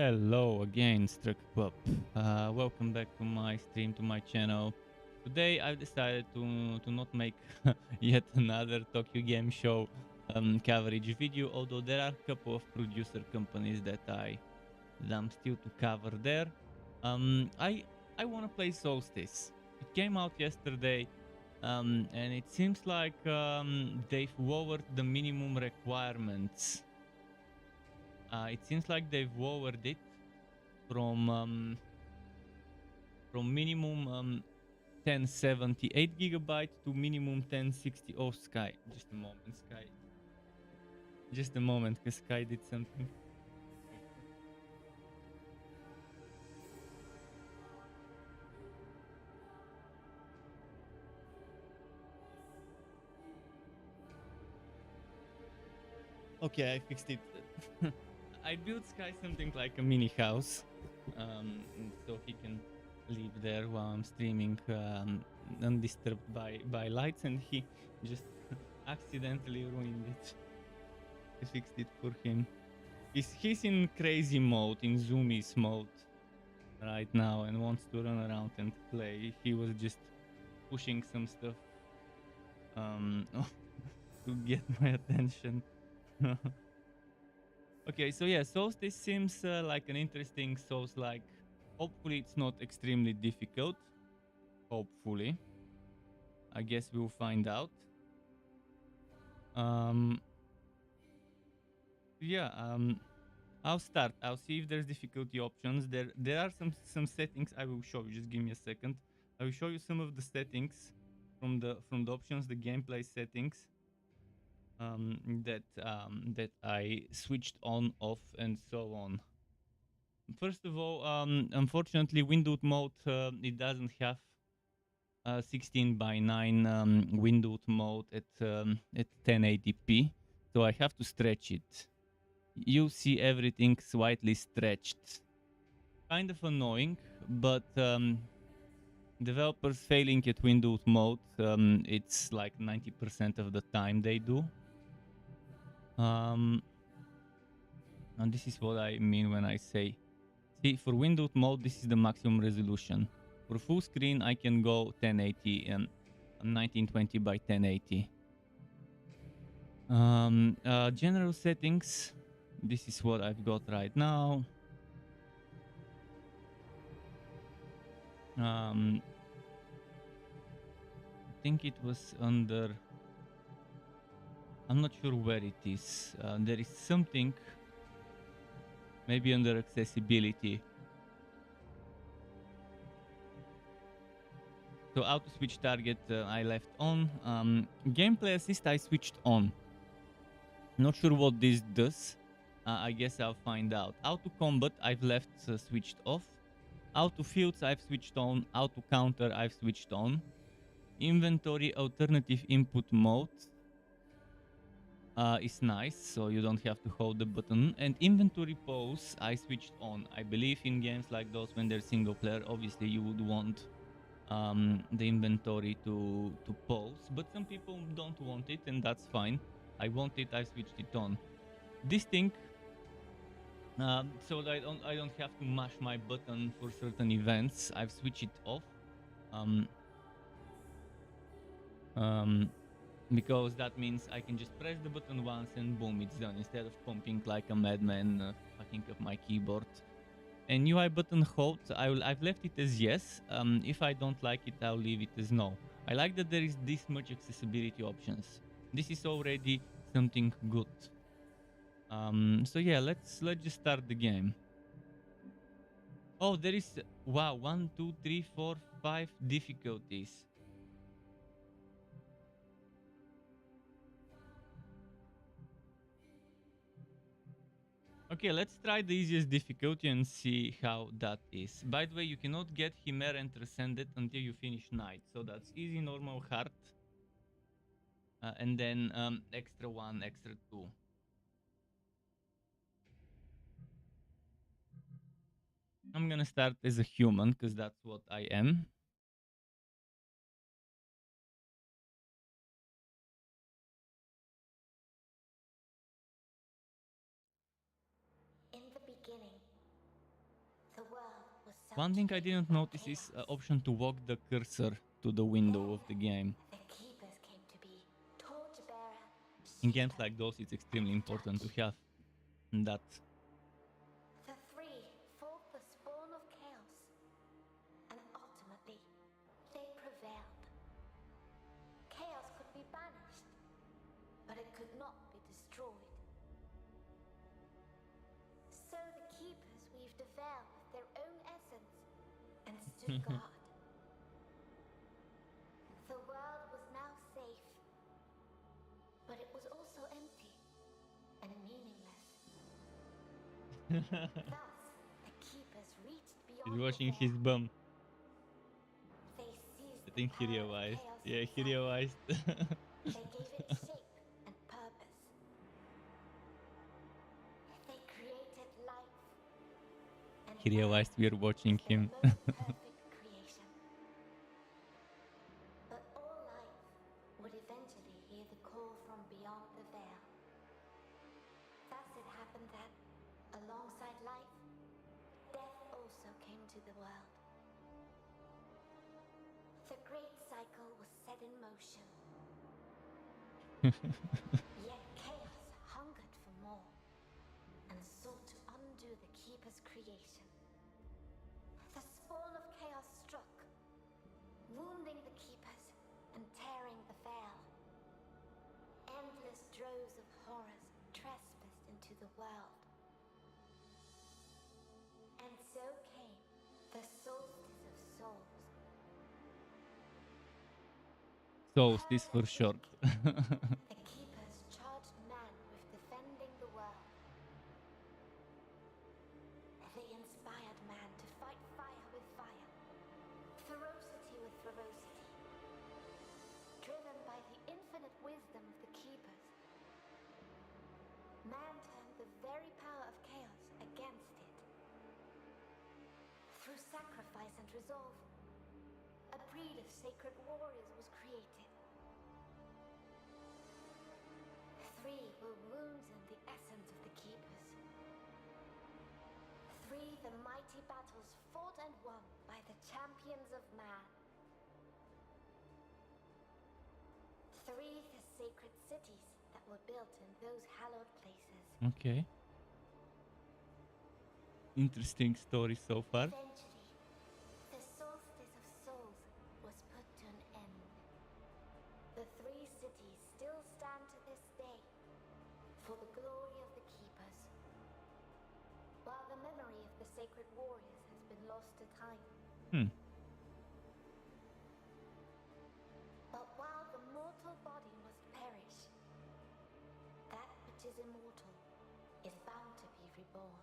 Hello again, Struck Pup. Welcome back to my stream, to my channel. Today I've decided to not make yet another Tokyo Game Show coverage video, although there are a couple of producer companies that I'm still to cover there. I want to play Soulstice. It came out yesterday, and it seems like they've lowered the minimum requirements. It seems like they've lowered it from minimum 1078 gigabytes to minimum 1060. Oh, Sky, just a moment, Sky. Just a moment, because Sky did something. Okay, I fixed it. I built Sky something like a mini house, so he can live there while I'm streaming, undisturbed by lights, and he just accidentally ruined it. I fixed it for him. He's in crazy mode, in zoomies mode right now, and wants to run around and play. He was just pushing some stuff to get my attention. Okay, so yeah, Soulstice seems like an interesting Souls-like. Hopefully it's not extremely difficult. Hopefully. I guess we'll find out. Yeah, I'll start. I'll see if there's difficulty options. There are some settings I will show you. Just give me a second. I will show you some of the settings from the options, the gameplay settings that I switched on, off, and so on. First of all, unfortunately, windowed mode it doesn't have 16 by 9 windowed mode at 1080p, so I have to stretch it. You see everything slightly stretched. Kind of annoying, but developers failing at windowed mode, it's like 90% of the time they do. And this is what I mean when I say, see, for windowed mode, this is the maximum resolution. For full screen, I can go 1080 and 1920 by 1080. General settings, this is what I've got right now. I think it was under, I'm not sure where it is. There is something, maybe under accessibility. So auto switch target I left on. Gameplay assist I switched on. Not sure what this does. I guess I'll find out. Auto combat I've left switched off. Auto fields I've switched on. Auto counter I've switched on. Inventory alternative input mode is nice, so you don't have to hold the button. And inventory pause I switched on. I believe in games like those, when they're single player, obviously you would want the inventory to pause, but some people don't want it, and that's fine. I want it, I switched it on. This thing, so that I don't have to mash my button for certain events, I've switched it off. Because that means I can just press the button once and boom, it's done, instead of pumping like a madman, fucking up my keyboard. And UI button hold, I've left it as yes. If I don't like it, I'll leave it as no. I like that there is this much accessibility options. This is already something good. So yeah, let's just start the game. Oh, there is, wow, 1, 2, 3, 4, 5 difficulties. Okay, let's try the easiest difficulty and see how that is. By the way, you cannot get Chimera and Transcended until you finish Night. So that's easy, normal, hard. And then extra 1, extra 2. I'm gonna start as a human, because that's what I am. In the beginning, One thing I didn't notice is option to walk the cursor to the window of the game. The keepers came to be torchbearer, In games like those, it's extremely important to have that. The three fought the spawn of chaos, and ultimately, they prevailed. Chaos could be banished, but it could not be destroyed. So the keepers weaved a veil with their own essence and stood guard. The world was now safe, but it was also empty and meaningless. Thus, the keepers reached beyond He's the washing veil. his bum. They seized I think he the power of realized. chaos Yeah, he inside. realized. They gave it shape and purpose. They created life. And He realized we're watching man was their him. most perfect creation. But all life would eventually hear the call from beyond the veil. Thus it happened that, alongside life, death also came to the world. The great cycle was set in motion. Yet chaos hungered for more and sought to undo the keeper's creation. The spawn of chaos struck, wounding the keepers and tearing the veil. Endless droves of horrors trespassed into the world. And so came the Soulstice of Souls. Soulstice for short. The keepers charged man with defending the world. They inspired man to fight fire with fire, ferocity with ferocity. Driven by the infinite wisdom of the keepers, man turned the very power of chaos against it. Through sacrifice and resolve, a breed of sacred warriors was created. Three were wounds in the essence of the keepers. Three the mighty battles fought and won by the champions of man. Three the sacred cities that were built in those hallowed places. Okay. Interesting story so far. Eventually, the Soulstice of Souls was put to an end. The three cities still stand to this day for the glory of the keepers, while the memory of the sacred warriors has been lost to time. But while the mortal body must perish, that which is immortal is bound to be reborn.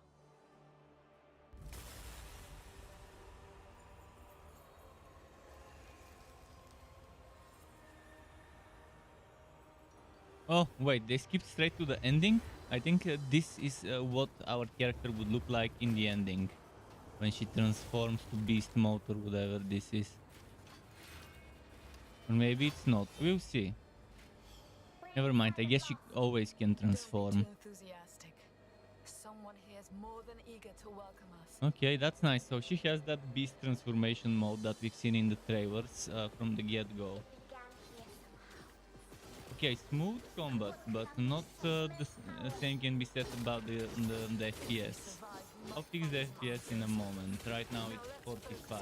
Oh, wait, they skipped straight to the ending? I think this is what our character would look like in the ending. When she transforms to beast mode or whatever this is. Or maybe it's not. We'll see. Never mind, I guess she always can transform. Enthusiastic. Someone here is more than eager to welcome us. Okay, that's nice. So she has that beast transformation mode that we've seen in the trailers from the get-go. Began here somehow. Okay, smooth combat, but not the same can be said about the FPS. I'll fix the FPS in a moment. Right now it's 45.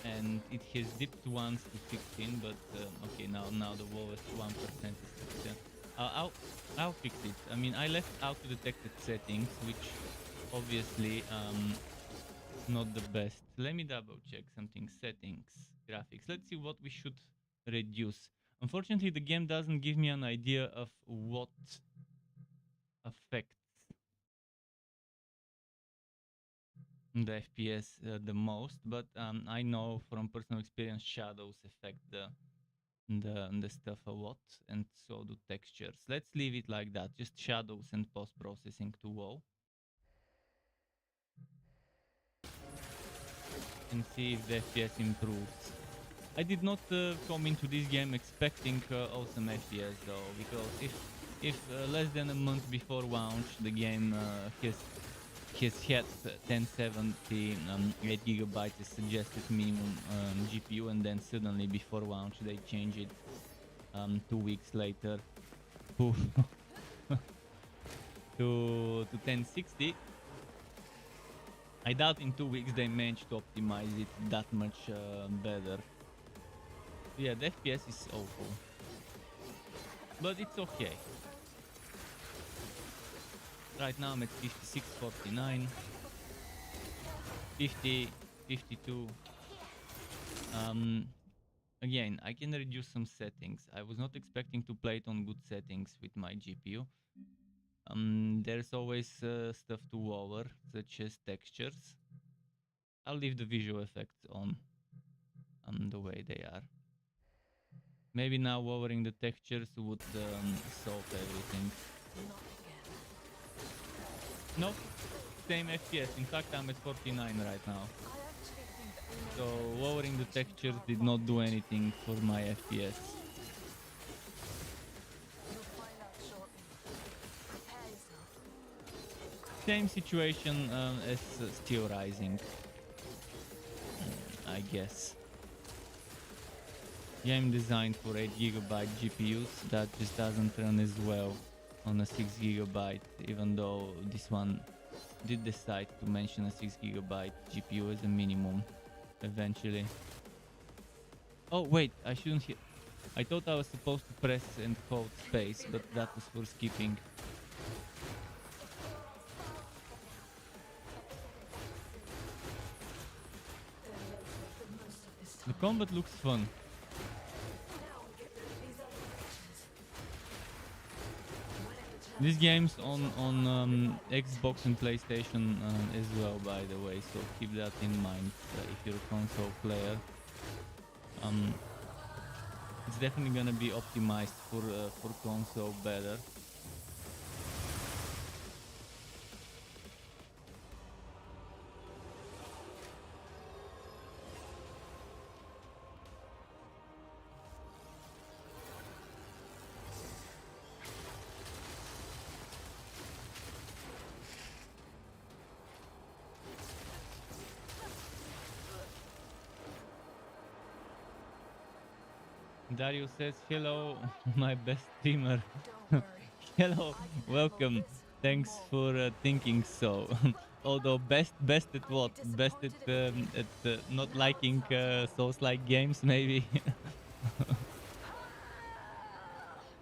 And it has dipped once to 16, but okay, now the lowest 1% is 16. I'll fix it. I mean, I left out to detected settings, which obviously not the best. Let me double check something. Settings, graphics. Let's see what we should reduce. Unfortunately, the game doesn't give me an idea of what affects the FPS the most, but I know from personal experience shadows affect the stuff a lot, and so do textures. Let's leave it like that, just shadows and post-processing to WoW. And see if the FPS improves. I did not come into this game expecting awesome FPS though, because if less than a month before launch the game has has had 1070 8 gigabytes as suggested minimum GPU, and then suddenly before launch they change it 2 weeks later to to 1060. I doubt in 2 weeks they managed to optimize it that much better. Yeah, the FPS is awful, but it's okay. Right now I'm at 5649, 50, 52. Again, I can reduce some settings. I was not expecting to play it on good settings with my GPU. There's always stuff to lower, such as textures. I'll leave the visual effects on the way they are. Maybe now lowering the textures would solve everything. Nope, same FPS. In fact, I'm at 49 right now. So lowering the textures did not do anything for my FPS. Same situation as Steel Rising, I guess. Game designed for 8GB GPUs that just doesn't run as well on a 6GB, even though this one did decide to mention a 6GB GPU as a minimum eventually. Oh wait, I shouldn't hit. I thought I was supposed to press and hold space, but that was for skipping. The combat looks fun. These games on Xbox and PlayStation as well, by the way, so keep that in mind if you're a console player. It's definitely gonna be optimized for console better. Dario says, hello, my best streamer. Hello, welcome. Thanks for thinking so. Although best at what? Best at not liking Souls-like games, maybe.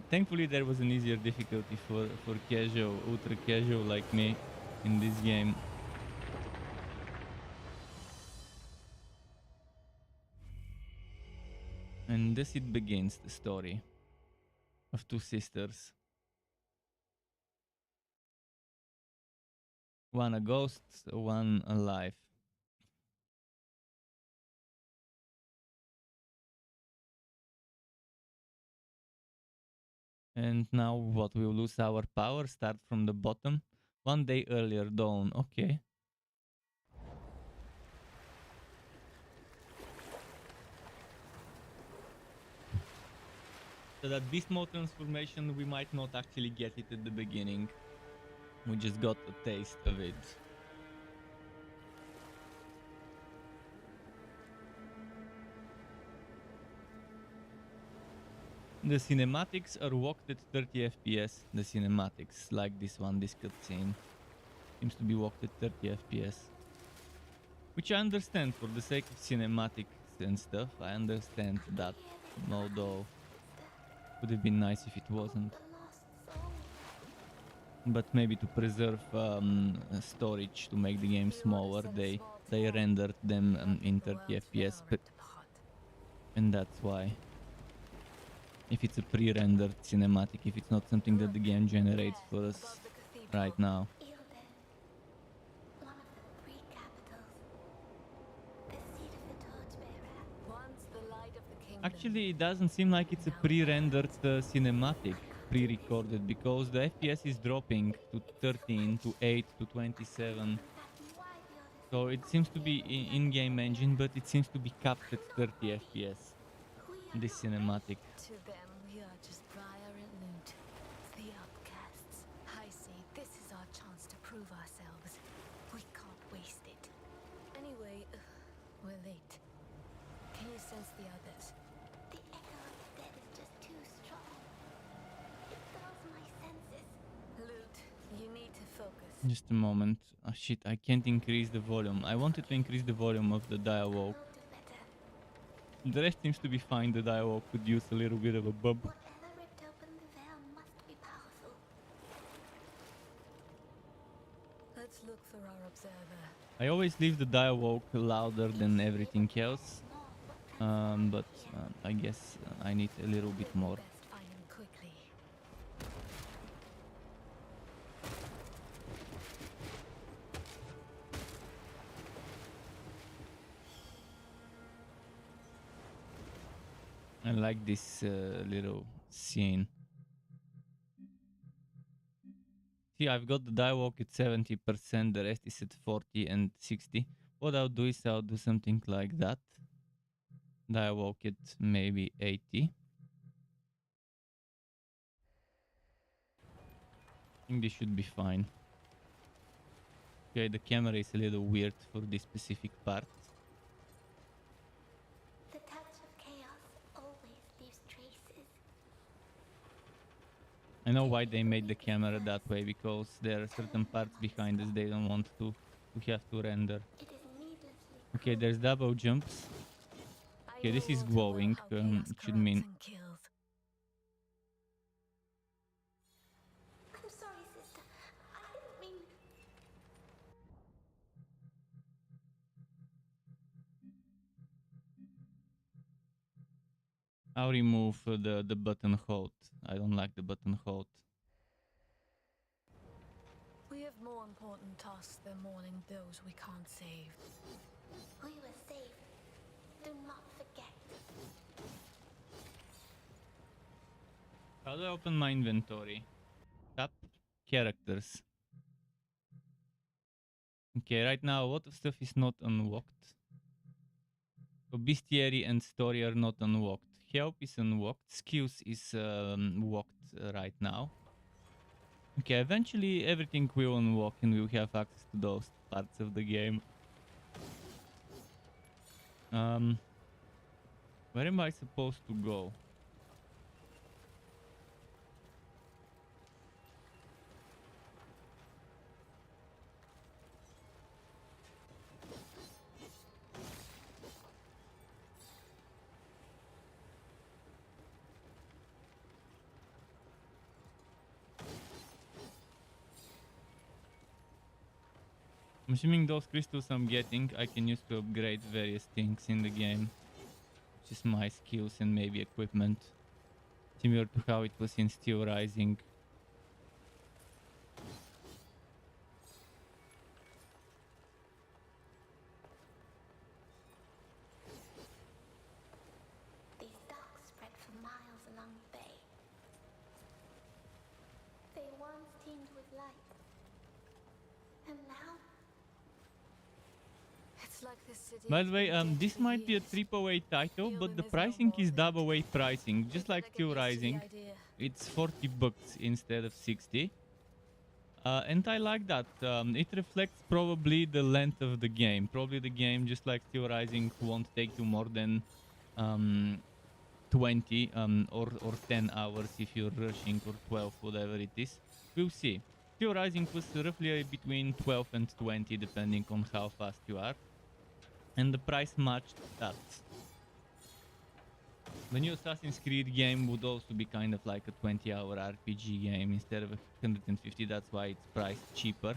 Thankfully, there was an easier difficulty for casual, ultra casual like me in this game. And thus it begins, the story of two sisters. One a ghost, one alive. And now what? We'll lose our power, start from the bottom. 1 day earlier, dawn. Okay. So that beast mode transformation, we might not actually get it at the beginning. We just got a taste of it. The cinematics are walked at 30 FPS. The cinematics, like this one, this cutscene, seems to be walked at 30 FPS. Which I understand for the sake of cinematics and stuff. I understand that, although would have been nice if it wasn't. But maybe to preserve storage, to make the game smaller, they rendered them in 30 FPS, and that's why. If it's a pre-rendered cinematic, if it's not something that the game generates for us right now. Actually, it doesn't seem like it's a pre-rendered cinematic, pre-recorded, because the FPS is dropping to 13, to 8, to 27. So it seems to be in-game engine, but it seems to be capped at 30 FPS. This cinematic. To them, we are just fire and loot. The outcasts. I see. This is our chance to prove ourselves. against the others. The echo of the dead is just too strong. It dulls my senses. Lute, you need to focus. Just a moment. Oh shit, I can't increase the volume. I wanted to increase the volume of the dialogue. Will do better. The rest seems to be fine. The dialogue could use a little bit of a bump. Whatever ripped open the veil must be powerful. Let's look for our observer. I always leave the dialogue louder than everything else. But I guess I need a little bit more. Best find him quickly. I like this little scene. See, I've got the dialogue at 70%, the rest is at 40 and 60. What I'll do is I'll do something like that. Dialogue at maybe 80. I think this should be fine. Okay, the camera is a little weird for this specific part. The touch of chaos always leaves traces. I know why they made the camera that way, because there are certain parts behind us they don't want to have to render. It is needlessly Okay, there's double jumps. Okay, this is glowing. It should mean... I'm sorry, sister. I didn't mean... I'll remove the button hold. I don't like the button hold. We have more important tasks than mourning those we can't save. We were safe. Do not forget. How do I open my inventory? Tap characters. Okay, right now a lot of stuff is not unlocked. So bestiary and story are not unlocked. Help is unlocked. Skills is locked right now. Okay, eventually everything will unlock and we'll have access to those parts of the game. Where am I supposed to go? I'm assuming those crystals I'm getting I can use to upgrade various things in the game. Just my skills and maybe equipment. Similar to how it was in Steel Rising. These docks spread for miles along the bay. They once teemed with life. And now... It's like this city. By the way, this might be a AAA title, but the pricing is AA pricing, just like Steel Rising. It's 40 bucks instead of 60. And I like that. It reflects probably the length of the game. Probably the game, just like Steel Rising, won't take you more than 20 or 10 hours if you're rushing, or 12, whatever it is. We'll see. Steel Rising was roughly between 12 and 20, depending on how fast you are. And the price matched that. The new Assassin's Creed game would also be kind of like a 20-hour RPG game instead of 150. That's why it's priced cheaper.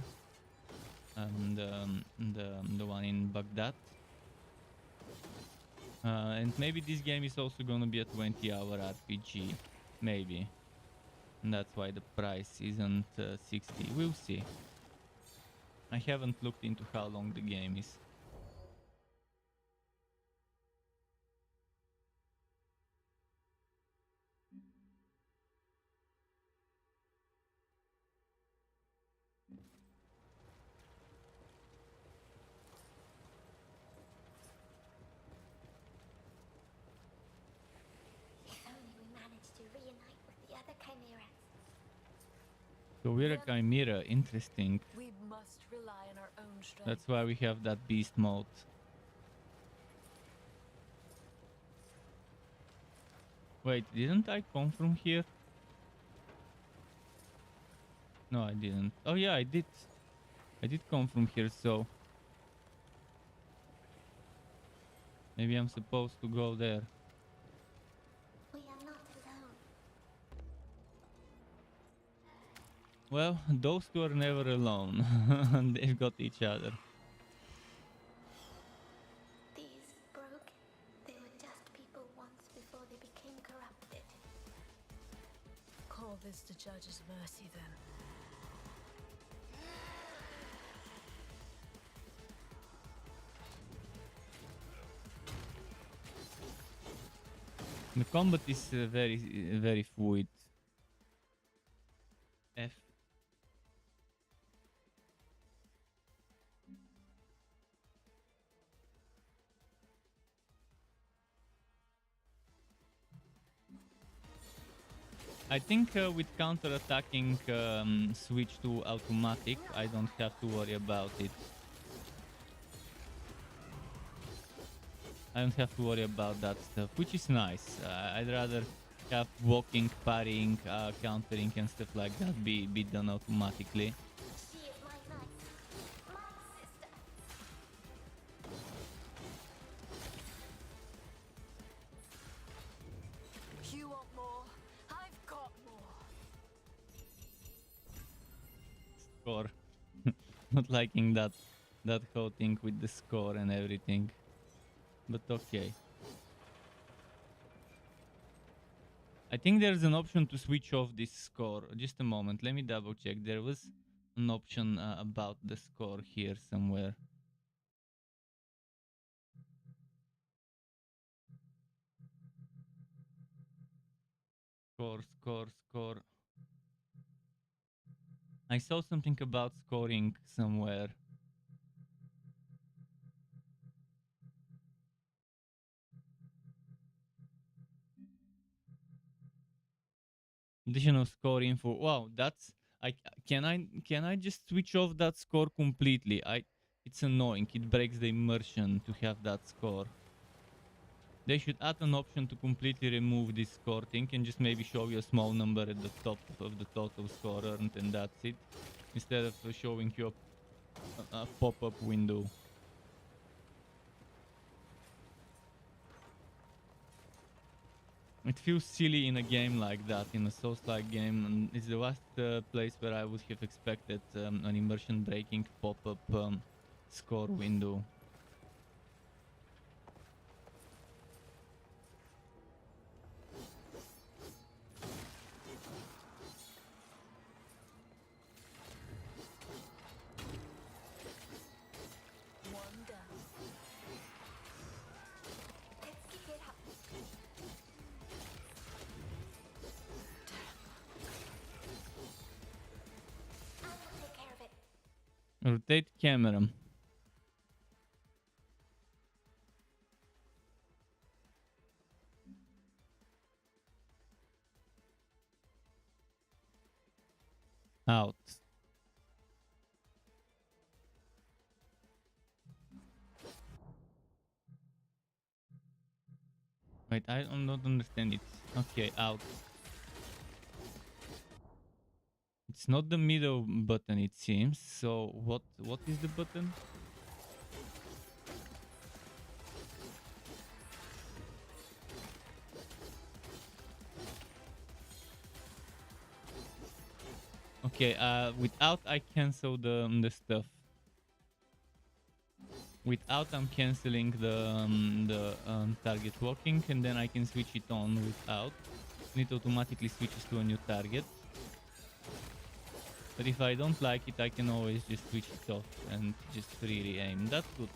The one in Baghdad. And maybe this game is also gonna be a 20-hour RPG. Maybe. And that's why the price isn't 60. We'll see. I haven't looked into how long the game is. So we're a chimera, interesting. We must rely on our own strength. That's why we have that beast mode. Wait, didn't I come from here? No, I didn't. Oh yeah, I did. I did come from here, so maybe I'm supposed to go there. We are not alone. Well, those two are never alone. They've got each other. These broke. They were just people once before they became corrupted. Call this the judge's mercy then. The combat is very fluid. F. I think with counter-attacking switch to automatic, I don't have to worry about it. I don't have to worry about that stuff, which is nice. I'd rather have walking, parrying, countering and stuff like that be done automatically. She is my knight, my sister. You want more? I've got more. Score. Not liking that whole thing with the score and everything. But okay. I think there's an option to switch off this score. Just a moment, let me double check. There was an option about the score here somewhere. Score. I saw something about scoring somewhere. Additional score info. Wow, that's can I just switch off that score completely? It's annoying. It breaks the immersion to have that score. They should add an option to completely remove this score thing and just maybe show you a small number at the top of the total score earned, and that's it, instead of showing you a pop-up window. It feels silly in a game like that, in a Souls-like game, and it's the last place where I would have expected an immersion-breaking pop-up score window. One down. Let's keep it up. I will take care of it. Rotate camera. Out. Wait, I don't understand it. Okay, out. It's not the middle button, it seems. So what is the button? Okay, without I cancel the stuff. Without I'm canceling the target locking, and then I can switch it on without. And it automatically switches to a new target. But if I don't like it, I can always just switch it off and just freely aim. That's good.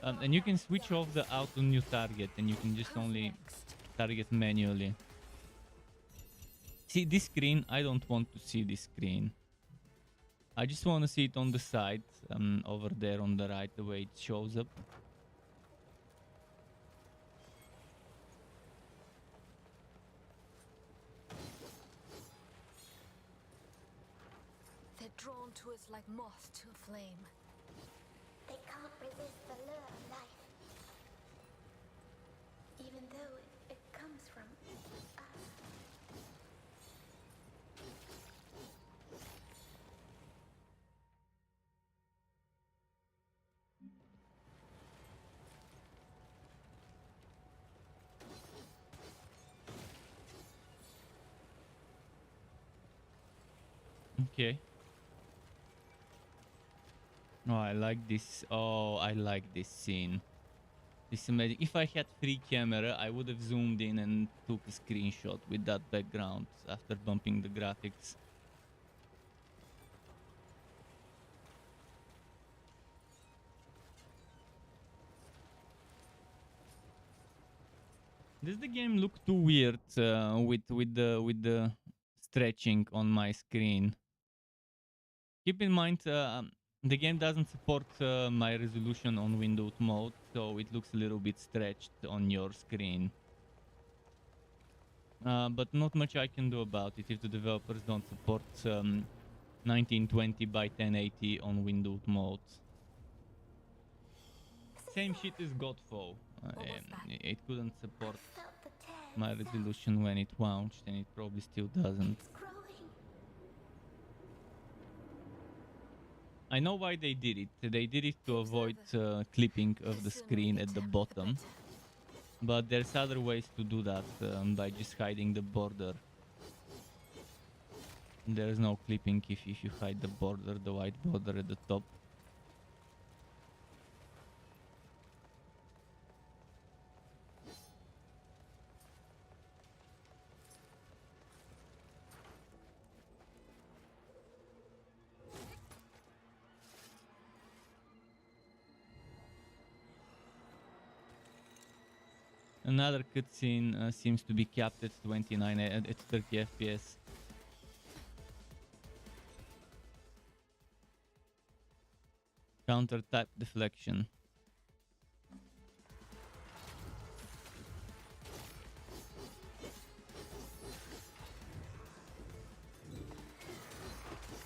And you can switch off the auto new target, and you can just only target manually. See this screen? I don't want to see this screen. I just want to see it on the side, over there on the right, the way it shows up. They're drawn to us like moths to a flame. They can't resist the lure of life. Even though it comes from Okay. Oh, I like this. Oh, I like this scene. This is amazing. If I had free camera, I would have zoomed in and took a screenshot with that background after bumping the graphics. Does the game look too weird with the stretching on my screen? Keep in mind, the game doesn't support my resolution on windowed mode, so it looks a little bit stretched on your screen. But not much I can do about it if the developers don't support 1920 by 1080 on windowed mode. Same shit as Godfall. It couldn't support I felt the tear my itself. resolution when it launched, and it probably still doesn't. It's growing. I know why they did it. They did it to The avoid observer. clipping of the sooner we screen get at the him, bottom. better. But there's other ways to do that by just hiding the border. There's no clipping if you hide the border, the white border at the top. Another cutscene seems to be capped at 29 at 30 FPS. Counter type deflection.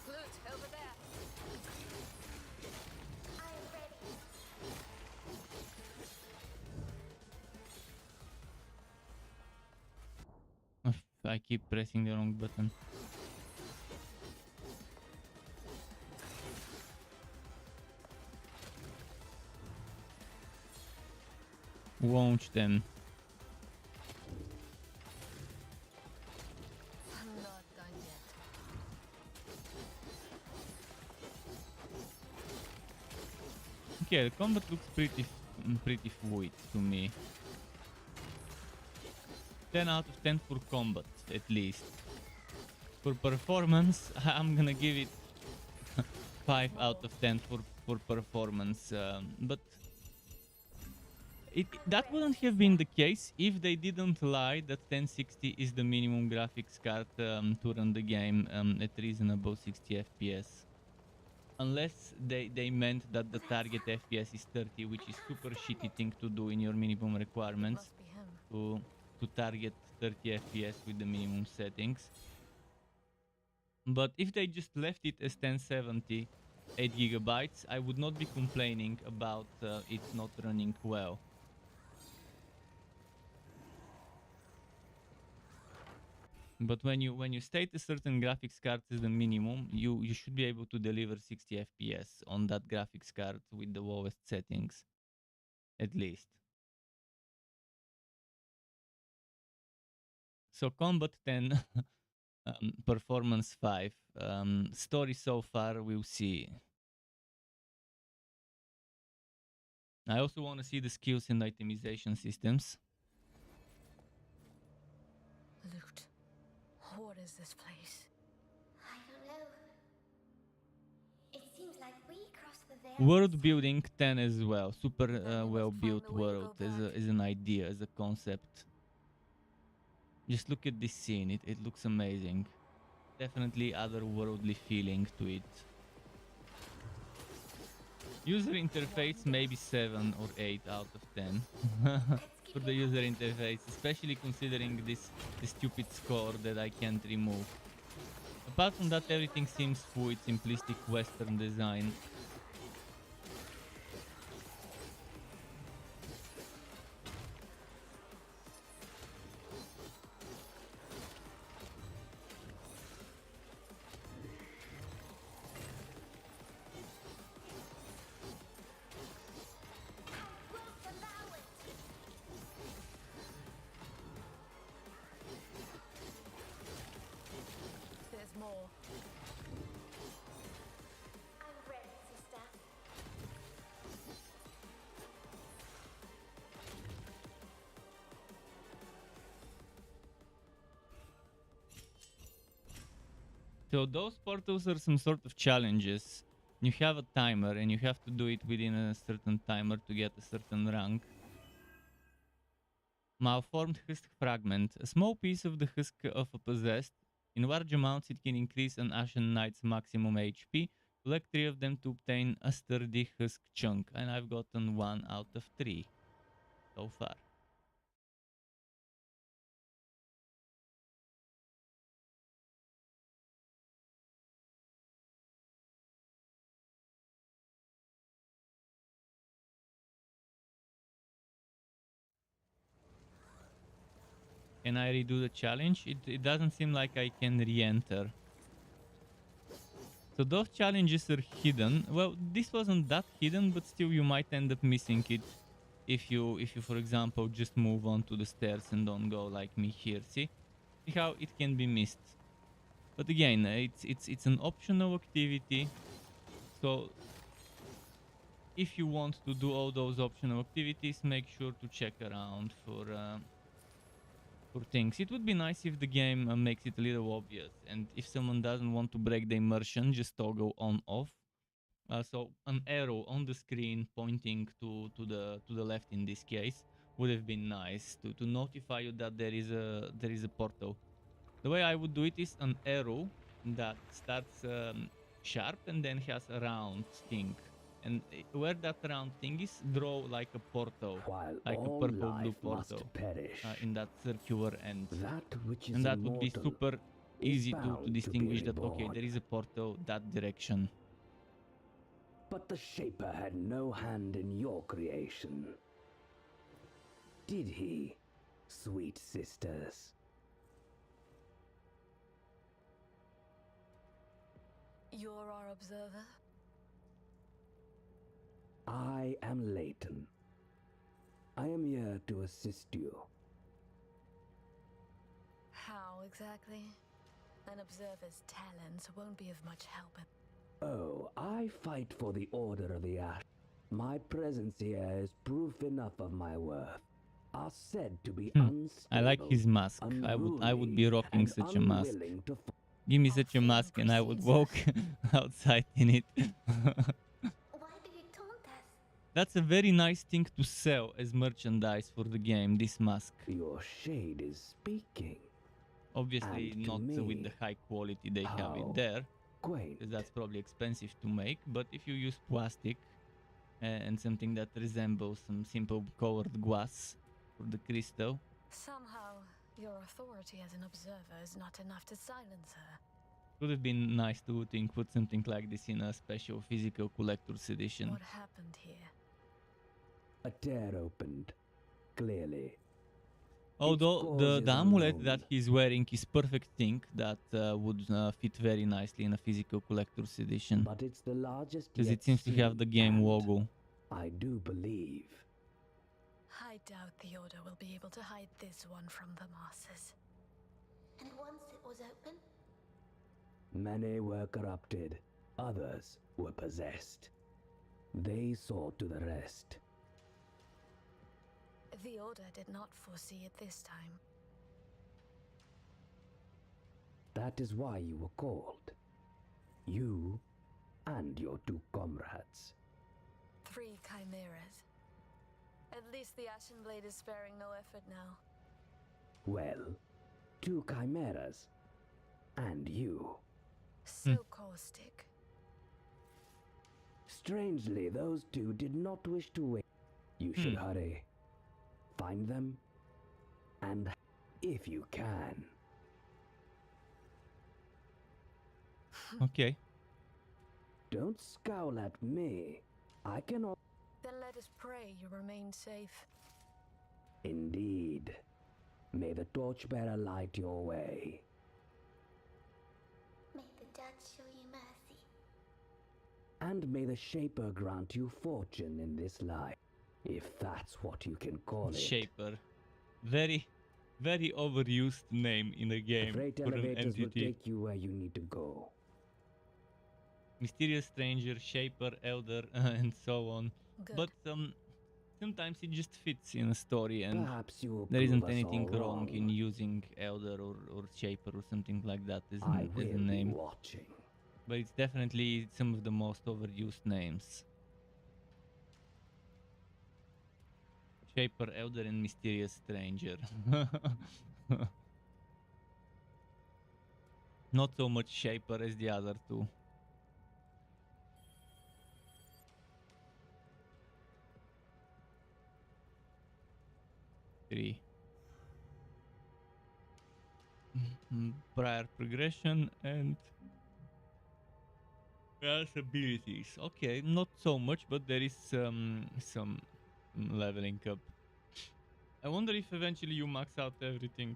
Flute, over there. I am ready. I keep pressing the wrong button. Launch them. I'm not done yet. Okay, the combat looks pretty fluid to me. 10 out of 10 for combat, at least. For performance, I'm gonna give it 5 out of 10 for performance. But that wouldn't have been the case if they didn't lie that 1060 is the minimum graphics card to run the game at reasonable 60 FPS. Unless they meant that the target FPS is 30, which is super shitty thing to do in your minimum requirements, Must be him. to target 30 FPS with the minimum settings. But if they just left it as 1070, 8 gigabytes, I would not be complaining about it not running well. But when you state a certain graphics card as the minimum, you should be able to deliver 60 FPS on that graphics card with the lowest settings, at least. So combat 10, performance 5, story so far we'll see. I also want to see the skills and itemization systems. Loot. What is this place? I don't know. It seems like we crossed the veil. World building 10 as well. Super Then we well must built find a way to world go back. as an idea, as a concept. Just look at this scene. It looks amazing. Definitely otherworldly feeling to it. User interface maybe 7 or 8 out of 10 for the user interface, especially considering this stupid score that I can't remove. Apart from that, everything seems fluid, simplistic Western design. There's more. So those portals are some sort of challenges. You have a timer and you have to do it within a certain timer to get a certain rank. Malformed husk fragment. A small piece of the husk of a possessed. In large amounts it can increase an Ashen Knight's maximum HP. Collect 3 of them to obtain a sturdy husk chunk. And I've gotten 1 out of 3 so far. Can I redo the challenge? It doesn't seem like I can re-enter. So those challenges are hidden. Well, this wasn't that hidden, but still you might end up missing it if you for example just move on to the stairs and don't go like me here. See how it can be missed. But again, it's an optional activity. So if you want to do all those optional activities, make sure to check around for things. It would be nice if the game makes it a little obvious, and if someone doesn't want to break the immersion, just toggle on off. So an arrow on the screen pointing to the left in this case would have been nice to notify you that there is a portal. The way I would do it is an arrow that starts sharp and then has a round thing. And where that round thing is, draw like a portal, While like a all purple blue life must portal perish, in that circular end. that which is And that would be immortal super is easy to bound to be distinguish that, okay, reborn. there is a portal that direction. But the Shaper had no hand in your creation. Did he, sweet sisters? You're our observer? I am Leighton. I am here to assist you. How exactly? An observer's talents won't be of much help. Oh, I fight for the Order of the Ash. My presence here is proof enough of my worth. Are said to be unstable. I like his mask. I would be rocking and such a mask. unwilling to Give me such a mask and I would walk outside in it. Why did you taunt us? That's a very nice thing to sell as merchandise for the game, this mask. Your shade is speaking. Obviously And to not me, with the high quality they have it how there, quaint. because that's probably expensive to make, but if you use plastic and something that resembles some simple colored glass for the crystal. Somehow, your authority as an observer is not enough to silence her. Would have been nice to put something like this in a special physical collector's edition. What happened here? A tear opened, clearly. Although cause the is amulet unknown. that he's wearing is perfect thing that would fit very nicely in a physical collector's edition. But it's the largest Because yet it seems to have seen, the game and logo. I do believe. I doubt the Order will be able to hide this one from the masses. And once it was open, Many were corrupted, others were possessed. They saw to the rest. The Order did not foresee it this time. That is why you were called. You and your 2 comrades. 3 chimeras. At least the Ashen Blade is sparing no effort now. Well, 2 chimeras. And you. So caustic. Strangely, those 2 did not wish to wait. You should hurry. Find them. And if you can. Okay. Don't scowl at me. I cannot. Then let us pray you remain safe. Indeed. May the torchbearer light your way. may the judge show you mercy. And may the Shaper grant you fortune in this life. If that's what you can call it. Shaper. Very, very overused name in the The game freight for an elevators will entity. take you where you need to go. Mysterious stranger, shaper, elder, and so on. Good. But sometimes it just fits in a story, and Perhaps you will there prove isn't us anything all wrong in wrong. using Elder or Shaper or something like that as, I as a will be name. watching. But it's definitely some of the most overused names. Shaper, Elder, and Mysterious Stranger. Not so much Shaper as the other two. Three. Prior progression and Prior's abilities. Okay, not so much, but there is some leveling up. I wonder if eventually you max out everything.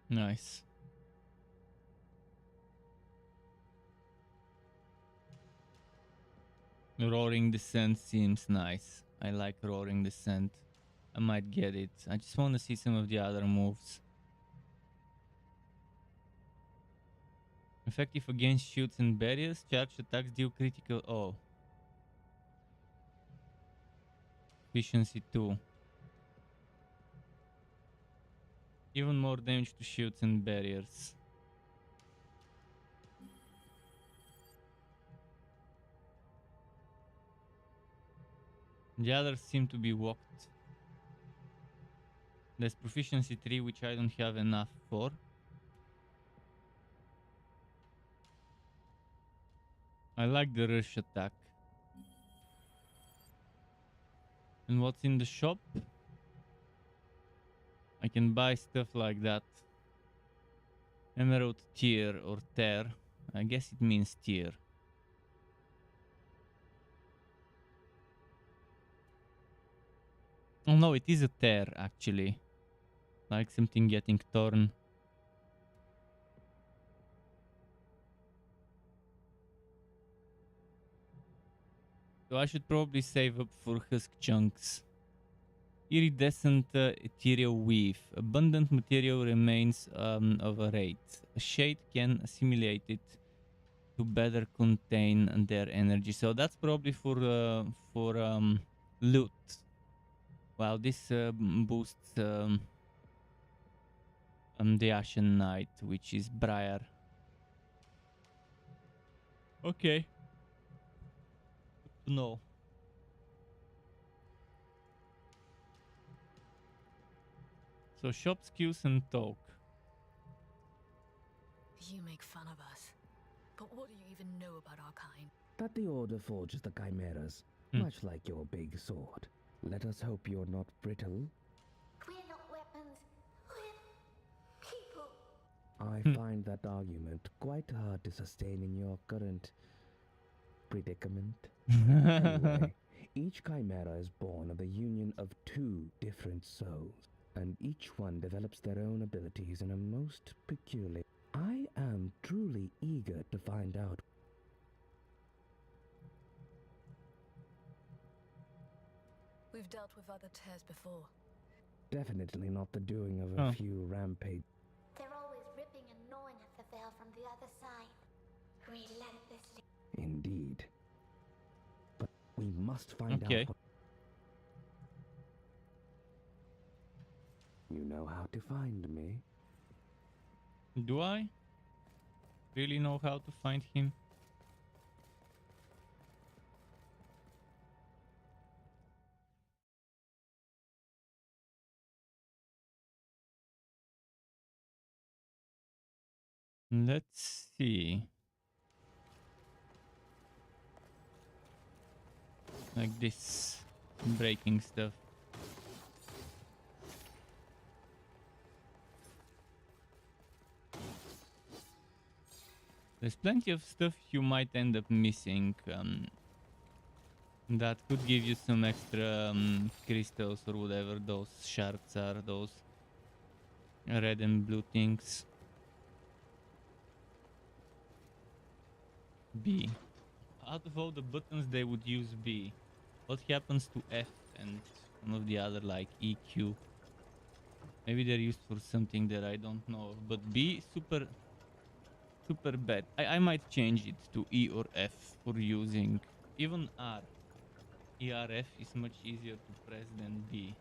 Nice. Roaring Descent seems nice. I like Roaring Descent. I might get it. I just want to see some of the other moves. Effective against shoots and barriers. Charged attacks deal critical. Oh. Efficiency 2. Even more damage to shields and barriers. The others seem to be walked. There's proficiency 3, which I don't have enough for. I like the rush attack. And what's in the shop? I can buy stuff like that. Emerald tier or tear. I guess it means tier. Oh no, it is a tear actually. Like something getting torn. So I should probably save up for husk chunks. Iridescent ethereal weave. Abundant material remains of a rate. A shade can assimilate it to better contain their energy. So that's probably for loot. Wow, this boosts the Ashen Knight, which is Briar. Okay. Good to know. So shop skills and talk. You make fun of us. But what do you even know about our kind? That the Order forges the chimeras, much like your big sword. Let us hope you're not brittle. We're not weapons. We're people. I find that argument quite hard to sustain in your current predicament. Anyway, each chimera is born of the union of two different souls, and each one develops their own abilities in a most peculiar. I am truly eager to find out. We've dealt with other tears before. Definitely not the doing of a few rampage. They're always ripping and gnawing at the veil from the other side. Relentlessly. Indeed. But we must find Okay. out what... You know how to find me. Do I really know how to find him? Let's see. Like this. Breaking stuff. There's plenty of stuff you might end up missing that could give you some extra crystals or whatever those shards are, those red and blue things. B. Out of all the buttons they would use B. What happens to F and one of the other like EQ? Maybe they're used for something that I don't know of, but B, super bad. I might change it to E or F for using. Even R. ERF is much easier to press than B.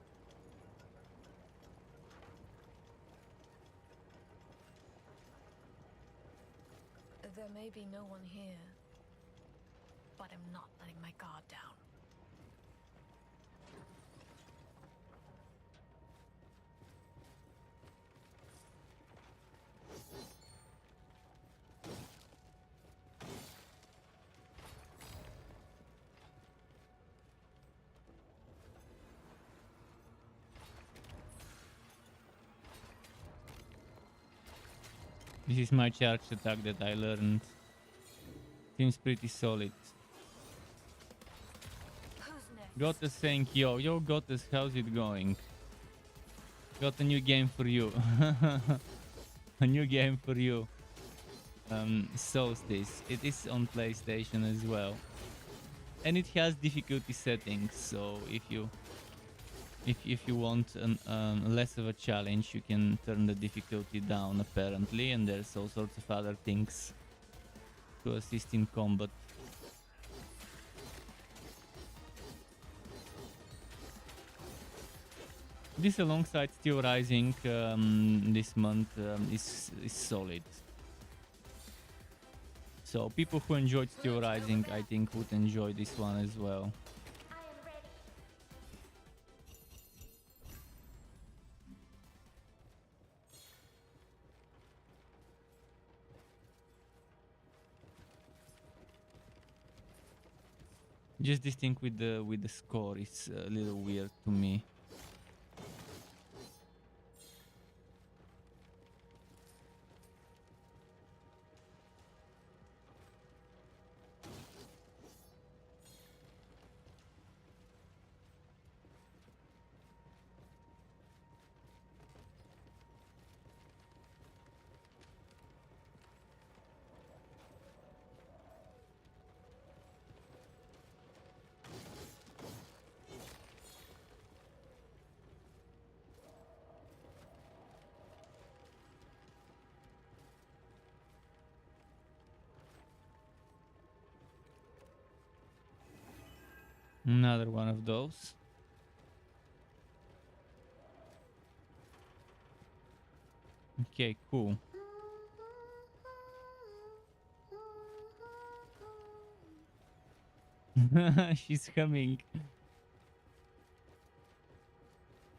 There may be no one here, but I'm not letting my guard down. This is my charge attack that I learned. Seems pretty solid. Who's next? Gottes saying, yo Gottes, how's it going? Got a new game for you. A new game for you. Soulstice. It is on PlayStation as well. And it has difficulty settings, so if you want less of a challenge, you can turn the difficulty down apparently, and there's all sorts of other things to assist in combat. This alongside Steel Rising this month is solid. So people who enjoyed Steel Rising, I think, would enjoy this one as well. I am ready. Just this thing with the score is a little weird to me. Another one of those. Okay, cool. She's humming.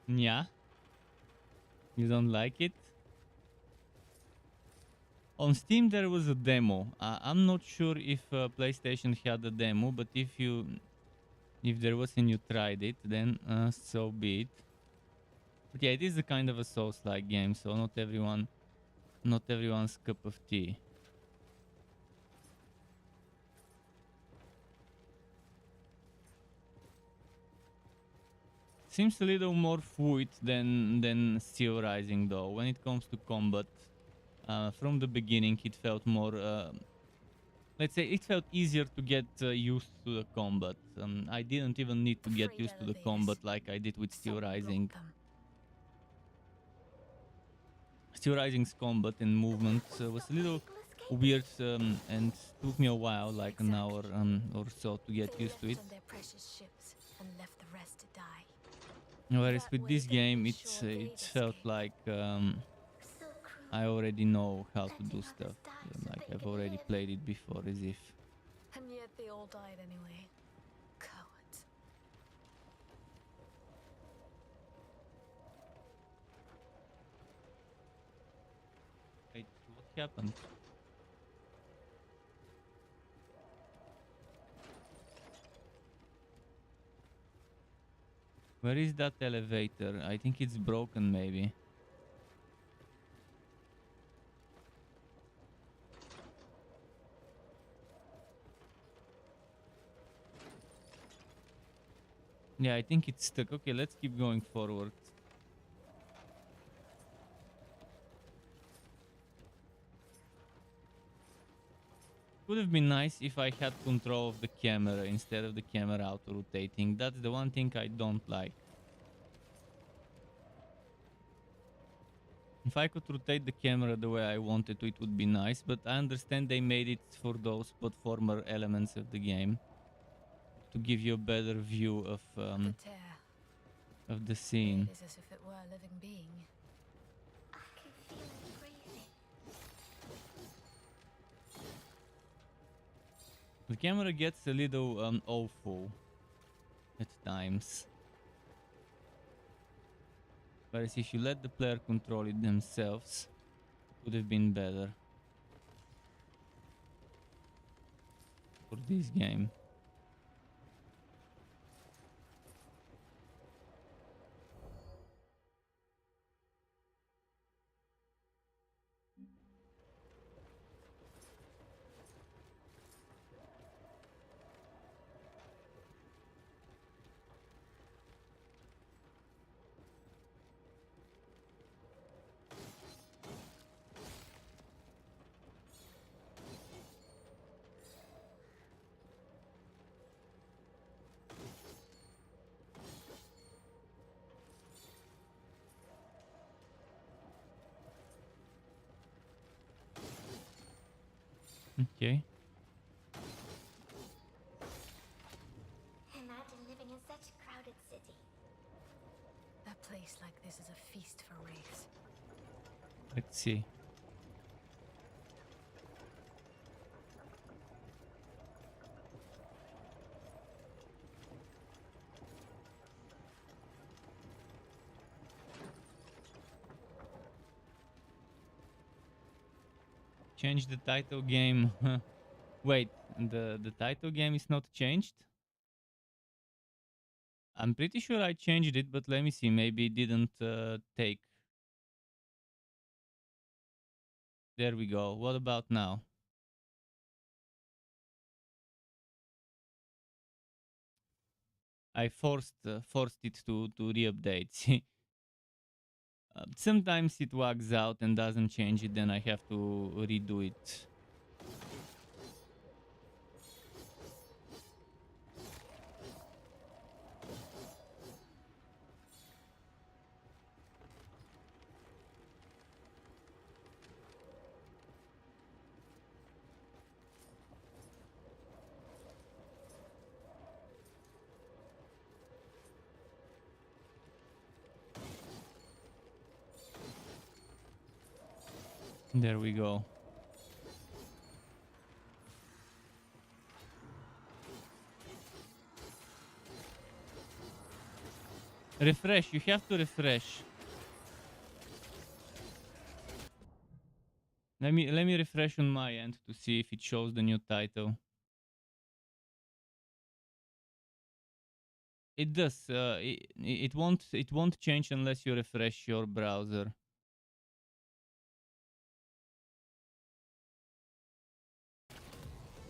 Yeah? You don't like it? On Steam there was a demo. I'm not sure if PlayStation had a demo, but if there was and you tried it, then so be it. But yeah, it is a kind of a Souls-like game, so not everyone's cup of tea. Seems a little more fluid than Steel Rising though. When it comes to combat, from the beginning it felt more, let's say it felt easier to get used to the combat. I didn't even need to get used to the combat like I did with Steel Rising. Steel Rising's combat and movement was a little weird and took me a while, like an hour or so, to get used to it. Whereas with this game, it felt like I already know how to do stuff. Like I've already played it before, as if. And yet they all died anyway. Cowards. Wait, what happened? Where is that elevator? I think it's broken, maybe. Yeah, I think it's stuck. Okay, let's keep going forward. Would have been nice if I had control of the camera instead of the camera auto-rotating. That's the one thing I don't like. If I could rotate the camera the way I wanted to, it would be nice, but I understand they made it for those platformer elements of the game to give you a better view The tear. of the scene. It is as if it were a living being. I can feel it breathing. The camera gets a little awful at times. Whereas if you let the player control it themselves, it would have been better for this game. Okay. Imagine living in such a crowded city. A place like this is a feast for wraiths. Let's see. Change the title game. Wait, the title game is not changed? I'm pretty sure I changed it, but let me see. Maybe it didn't take. There we go. What about now? I forced it to re-update. See, sometimes it wags out and doesn't change it. Then I have to redo it. There we go. Refresh. You have to refresh. Let me refresh on my end to see if it shows the new title. It does. It won't change unless you refresh your browser.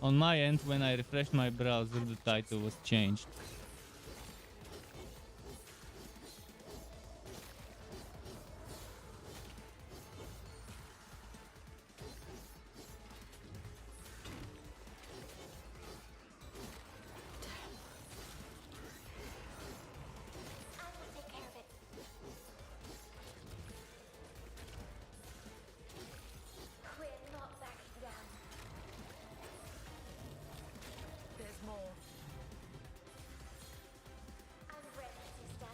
On my end, when I refreshed my browser, the title was changed. I will take care of it. We're not backing down. There's more. I'm ready, sister.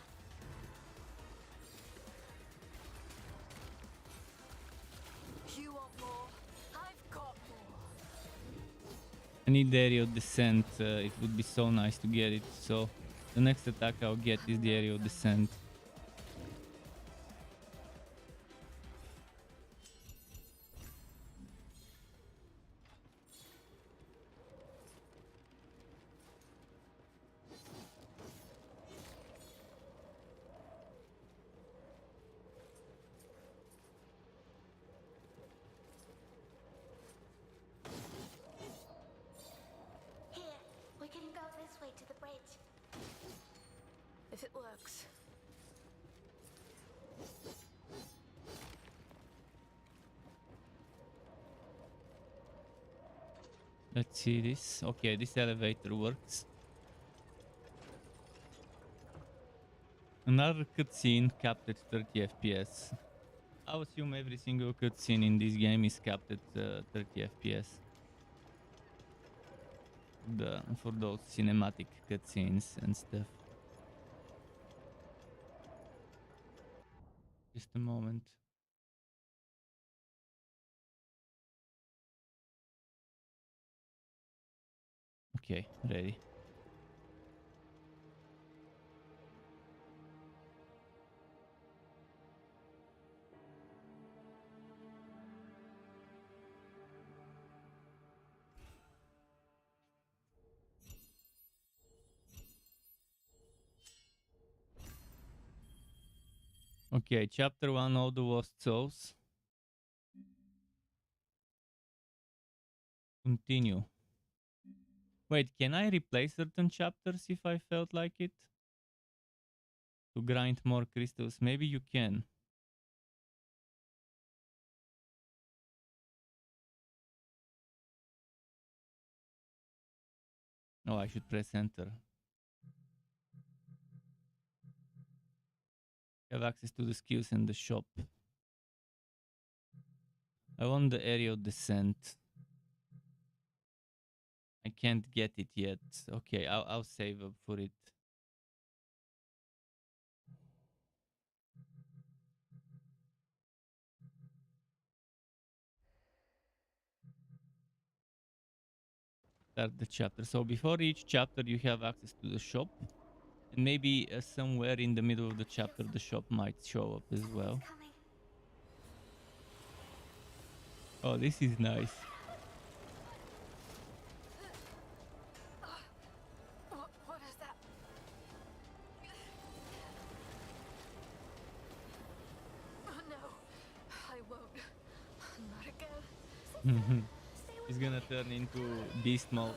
You want more? I've got more. I need the aerial descent. It would be so nice to get it. So the next attack I'll get is the aerial descent. Here, we can go this way to the bridge. if it works. Let's see this. Okay, this elevator works. Another cutscene capped at 30 FPS. I assume every single cutscene in this game is capped at 30 FPS. For those cinematic cutscenes and stuff. Just a moment. Okay, ready. Okay, chapter 1, All the Lost Souls. Continue. Wait, can I replay certain chapters if I felt like it? To grind more crystals? Maybe you can. Oh, I should press enter. Have access to the skills in the shop. I want the area of descent. I can't get it yet. Okay, I'll save up for it. Start the chapter. So before each chapter you have access to the shop. And maybe somewhere in the middle of the chapter the shop might show up as well. Oh, this is nice. What is that? Oh no, I won't. Not again. He's gonna turn into beast mode.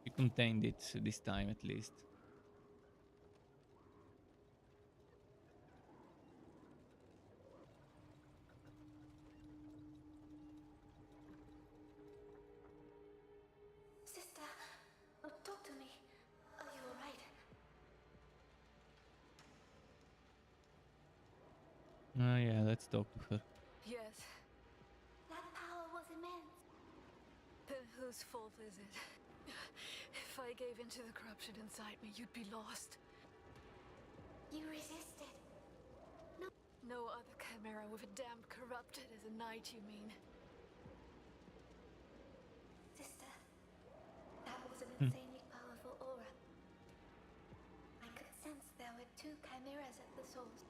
We contained it this time at least. Sister, talk to me. Are you alright? Yeah, let's talk to her. Yes. That power was immense. Then whose fault is it? If I gave in to the corruption inside me, you'd be lost. You resisted. No other chimera with a damn corrupted as a knight, you mean? Sister, that was an insanely powerful aura. I could sense there were two chimeras at the source.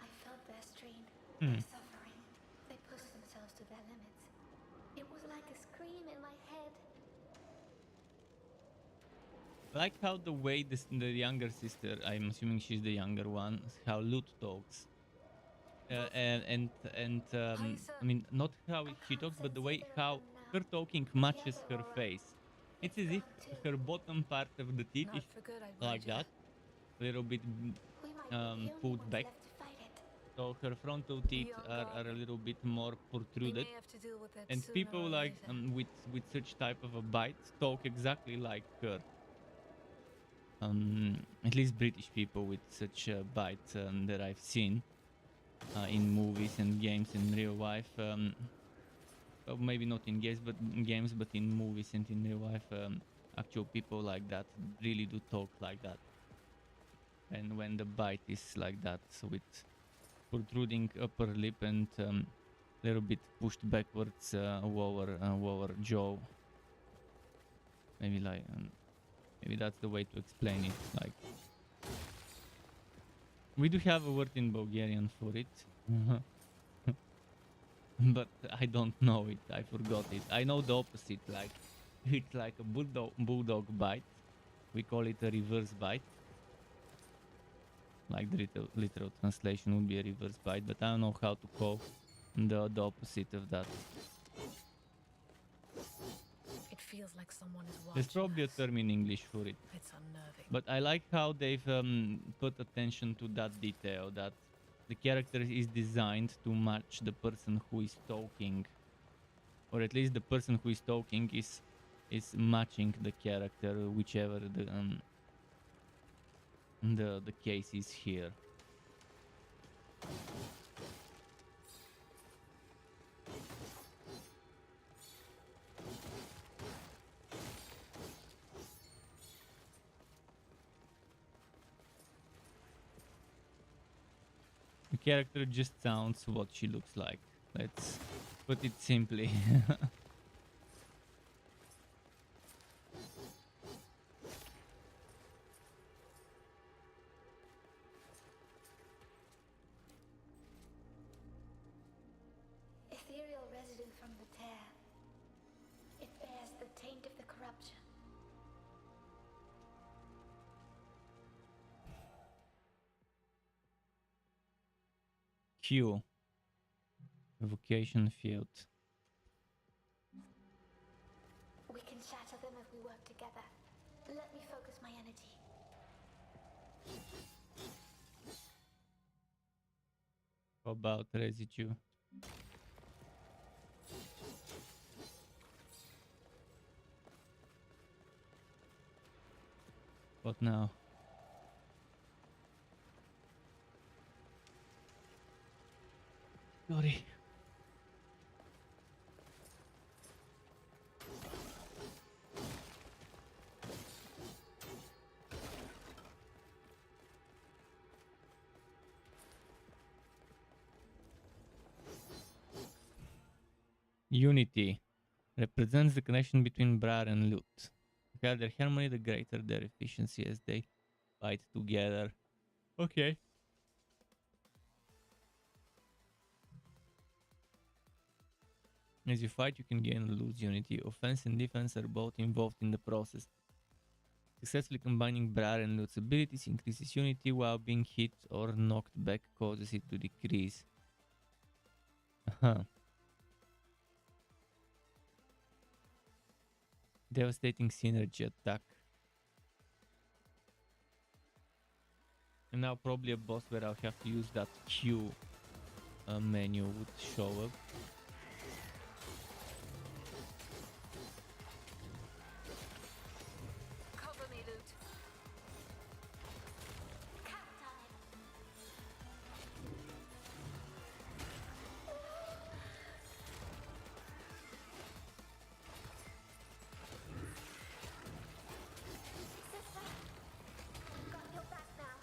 I felt their strain, their suffering. They pushed themselves to their limits. It was like a scream in my head. Like how the way the younger sister, I'm assuming she's the younger one, how Lut talks. I mean, not how she talks, but the way how her talking matches her face. It's as if her bottom part of the teeth is like that, a little bit pulled back. So her frontal teeth are a little bit more protruded. And people like with such type of a bite talk exactly like her. At least British people with such a bite that I've seen in movies and games in real life. Well, maybe not in games, but in movies and in real life, actual people like that really do talk like that. And when the bite is like that, so with protruding upper lip and little bit pushed backwards lower jaw. Maybe like. Maybe that's the way to explain it. Like, we do have a word in Bulgarian for it, but I don't know it. I forgot it. I know the opposite. Like, it's like a bulldog bite. We call it a reverse bite. Like the literal translation would be a reverse bite, but I don't know how to call the opposite of that. feels like someone is watching. There's probably a us. term in English for it. It's unnerving. But I like how they've put attention to that detail, that the character is designed to match the person who is talking, or at least the person who is talking is matching the character, whichever the case is here. The character just sounds what she looks like. Let's put it simply. Ethereal residue from the tear. It bears the taint of the corruption. Q. Evocation field. We can shatter them if we work together. Let me focus my energy. How about residue? What now? Sorry. Unity represents the connection between Brar and Loot. The greater their harmony, the greater their efficiency as they fight together. Okay. As you fight, you can gain or lose unity. Offense and defense are both involved in the process. Successfully combining Brar and Loot's abilities increases unity, while being hit or knocked back causes it to decrease. Devastating synergy attack. And now probably a boss where I'll have to use that Q menu would show up. Cover me, Loot. Count on it. Sister, I've got your back now.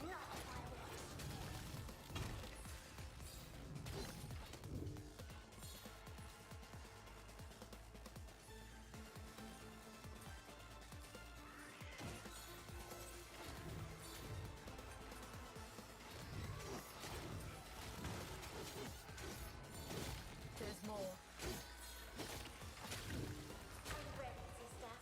Not my way. There's more. I'm ready, sister.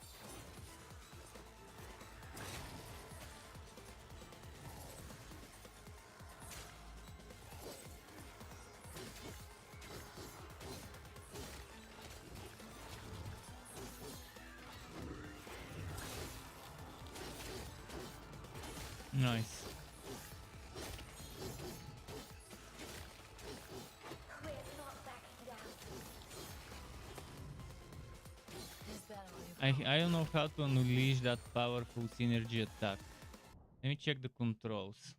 Nice. We're not backing down. Is that all you I don't know how to unleash that powerful synergy attack. Let me check the controls.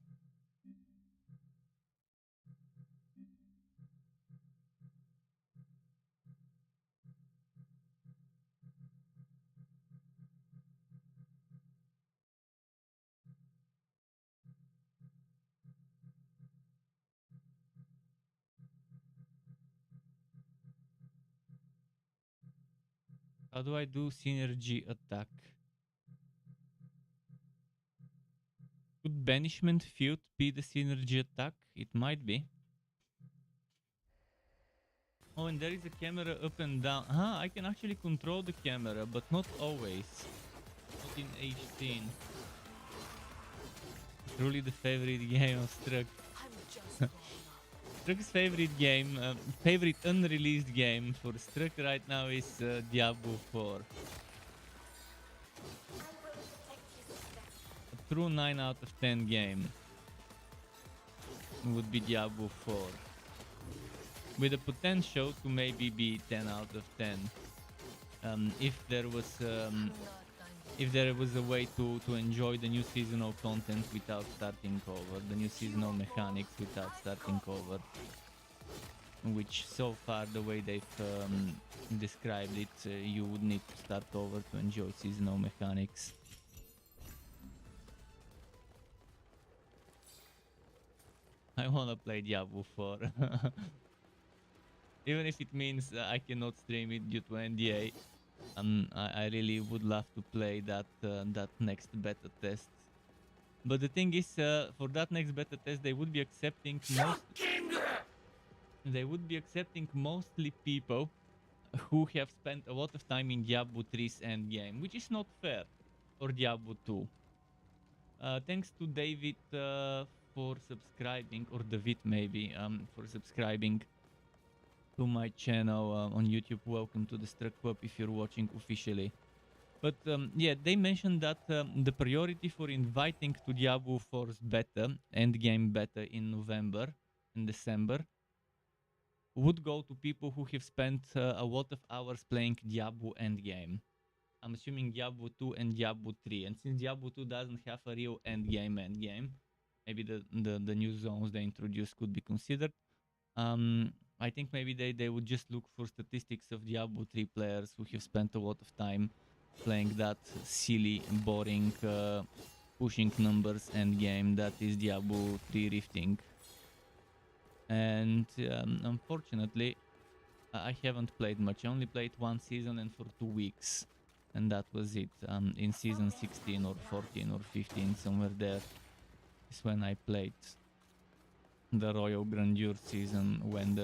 How do I do synergy attack? Could banishment field be the synergy attack? It might be. Oh, and there is a camera up and down. I can actually control the camera, but not always. Not in 18. Truly the favorite game of Struck. I'm just warming up. Struck's favorite game, favorite unreleased game for Struck right now is Diablo 4. A true 9 out of 10 game would be Diablo 4. With the potential to maybe be 10 out of 10. If there was a way to enjoy the new seasonal content without starting over, the new seasonal mechanics without starting over, which so far the way they've described it, you would need to start over to enjoy seasonal mechanics. I wanna play Diablo 4. Even if it means I cannot stream it due to NDA. I really would love to play that next beta test. But the thing is, for that next beta test, they would be accepting mostly people who have spent a lot of time in Diablo 3's endgame, which is not fair for Diablo 2. Thanks to David for subscribing, or David maybe, for subscribing to my channel on YouTube. Welcome to the Struck Pub if you're watching officially. But yeah, they mentioned that the priority for inviting to Diablo 4's beta, endgame beta in November and December, would go to people who have spent a lot of hours playing Diablo endgame. I'm assuming Diablo 2 and Diablo 3. And since Diablo 2 doesn't have a real endgame, maybe the new zones they introduced could be considered. I think maybe they would just look for statistics of Diablo 3 players who have spent a lot of time playing that silly, boring, pushing numbers endgame that is Diablo 3 rifting. And unfortunately, I haven't played much. I only played one season and for 2 weeks. And that was it. In season 16 or 14 or 15, somewhere there is when I played the Royal Grandeur season, when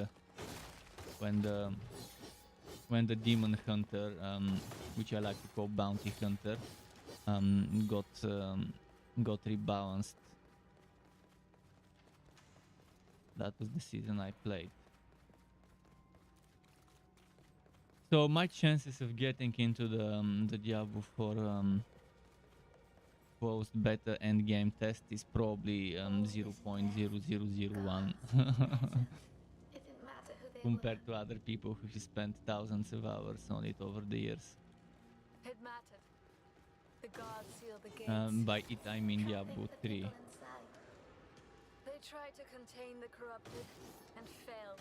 the Demon Hunter, which I like to call Bounty Hunter, got rebalanced. That was the season I played. So my chances of getting into the Diablo 4 post beta endgame test is probably 0.0001 compared to other people who have spent thousands of hours on it over the years. It mattered. The gods sealed the gates. By it I mean Diablo 3. They tried to contain the corrupted and failed.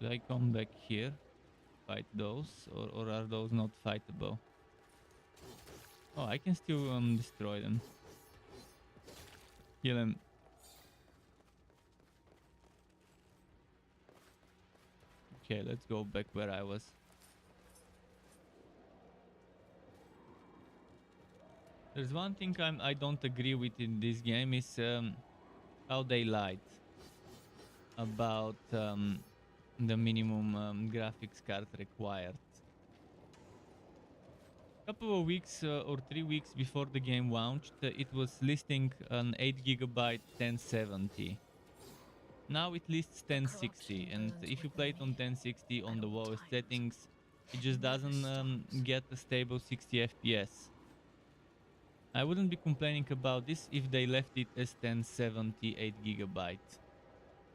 Should I come back here, fight those, or are those not fightable? Oh, I can still destroy them. Kill them. Okay, let's go back where I was. There's one thing I don't agree with in this game is how they lied about the minimum graphics card required. A couple of weeks or 3 weeks before the game launched, it was listing an 8GB 1070. Now it lists 1060, and if you play it on 1060 on the lowest settings, it just doesn't get a stable 60 FPS. I wouldn't be complaining about this if they left it as 1070 8GB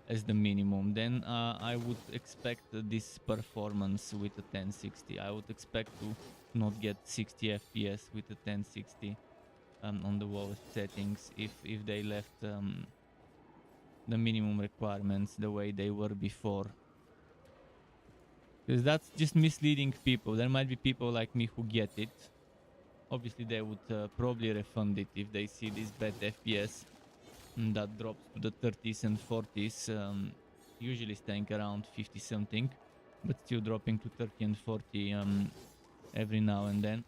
as the minimum. Then I would expect this performance with a 1060. I would expect to not get 60 FPS with a 1060 on the lowest settings if they left the minimum requirements the way they were before. Because that's just misleading people. There might be people like me who get it. Obviously they would probably refund it if they see this bad FPS that drops to the 30s and 40s, usually staying around 50 something, but still dropping to 30 and 40 every now and then.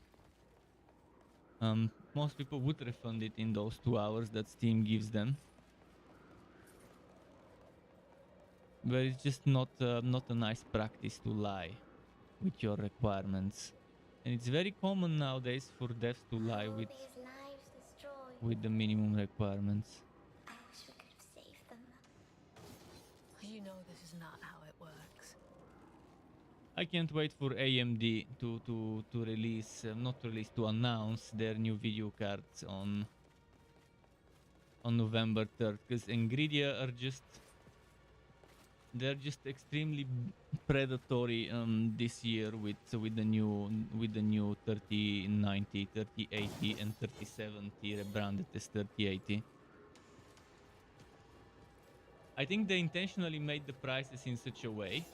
Most people would refund it in those 2 hours that Steam gives them. where it's just not a nice practice to lie with your requirements. And it's very common nowadays for devs to lie All with these lives destroyed. the minimum requirements. I wish we could have saved them. You know this is not how it works. I can't wait for AMD to release, not release, to announce their new video cards on November 3rd, because Nvidia are just they're just extremely predatory this year with the new 3090, 3080 and 3070 rebranded as 3080. I think they intentionally made the prices in such a way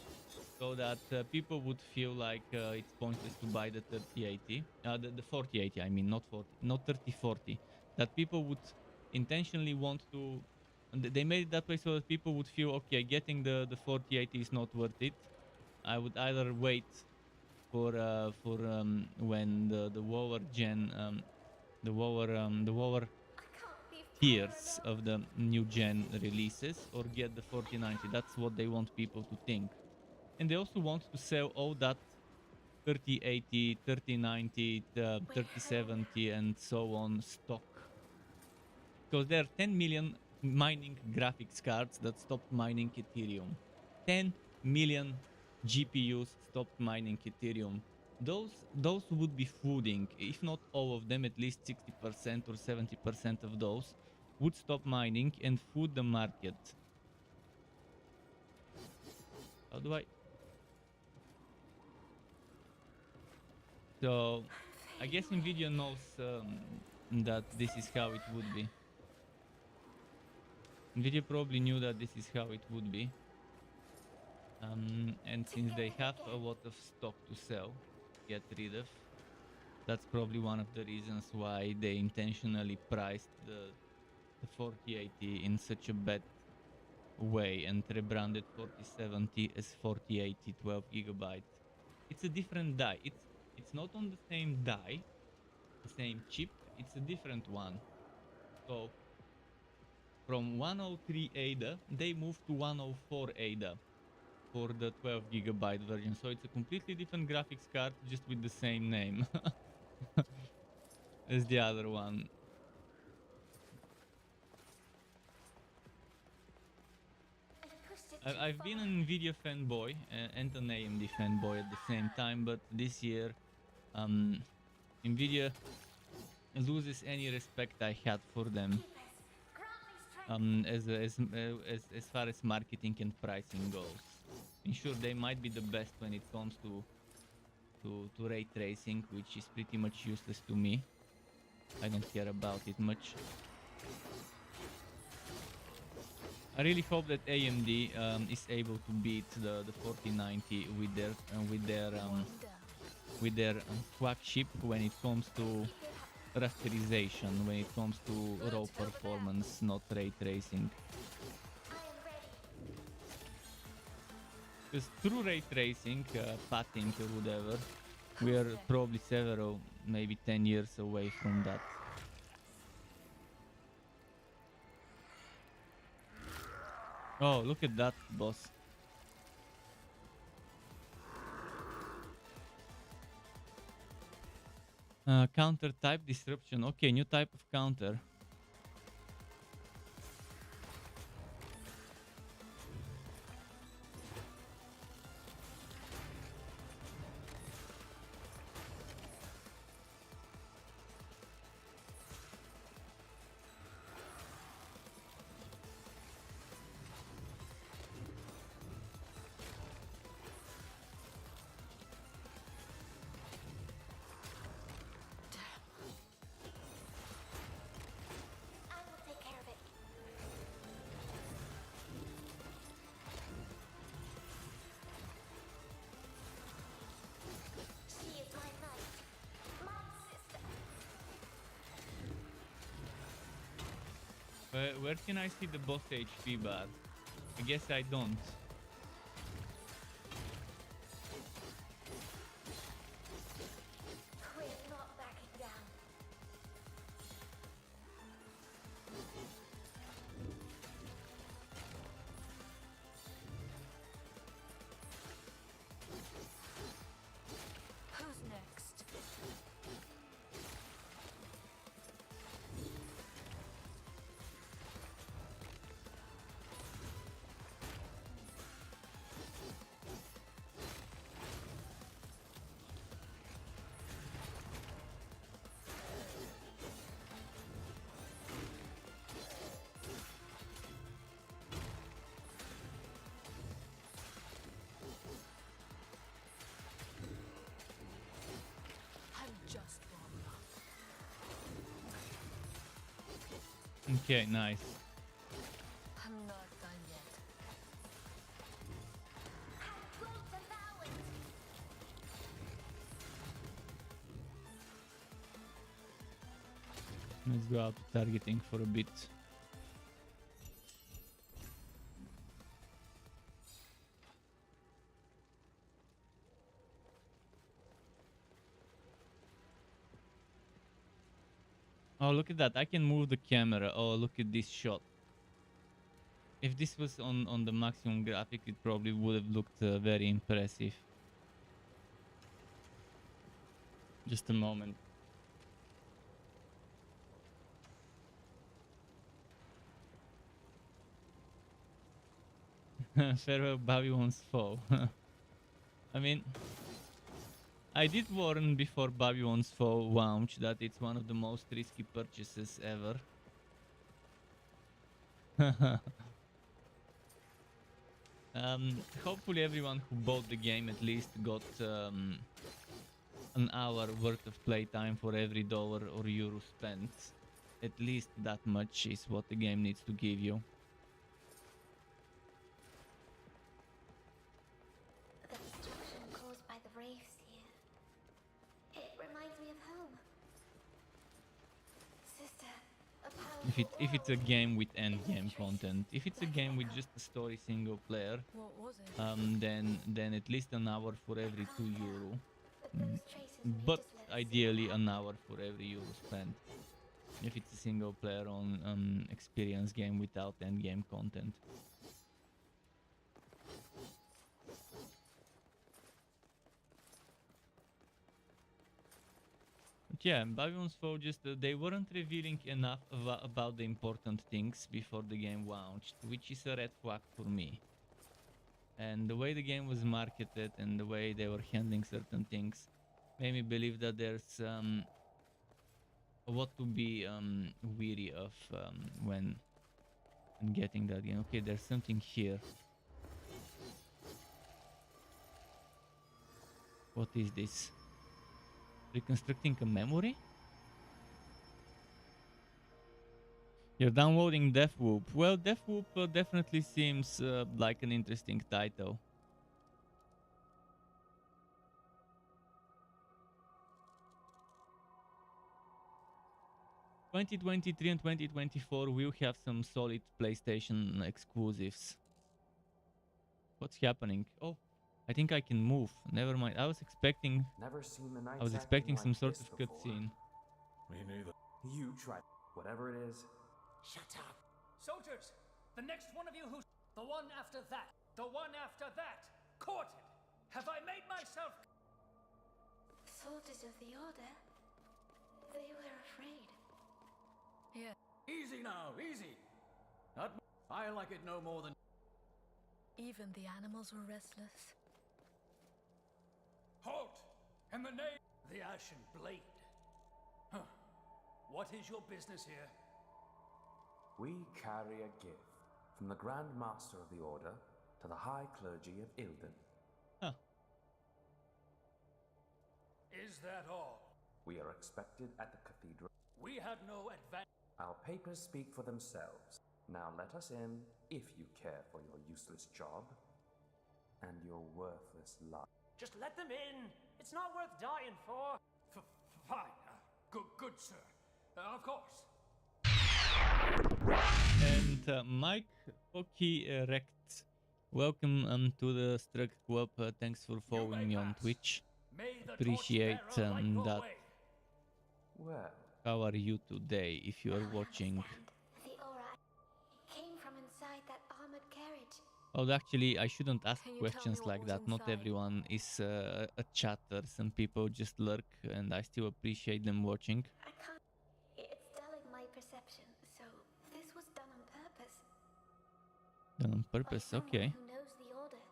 so that people would feel like it's pointless to buy the 3080, the 4080, I mean, not 40, not 3040. That people would intentionally want to, and they made it that way so that people would feel, okay, getting the 4080 is not worth it. I would either wait for when the lower gen, the lower I can't leave Kaya tiers alone. of the new gen releases, or get the 4090. That's what they want people to think. And they also want to sell all that 3080, 3090, 3070 and so on stock. Because there are 10 million mining graphics cards that stopped mining Ethereum. 10 million GPUs stopped mining Ethereum. Those would be fooding, if not all of them, at least 60% or 70% of those would stop mining and food the market. How do I... So, I guess Nvidia knows that this is how it would be. Nvidia probably knew that this is how it would be. And since they have a lot of stock to sell, get rid of, that's probably one of the reasons why they intentionally priced the 4080 in such a bad way and rebranded 4070 as 4080 12GB. It's a different die. It's not on the same die, the same chip, it's a different one. So from 103 ADA they moved to 104 ADA for the 12GB version, so it's a completely different graphics card just with the same name as the other one. I pushed it too I've been far. an Nvidia fanboy and an AMD fanboy at the same time, but this year Nvidia loses any respect I had for them Keepers, grant me strength. as far as marketing and pricing goes. And sure, they might be the best when it comes to ray tracing, which is pretty much useless to me. I don't care about it much. I really hope that AMD is able to beat the 4090 with their flagship when it comes to rasterization, when it comes to raw performance, not ray tracing. I am ready. Because through ray tracing, padding or whatever, we are probably several, maybe 10 years away from that. Oh, look at that, boss. Counter type disruption. Okay, new type of counter. I will take care of it. She is my knight, my sister. Where can I see the boss HP bar? I guess I don't. We're not backing down. Okay, nice. I'm not done yet. Go devour it! Let's go out to targeting for a bit. Oh, look at that. I can move the camera. Oh, look at this shot. If this was on the maximum graphic, it probably would have looked very impressive. Just a moment. Farewell Babylon's Fall. I mean, I did warn before Babylon's Fall launched that it's one of the most risky purchases ever. Hopefully everyone who bought the game at least got an hour worth of playtime for every dollar or euro spent. At least that much is what the game needs to give you. The destruction caused by the waves here. It reminds me of home. Sister, a powerful If it's a world. game with end game content, if it's a game with just a story single player, What was it? then at least an hour for every €2. The blue's traces made But us less. ideally an hour for every euro spent. If it's a single player on experience game without end game content. But yeah, Babylon's Fall just they weren't revealing enough about the important things before the game launched, which is a red flag for me. And the way the game was marketed and the way they were handling certain things made me believe that there's what to be weary of when getting that game. Okay, there's something here. What is this? Reconstructing a memory? You're downloading Deathloop. Well, Deathloop definitely seems like an interesting title. ...2023 and 2024 will have some solid PlayStation exclusives. What's happening? Oh, I think I can move. Never mind. I was expecting some sort of cutscene. Me neither. You try whatever it is. Shut up. Soldiers, the next one of you who... The one after that. The one after that. Courted. Have I made myself... Soldiers of the Order. They were afraid. Yeah. Easy now, easy. Not... I like it no more than... Even the animals were restless. Halt! In the name... The Ashen Blade. Huh. What is your business here? We carry a gift from the Grand Master of the Order to the High Clergy of Ilden. Huh. Is that all? We are expected at the cathedral. We had no advantage. Our papers speak for themselves. Now let us in, if you care for your useless job and your worthless life. Just let them in. It's not worth dying for. Fine. Good, sir. Of course. And Mike Hockey Rect, welcome to the Struck Club. Thanks for following me on Twitch. Appreciate that. Well, How are you today if you are watching? The aura came from inside that armored carriage. Oh, actually, I shouldn't ask Can you tell questions me what like was that. Not inside? everyone is a chatter. Some people just lurk, and I still appreciate them watching. I can't. It's dulling my perception, so this was done on purpose. Done on By purpose, someone okay. who knows the Order.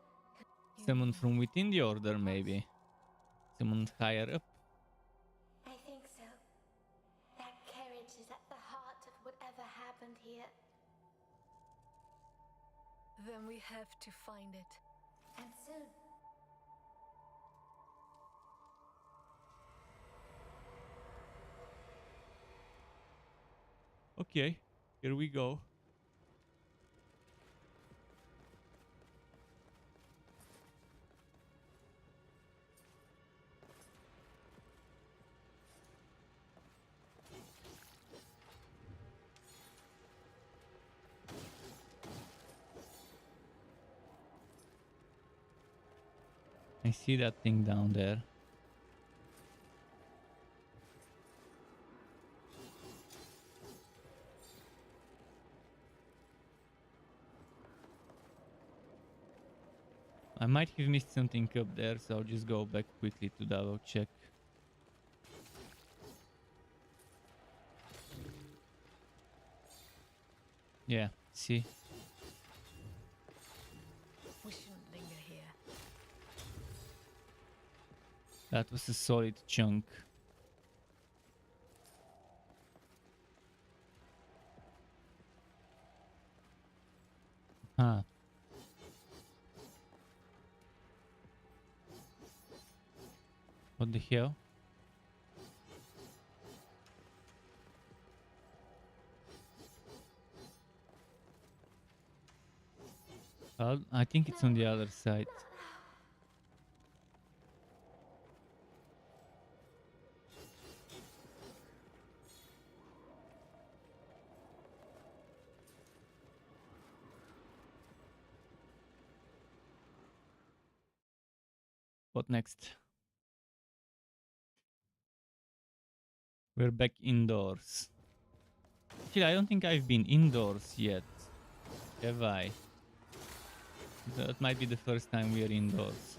Someone from within the order, maybe. Someone higher up. I think so. That carriage is at the heart of whatever happened here. Then we have to find it. And soon. Okay. Here we go. I see that thing down there. I might have missed something up there, so I'll just go back quickly to double check. Yeah, see? We shouldn't linger here. That was a solid chunk. Huh. What the hell? Well, I think it's on the other side. What next? We're back indoors. Actually, I don't think I've been indoors yet. Have I? That might be the first time we are indoors.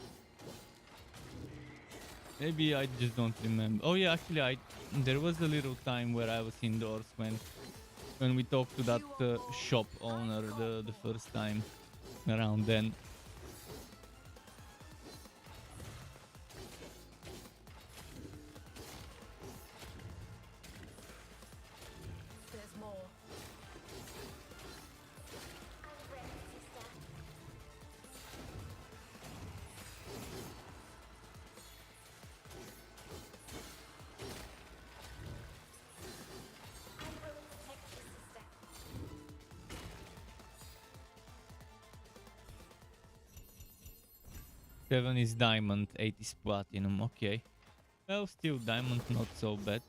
Maybe I just don't remember. Oh yeah, actually, there was a little time where I was indoors when we talked to that shop owner the first time around then. There's more. I'm ready, sister. I will protect you, sister. 7 is diamond, 8 is platinum. Okay. Well, still diamond, not so bad.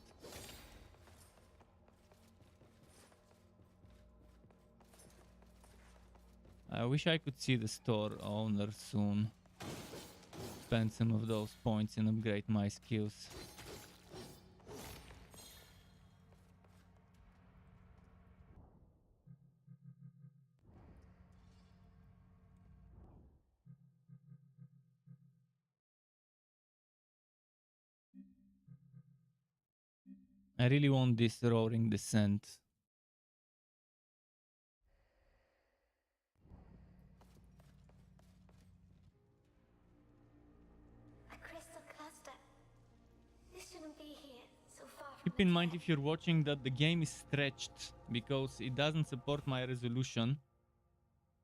I wish I could see the store owner soon. Spend some of those points and upgrade my skills. I really want this roaring descent. A crystal cluster. This shouldn't be here, so far from Keep the in mind dead. if you're watching that the game is stretched because it doesn't support my resolution.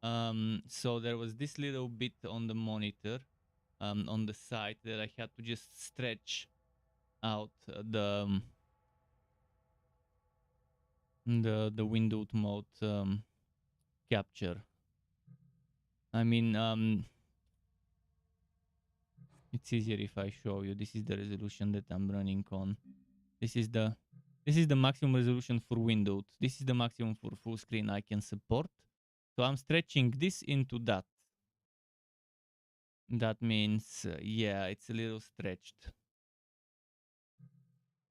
So there was this little bit on the monitor on the side that I had to just stretch out the windowed mode capture. I mean, it's easier if I show you. This is the resolution that I'm running on. This is the maximum resolution for windowed. This is the maximum for full screen I can support. So I'm stretching this into that. That means, yeah, it's a little stretched.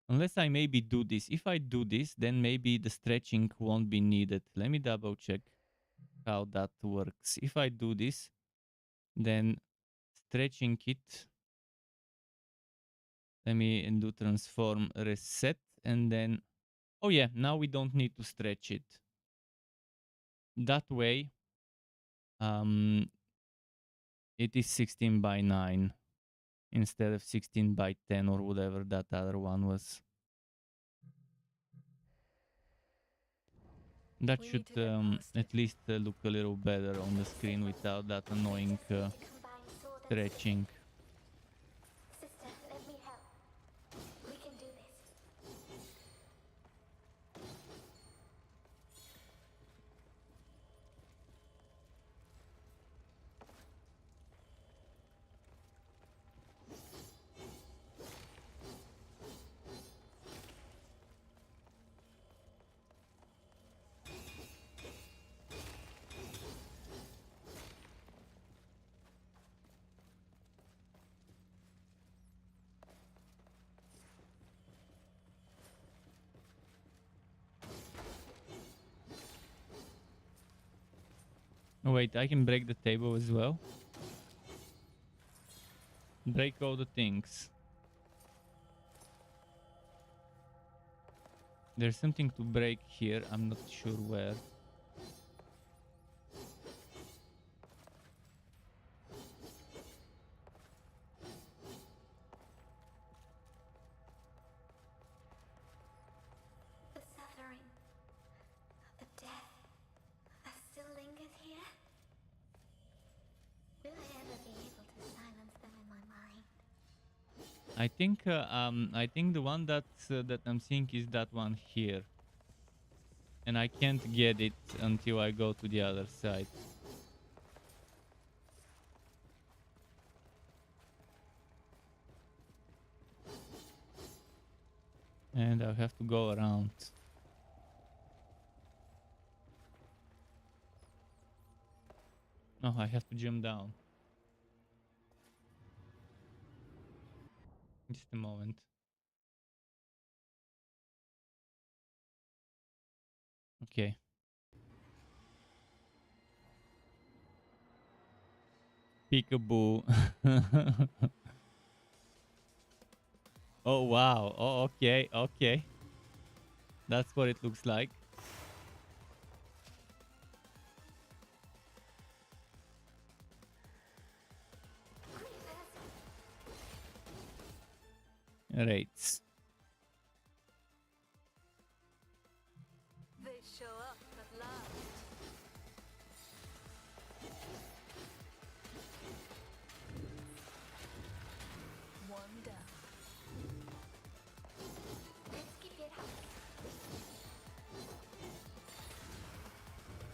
Unless I maybe do this. If I do this, then maybe the stretching won't be needed. Let me double check how that works. If I do this, then stretching it. Let me do transform reset and then, oh yeah, now we don't need to stretch it. That way, it is 16 by 9 instead of 16 by 10 or whatever that other one was. That We should need to get past at it. least look a little better on the screen without that annoying Just need to combine sword and stretching. sister, let me help. We can do this. Oh, wait, I can break the table as well. Break all the things. There's something to break here. I'm not sure where. The suffering, the death that still lingers here. Will I ever be able to silence them in my mind? I think the one that I'm seeing is that one here, and I can't get it until I go to the other side. And I'll have to go around. No, I have to jump down. Just a moment. Okay. Peekaboo. Oh wow. Oh, okay, okay. That's what it looks like. Right. They show up at last. One down. Let's keep it up.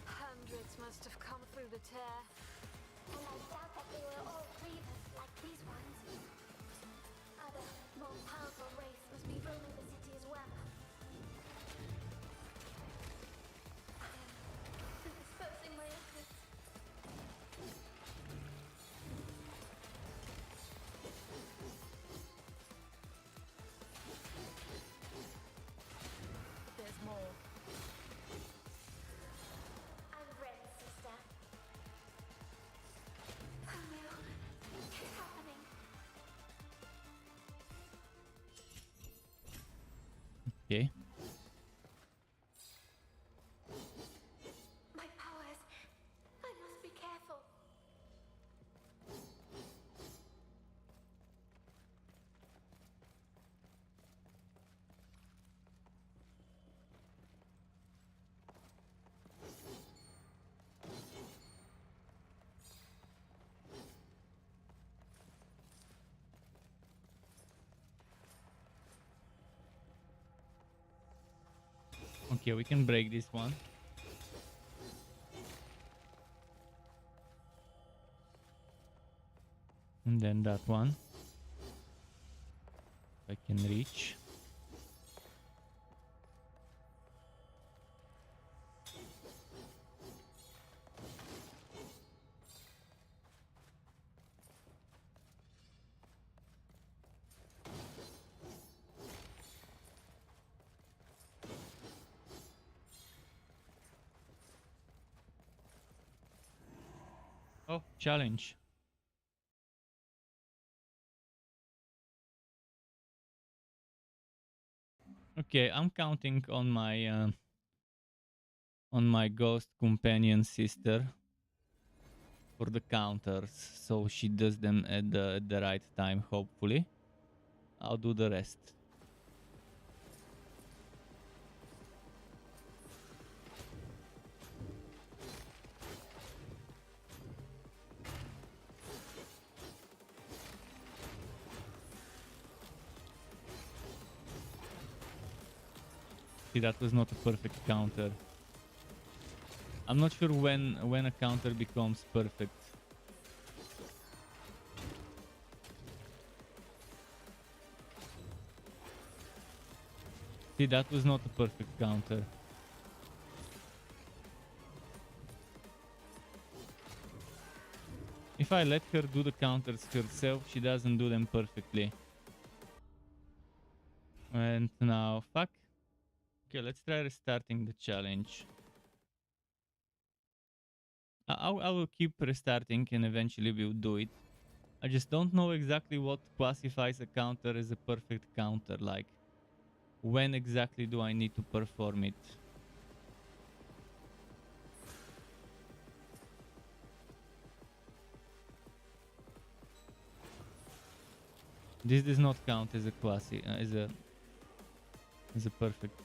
Hundreds must have come through the tear. And I doubt that they were all cleavers like these ones. Other, more powerful race must be roaming the city as well. I'm dispersing my efforts. There's more. I'm ready, sister. Oh no, it's happening. Okay. My powers. I must be careful. Okay, we can break this one. And then that one. I can reach. Oh, challenge. Okay, I'm counting on my ghost companion sister for the counters, so she does them at the right time. Hopefully, I'll do the rest. See, that was not a perfect counter. I'm not sure when a counter becomes perfect. See, that was not a perfect counter. If I let her do the counters herself, she doesn't do them perfectly. And now, fuck. Okay, let's try restarting the challenge. I will keep restarting and eventually we'll do it. I just don't know exactly what classifies a counter as a perfect counter. Like, when exactly do I need to perform it? This does not count as a as a perfect.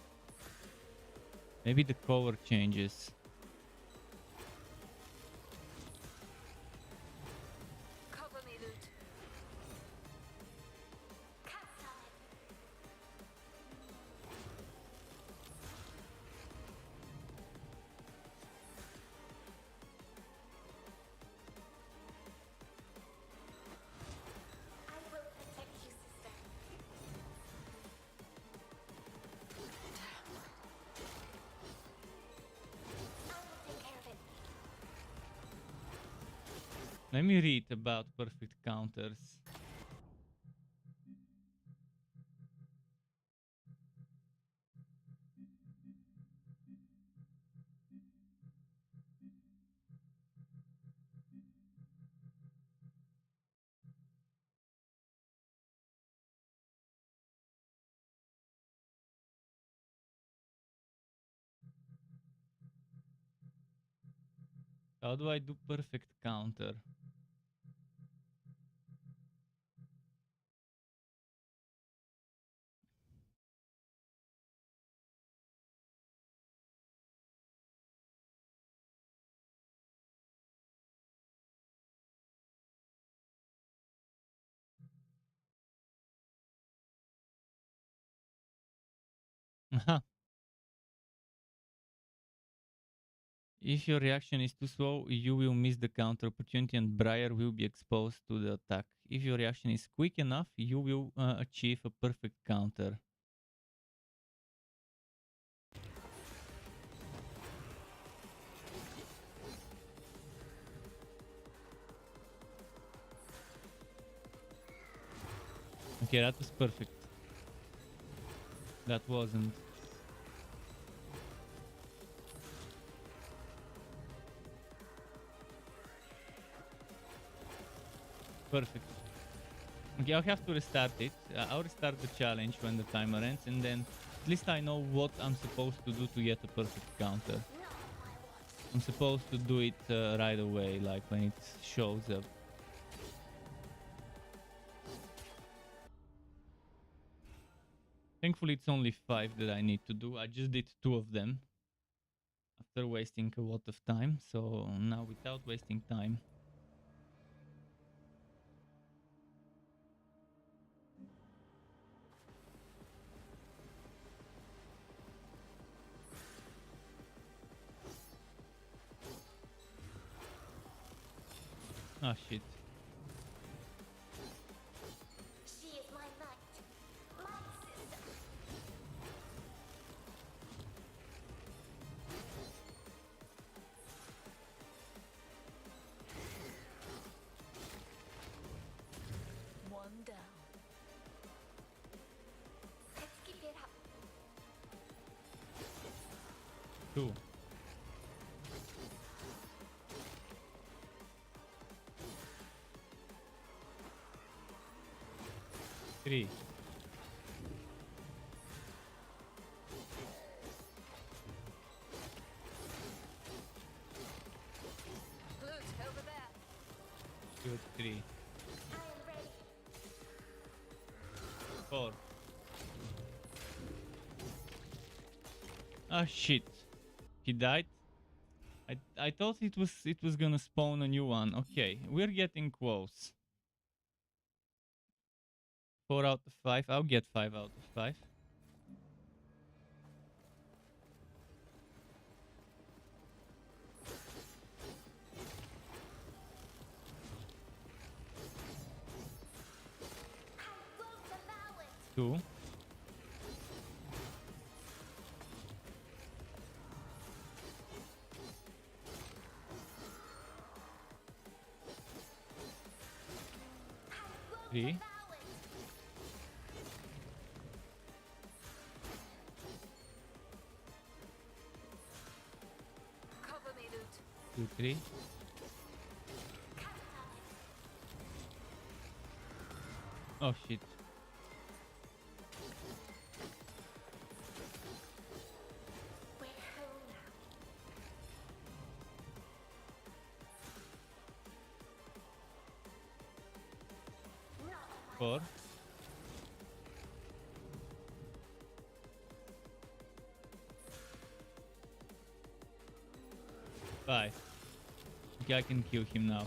Maybe the color changes. Cover me, Loot. Cast time. I will protect you, sister. I will take care of it. Let me read about perfect counters. How do I do perfect counter? If your reaction is too slow, you will miss the counter opportunity and Briar will be exposed to the attack. If your reaction is quick enough, you will achieve a perfect counter. Okay, that was perfect. That wasn't. Perfect. Okay, I'll have to restart it. I'll restart the challenge when the timer ends, and then at least I know what I'm supposed to do to get a perfect counter. I'm supposed to do it right away, like when it shows up. Thankfully, it's only 5 that I need to do. I just did 2 of them after wasting a lot of time. So now, without wasting time, ah shit. She is my knight, my sister. One down. Let's keep it up. 2. 3. 2, 3. I am ready. 4. Ah shit. He died. I thought it was gonna spawn a new one. Okay, we're getting close. 4 out of 5. I'll get 5 out of 5. I won't allow it. 2. 3. Allow it. 'Cover me, Loot. 2, 3. Oh shit. We're home now. 4. 5. Okay, I can kill him now.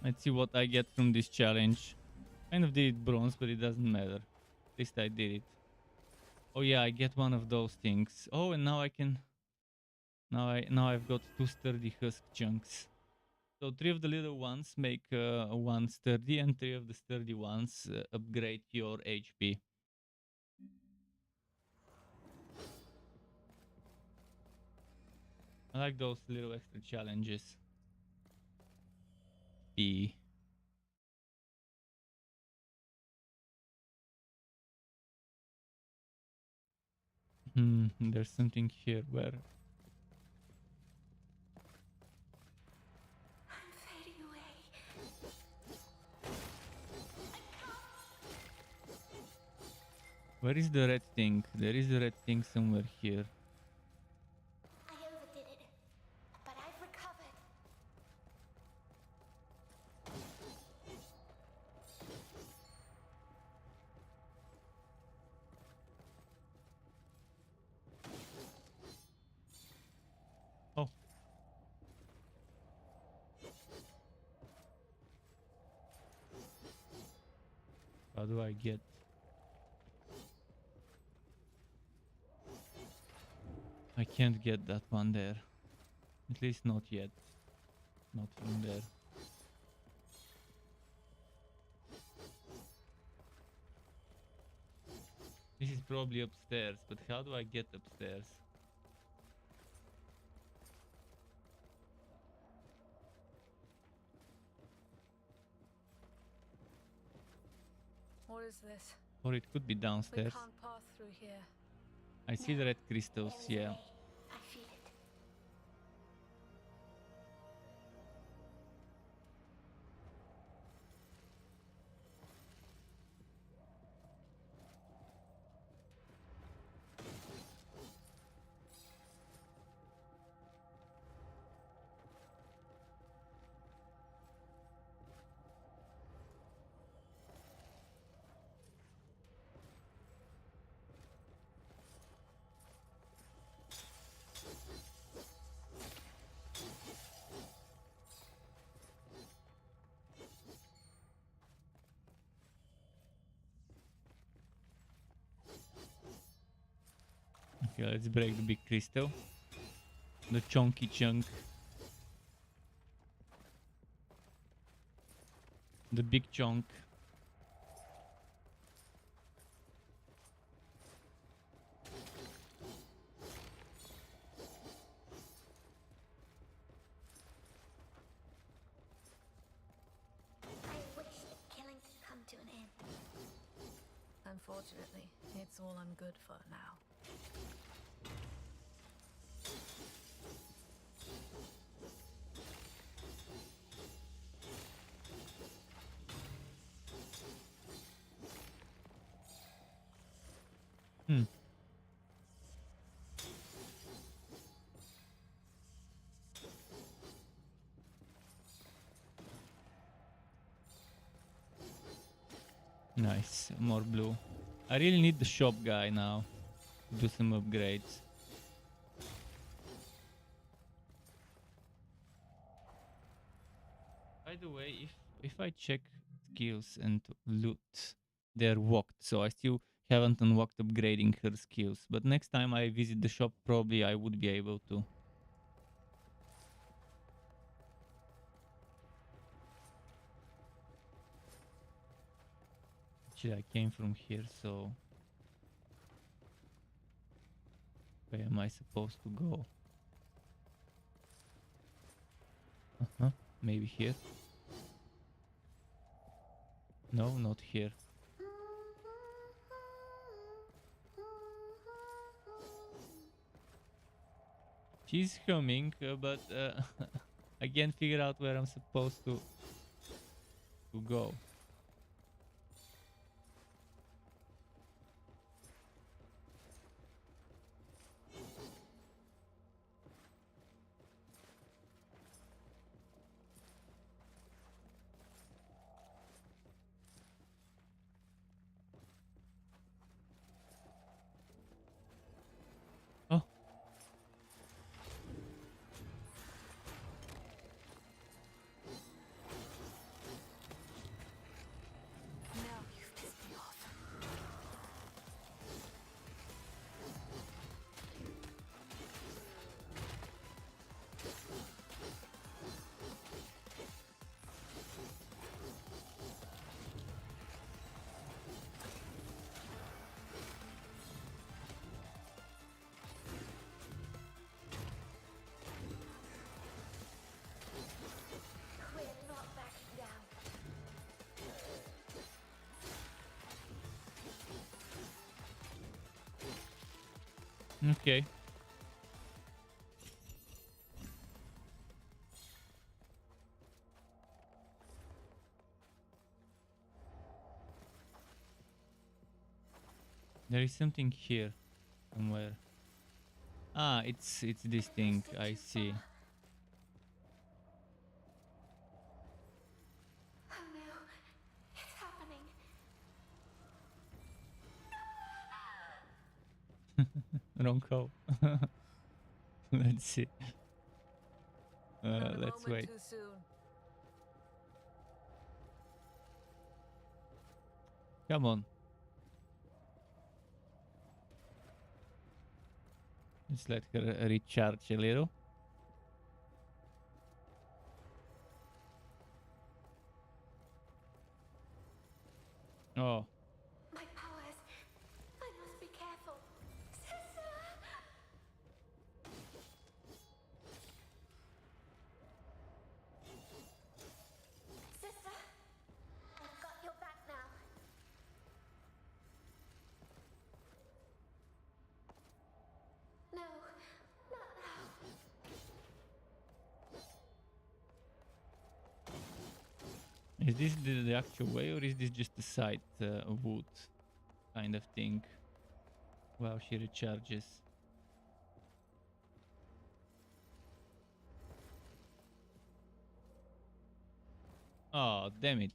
Let's see what I get from this challenge. Kind of did bronze, but it doesn't matter. At least I did it. Oh yeah, I get one of those things. Oh, and now I can. Now I've got 2 sturdy husk chunks. So 3 of the little ones make 1 sturdy, and 3 of the sturdy ones upgrade your HP. I like those little extra challenges. B. There's something here where. I'm fading away. Where is the red thing? There is a red thing somewhere here. I overdid it, but I've recovered. Oh. How do I get? I can't get that one there. At least not yet. Not from there. This is probably upstairs, but how do I get upstairs? What is this? Or it could be We downstairs. can't pass through here. I see the red crystals, yeah. I feel it. Okay, let's break the big crystal. The chunky chunk. The big chunk. I wish the killing could come to an end. Unfortunately, it's all I'm good for now. Hmm. Nice, more blue. I really need the shop guy now to do some upgrades. By the way, if I check skills and loot, they're walked, so I still haven't unlocked upgrading her skills. But next time I visit the shop, probably I would be able to. Actually, I came from here, so where am I supposed to go? Maybe here. No, not here. She's humming, but I can't figure out where I'm supposed to go. Oh. Now you've pissed me off. We're not backing down. Okay. There is something here somewhere. Ah, it's this thing. I see. Oh no, it's happening. Wrong hole. Let's see. Not a Let's moment wait. too soon. Come on. Let's let her recharge a little. Oh, My powers. I must be careful. Sister! Sister! I've got your back now. No, not now. is this the actual way, or is this just a side wood kind of thing? Wow, she recharges. Oh, damn it.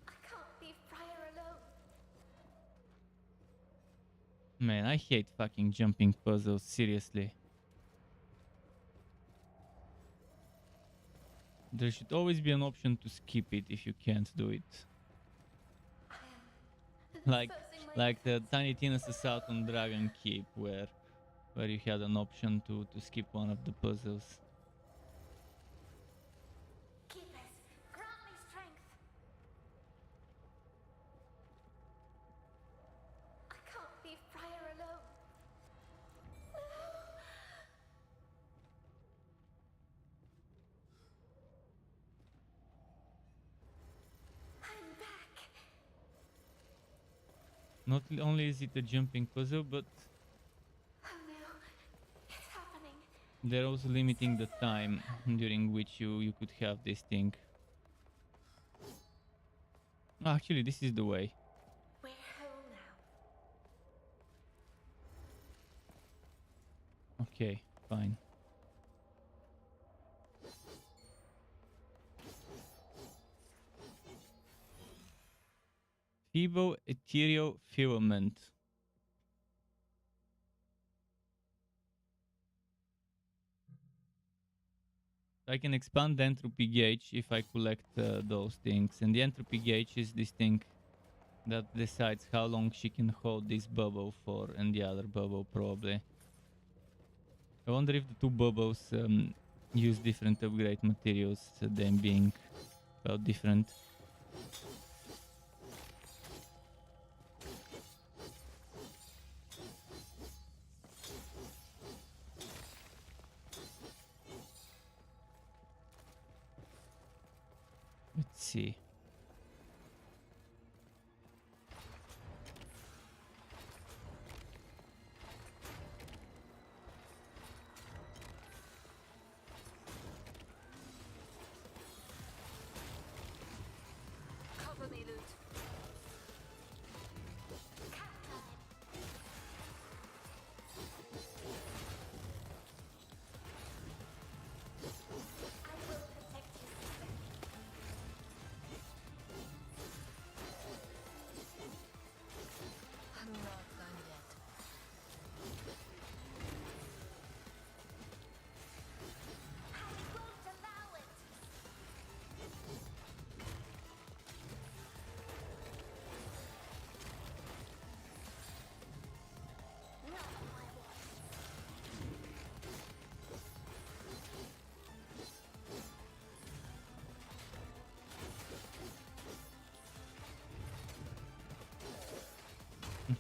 I can't leave Friar alone. Man, I hate fucking jumping puzzles, seriously. There should always be an option to skip it if you can't do it. Like Exposing my the Tiny Tina's Assault on Dragon Keep, where you had an option to skip one of the puzzles. keepers. Grant me strength. I can't leave Friar alone. No! I'm back. Not only is it a jumping puzzle, but Oh no, it's happening. they're also limiting the time during which you could have this thing. Actually, this is the way. We're home now. Okay, fine. Fibo ethereal filament. I can expand the entropy gauge if I collect those things, and the entropy gauge is this thing that decides how long she can hold this bubble for, and the other bubble probably. I wonder if the two bubbles use different upgrade materials, them being well different. Let's see.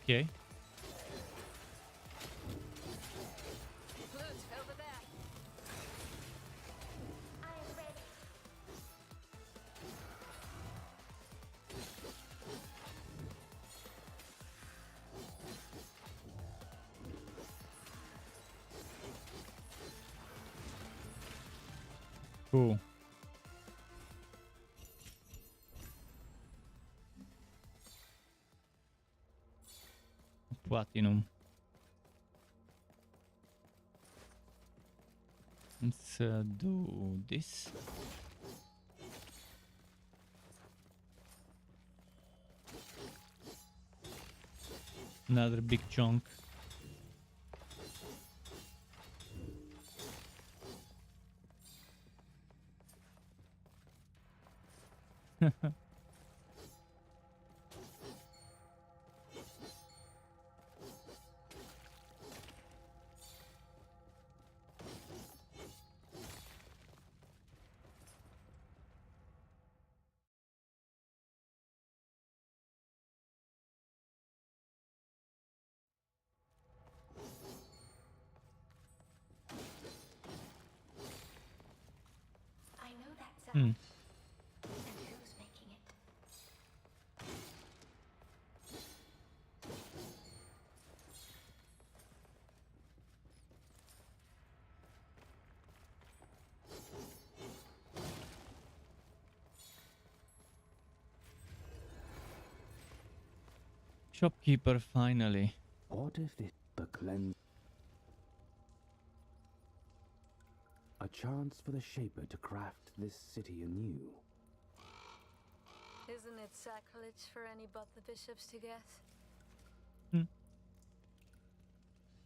Okay. Loot, over there. I am ready. Cool. Platinum. Let's do this. Another big chunk. I know that Hmm. sound. And who's making it? Shopkeeper, finally. What if this the cleanse? A chance for the Shaper to craft this city anew. Isn't it sacrilege for any but the bishops to guess?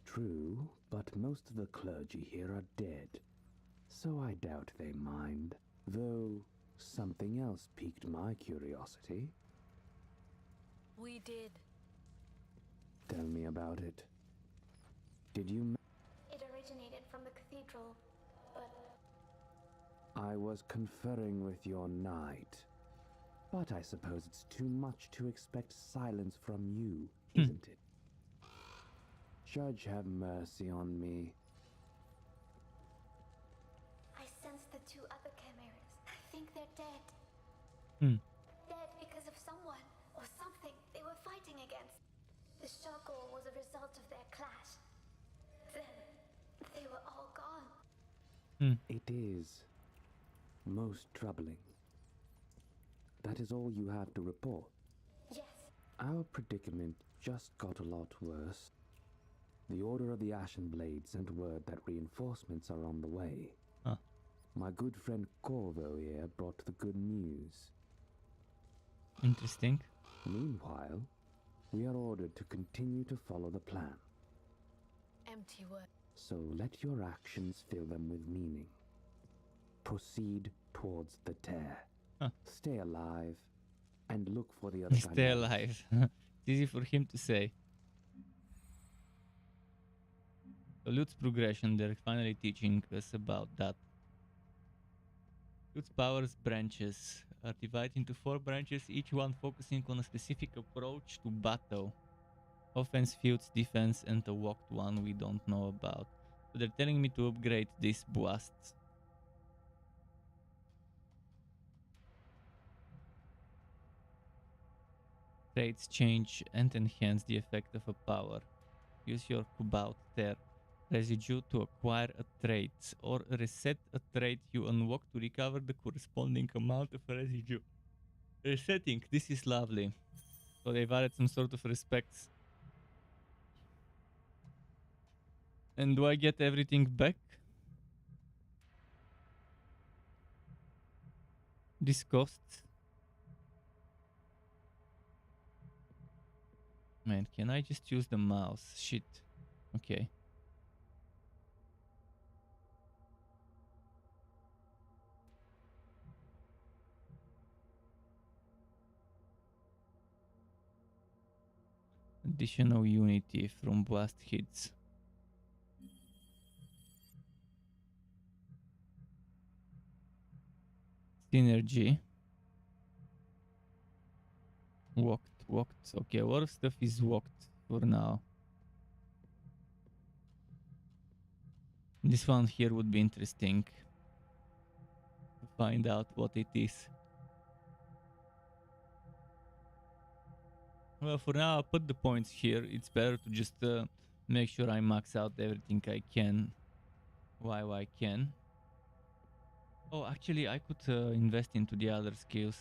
True, but most of the clergy here are dead, so I doubt they mind. Though something else piqued my curiosity. We did. Tell me about it. Did you? It originated from the cathedral, but I was conferring with your knight, but I suppose it's too much to expect silence from you, isn't it? Judge, have mercy on me. I sense the two other chimeras. I think they're dead. Dead because of someone or something they were fighting against. The struggle was a result of their clash. Then they were all gone. It is most troubling. That is all you have to report. Yes, Our predicament just got a lot worse. The Order of the Ashen Blade sent word that reinforcements are on the way. Huh. My good friend Corvo here brought the good news. Interesting. Meanwhile, we are ordered to continue to follow the plan. Empty word. So let your actions fill them with meaning. Proceed towards the tear. Huh. Stay alive and look for the other Stay chimeras. alive. It's easy for him to say. So Lute's progression, they're finally teaching us about that. Lute's powers branches are divided into 4 branches, each one focusing on a specific approach to battle. Offense, fields, defense, and a walked one we don't know about. So they're telling me to upgrade this blast. Traits change and enhance the effect of a power. Use your Kubaut Tear residue to acquire a trait, or reset a trait you unlock to recover the corresponding amount of residue. Resetting, this is lovely. So they've added some sort of respects. And do I get everything back? This costs. Man, can I just use the mouse? Shit. Okay. Additional unity from blast hits. Synergy. Walked. Okay, a lot of stuff is walked. for now. This one here would be interesting to find out what it is. Well, for now, I'll put the points here. It's better to just make sure I max out everything I can while I can. Oh, actually, I could invest into the other skills.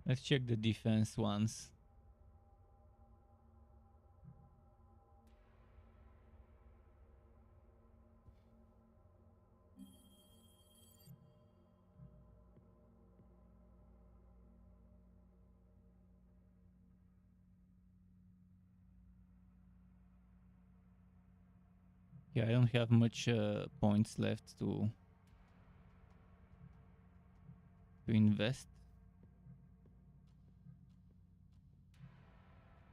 Let's check the defense ones. Yeah, I don't have much points left to invest.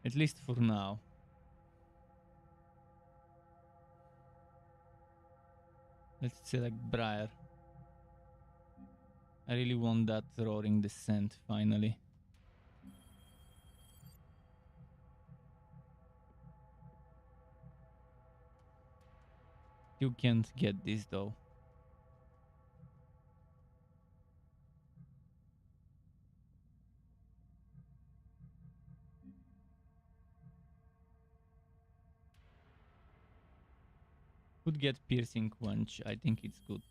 At least for now. Let's select Briar. I really want that Roaring Descent finally. You can't get this though. Could get Piercing Quench, I think it's good.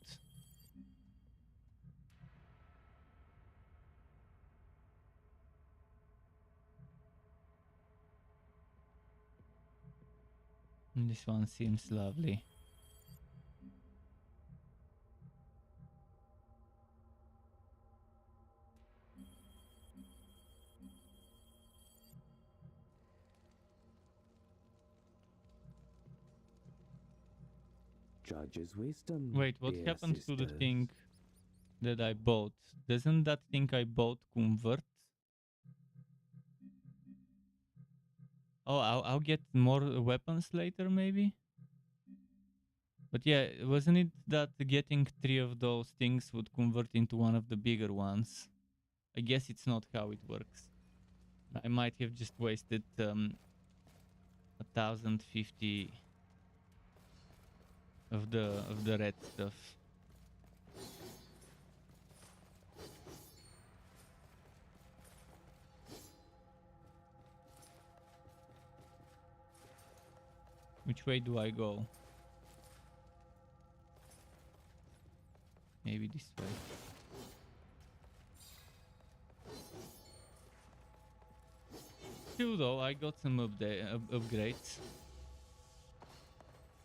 This one seems lovely. Judge's wisdom. Wait, what dear happened to the sisters. thing that I bought? Doesn't that thing I bought convert? Oh, I'll get more weapons later maybe? But yeah, wasn't it that getting 3 of those things would convert into one of the bigger ones? I guess it's not how it works. I might have just wasted 1050 of the red stuff. Which way do I go? Maybe this way. Still though, I got some upgrades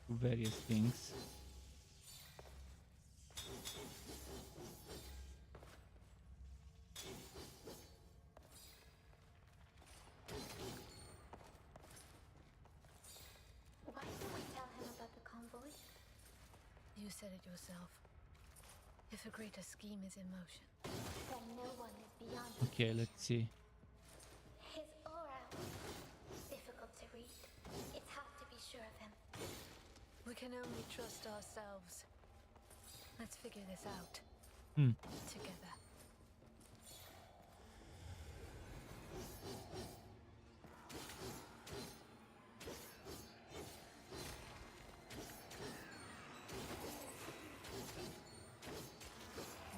to various things. Why don't we tell him about the convoy? You said it yourself. If a greater scheme is in motion. Then no one is beyond Okay, let's see. his aura. Difficult to read. It's hard to be sure of him. We can only trust ourselves. Let's figure this out. Hmm. Together.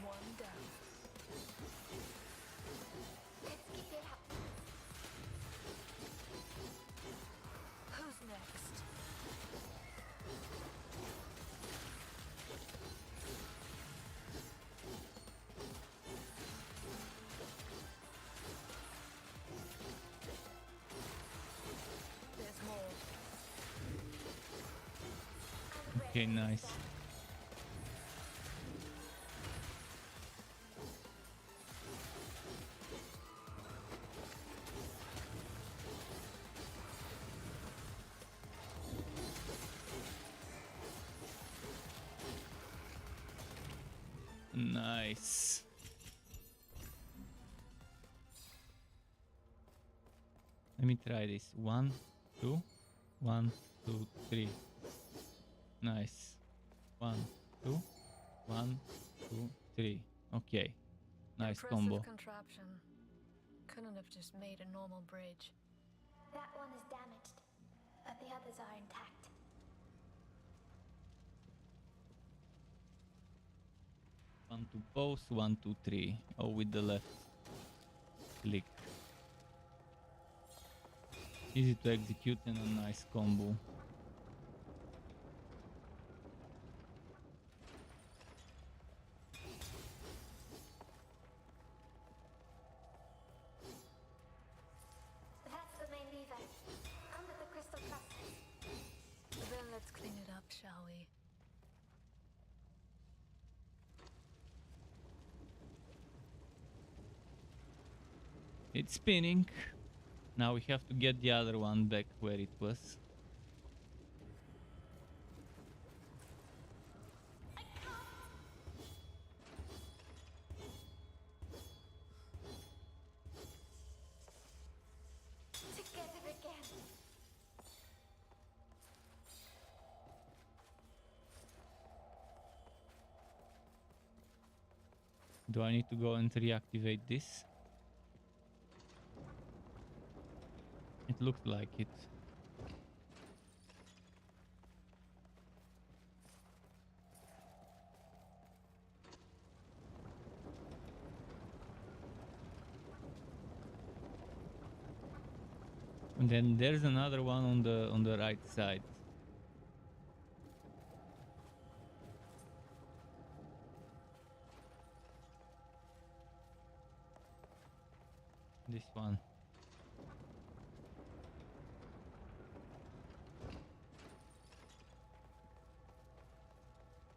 One down. Let's keep it up. Who's next? There's more. Okay, nice. Nice. Let me try this. 1, 2, 1, 2, 3. Nice. 1, 2, 1, 2, 3. Okay. Nice combo. Contraption. Couldn't have just made a normal bridge. That one is damaged, but the others are intact. One to pause, 1, 2, 3. Oh, with the left click. Easy to execute and a nice combo. That's the main lever. Under the crystal clusters. Then let's clean it up, shall we? It's spinning. Now we have to get the other one back where it was. Together again. Do I need to go and reactivate this? It looked like it. And then there's another one on the right side. This one.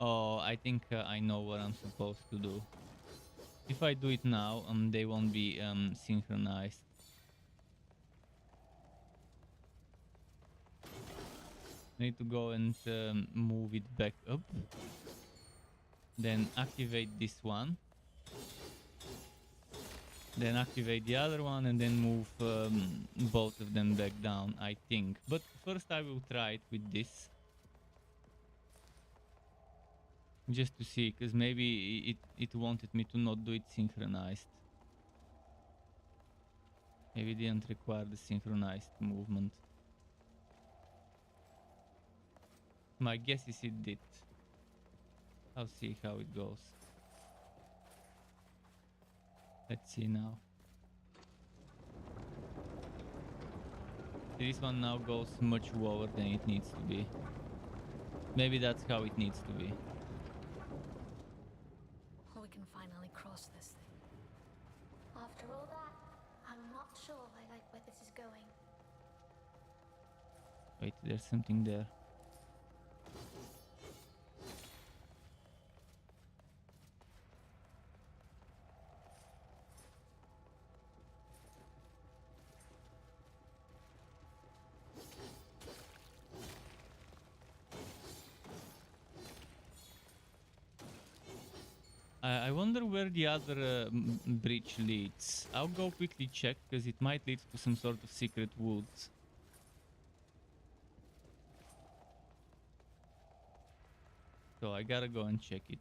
Oh, I think I know what I'm supposed to do. If I do it now, they won't be synchronized. Need to go and move it back up. Then activate this one. Then activate the other one and then move both of them back down, I think. But first I will try it with this. Just to see, because maybe it wanted me to not do it synchronized. Maybe it didn't require the synchronized movement. My guess is it did. I'll see how it goes. Let's see now. This one now goes much lower than it needs to be. Maybe that's how it needs to be. We can finally cross this thing. After all that, I'm not sure I like where this is going. Wait, there's something there. I wonder where the other bridge leads. I'll go quickly check, because it might lead to some sort of secret woods. So I gotta go and check it.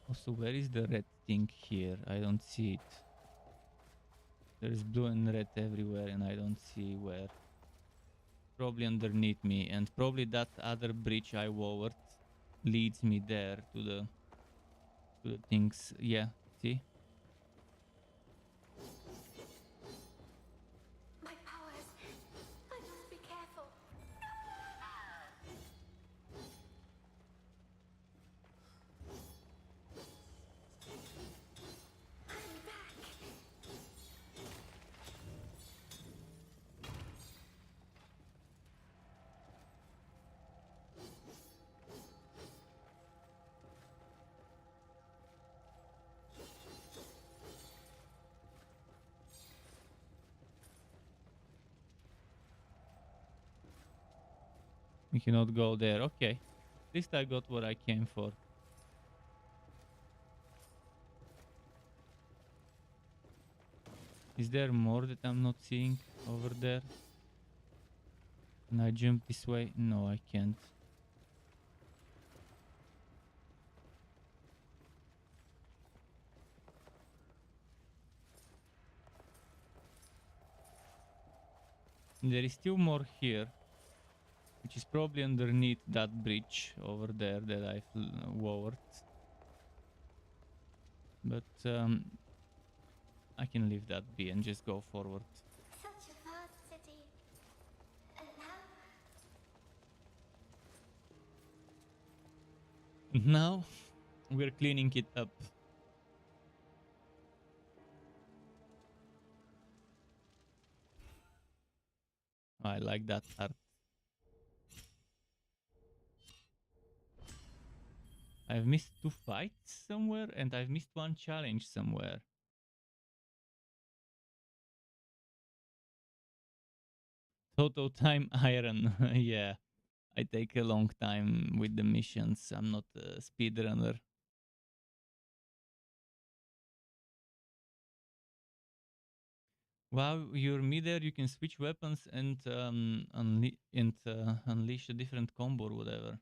Also, where is the red thing here? I don't see it. There's blue and red everywhere and I don't see where. Probably underneath me, and probably that other bridge I lowered leads me there to the things. Yeah, see? My powers. I must be careful. I'm back. We cannot go there. Okay. At least I got what I came for. Is there more that I'm not seeing over there? Can I jump this way? No, I can't. There is still more here, which is probably underneath that bridge over there that I've lowered. But I can leave that be and just go forward. Such a vast city. And now? Now we're cleaning it up. I like that art. I've missed 2 fights somewhere and I've missed 1 challenge somewhere. Total time iron. Yeah, I take a long time with the missions. I'm not a speedrunner. While you're midair, you can switch weapons and unleash a different combo or whatever.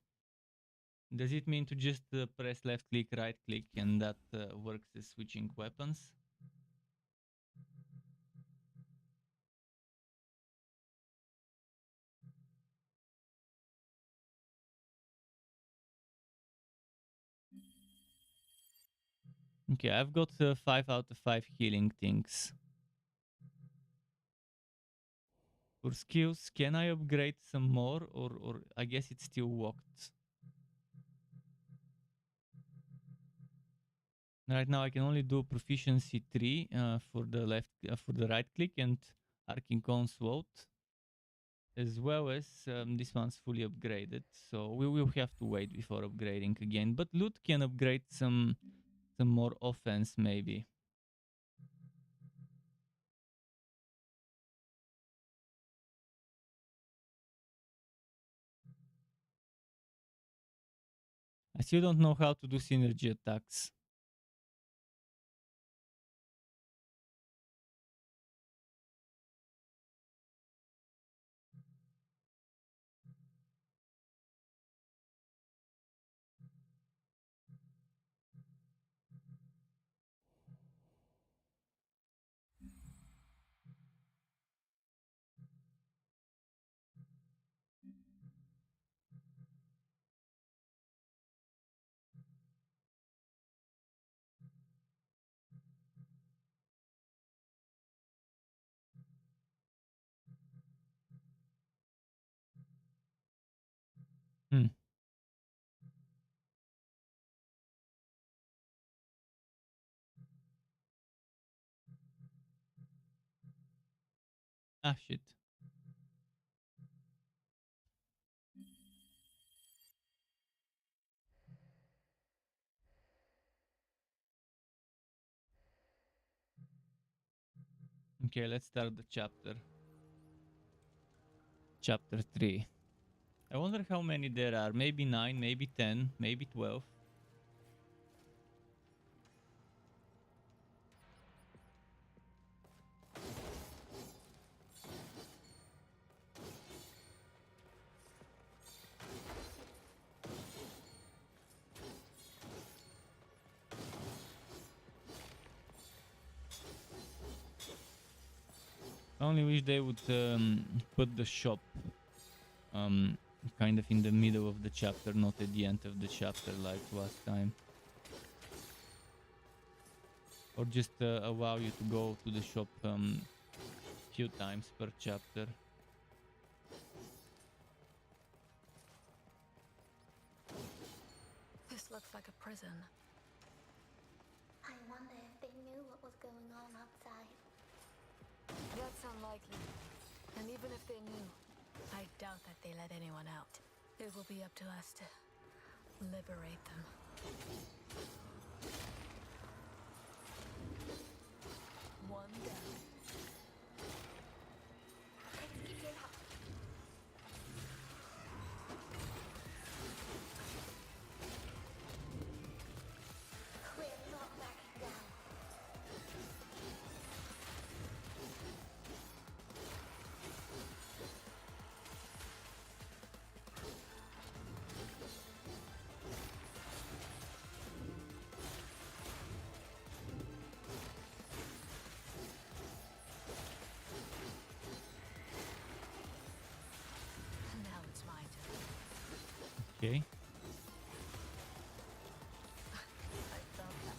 Does it mean to just press left click, right click, and that works as switching weapons? Okay, I've got 5 out of 5 healing things. For skills, can I upgrade some more, or I guess it's still locked? Right now I can only do proficiency 3 for the right click and arcing cone sword, as well as this one's fully upgraded. So we will have to wait before upgrading again. But loot can upgrade some more offense maybe. I still don't know how to do synergy attacks. Hmm. Ah, shit. Okay, let's start the chapter. Chapter 3. I wonder how many there are. Maybe 9, maybe 10, maybe 12. I only wish they would put the shop kind of in the middle of the chapter, not at the end of the chapter like last time. Or just allow you to go to the shop few times per chapter. This looks like a prison. I wonder if they knew what was going on outside. That's unlikely. And even if they knew, I doubt that they let anyone out. It will be up to us to liberate them. One down. Let's keep it up. We're not backing down. Okay. I felt that.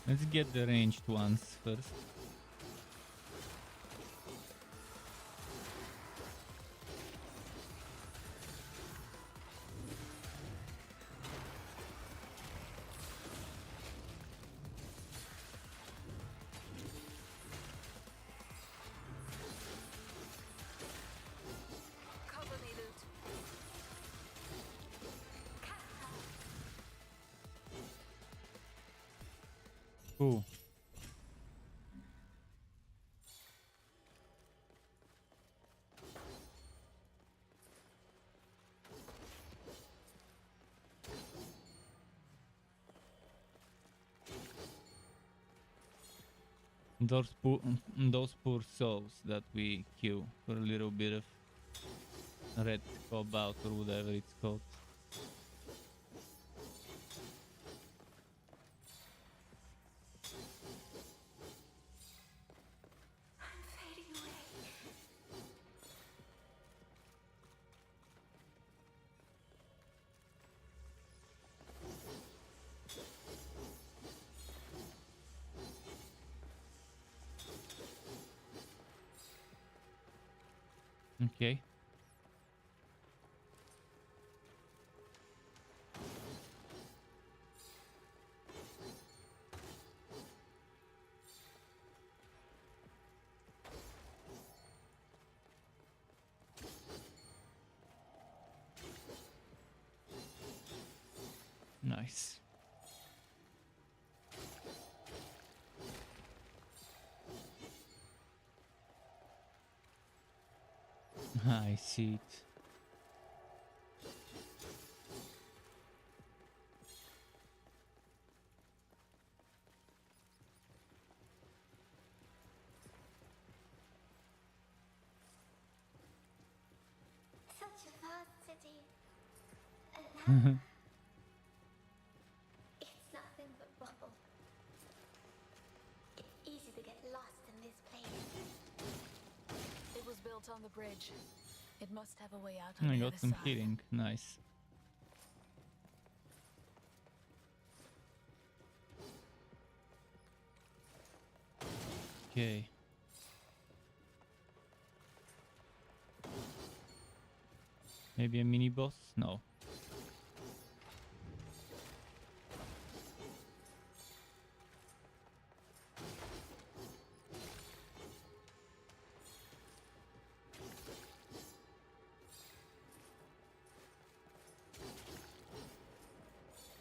Let's get the ranged ones first. Cover me, Loot. Cool. Those poor souls that we kill for a little bit of red cobalt or whatever it's called. I'm fading away. Okay. Nice. I see it. Such a vast city. And now it's nothing but rubble. Easy to get lost in this place. It was built on the bridge. It must have a way out I on the got other some side. healing. Nice. Okay. Maybe a mini boss? No.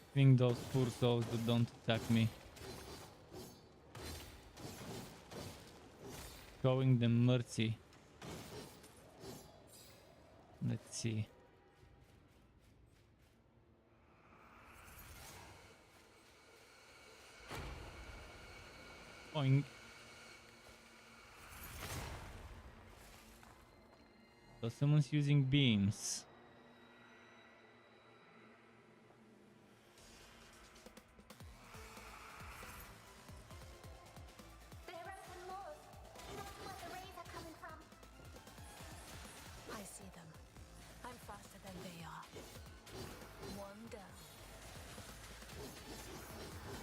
I think those poor souls that don't attack me. Showing them mercy. Let's see. Boing. So someone's using beams. There are some more. That's where the rays are coming from. I see them. I'm faster than they are. One down.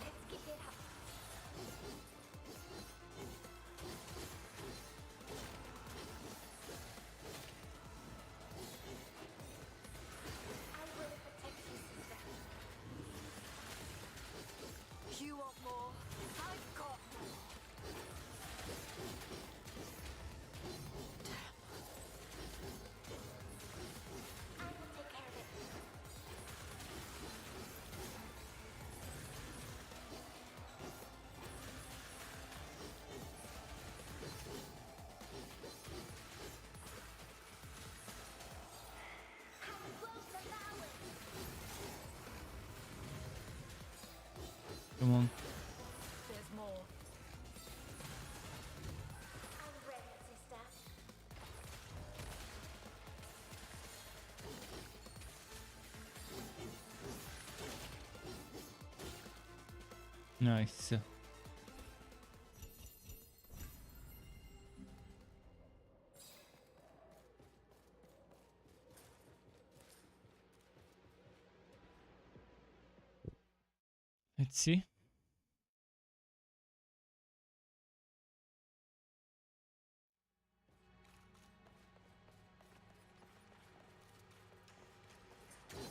Let's keep it up. I will protect you, sister. You want more? I've got more. I will take care of it. How close are ours? Come on. There's more. I'm ready, sister. Nice. Let's see.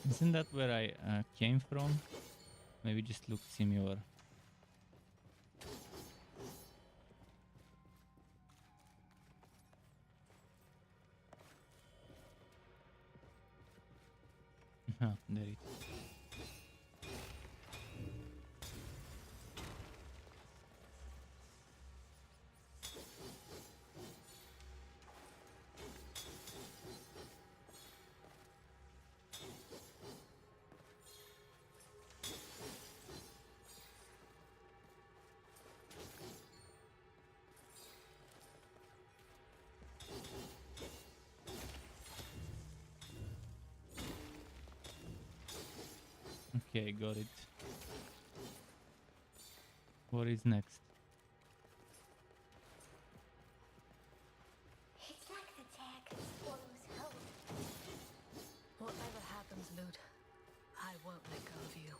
Isn't that where I came from? Maybe just look similar. There it is. Okay, got it. What is next? It's like the tag swallows whole. Whatever happens, Lute, I won't let go of you.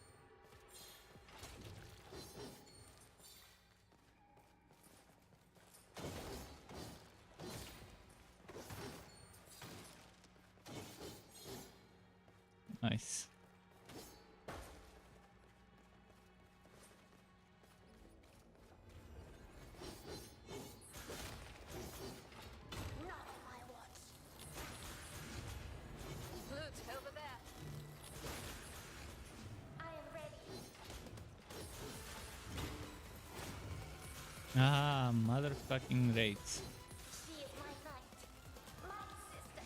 Nice. Not on my watch. Lute, over there. I am ready. Ah, motherfucking raids. She is my knight. My sister.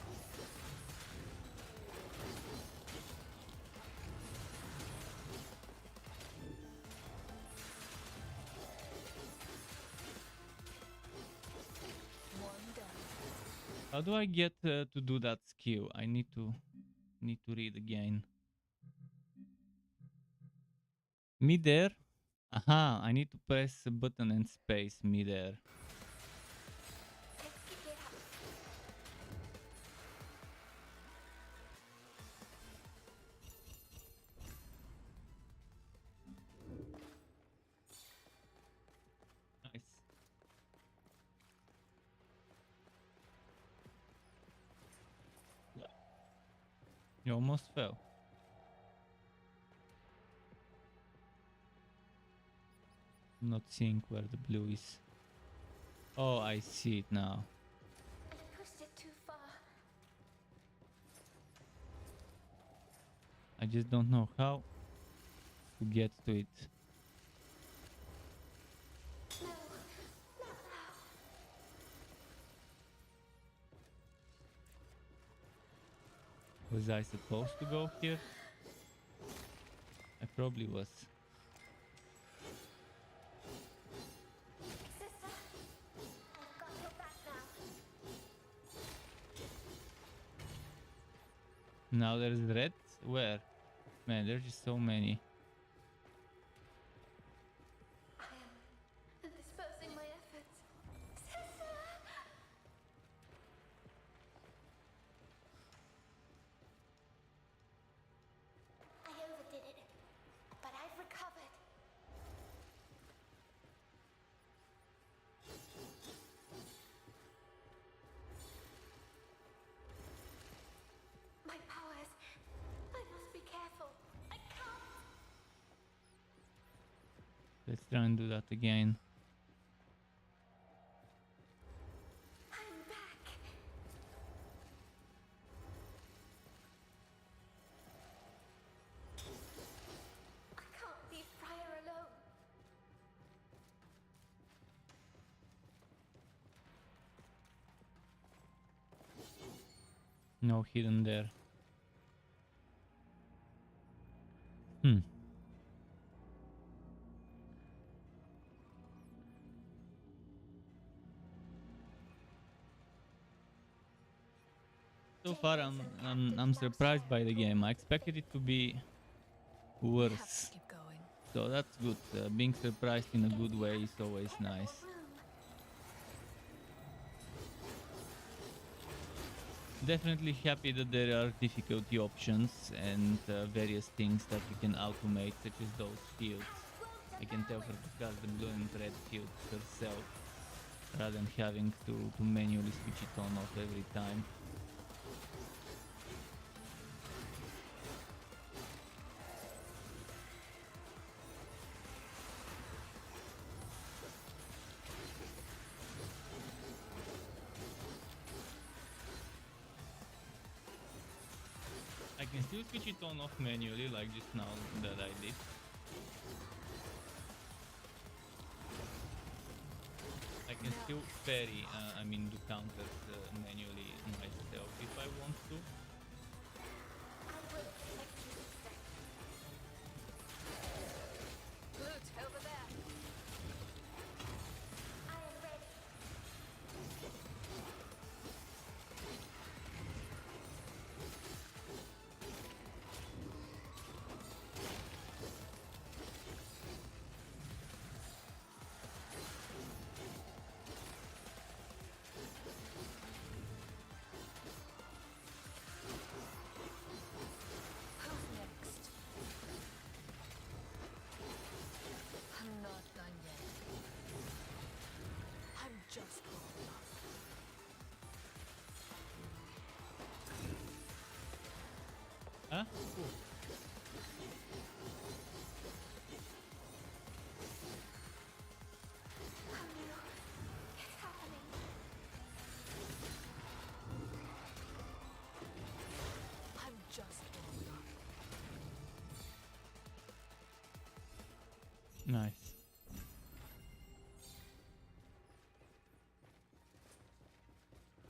One done. How do I get to do that skill? I need to read again. Midair? Aha, I need to press a button and space midair. Let's pick it up. Nice. You almost fell. I'm not seeing where the blue is. Oh, I see it now. I pushed it too far. I just don't know how to get to it. No, not now. Was I supposed to go here? I probably was. Sister, I've got your back now. Now there's red. Where? Man, there's just so many. I am dispersing my efforts. Sister! I overdid it, but I've recovered. My powers. I must be careful. I can't. Let's try and do that again. I'm back. I can't leave Friar alone. No hidden there. Hmm. So far, I'm surprised by the game. I expected it to be We have worse. to keep going. So that's good. Being surprised in a good way is always nice. Definitely happy that there are difficulty options and various things that you can automate, such as those fields. I can tell her to cast the blue and red fields herself, rather than having to manually switch it on off every time. I can still switch it on off manually, like just now that I did. I can still parry, do counters manually myself if I want to. Loot over there. I am ready. Who's next? I'm not done yet. I'm just warming up. Huh? Cool. Camille, it's happening. I'm just warming up. Nice.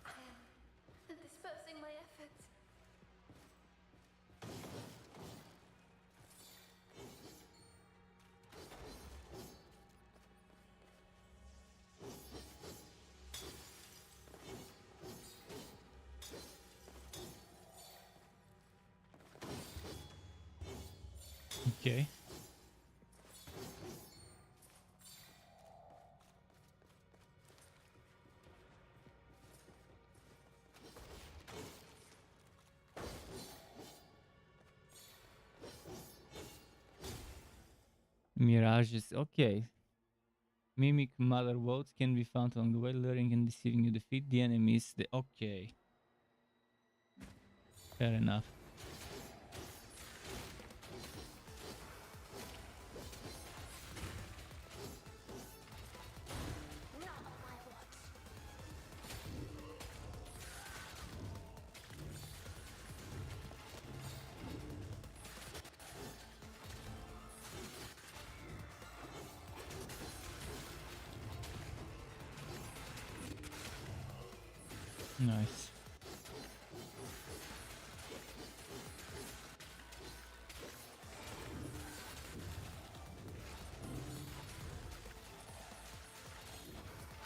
I am dispersing my efforts. Okay. Mirages, okay. Mimic mother votes can be found along the way, luring and deceiving you. Defeat the enemies. Okay. Fair enough. Not on my watch. Nice.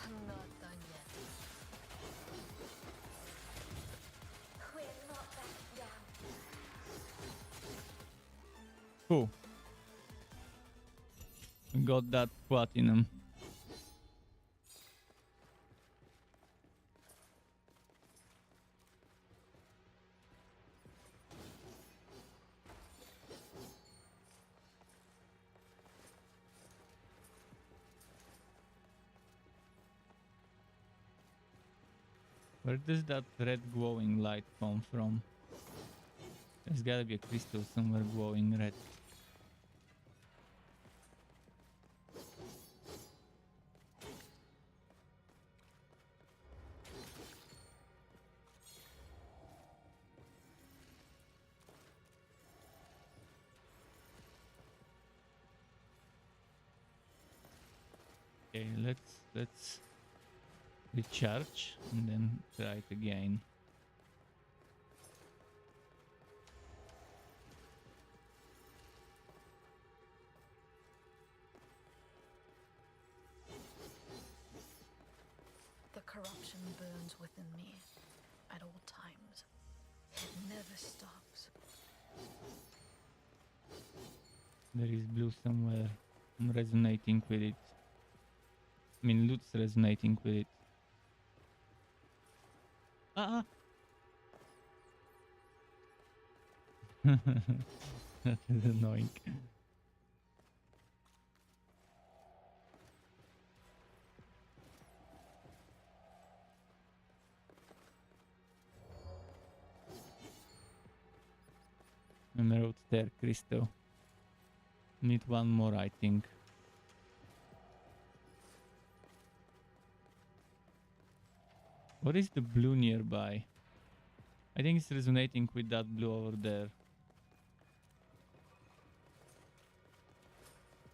I'm not done yet. We're not backing down. Cool. Got that platinum. Where does that red glowing light come from? There's gotta be a crystal somewhere glowing red. Okay, let's recharge and then try it again. The corruption burns within me at all times. It never stops. There is blue somewhere. I'm resonating with it. I mean, loot's resonating with it. Ah! That is annoying. Emerald Stair Crystal. Need one more, I think. What is the blue nearby? I think it's resonating with that blue over there.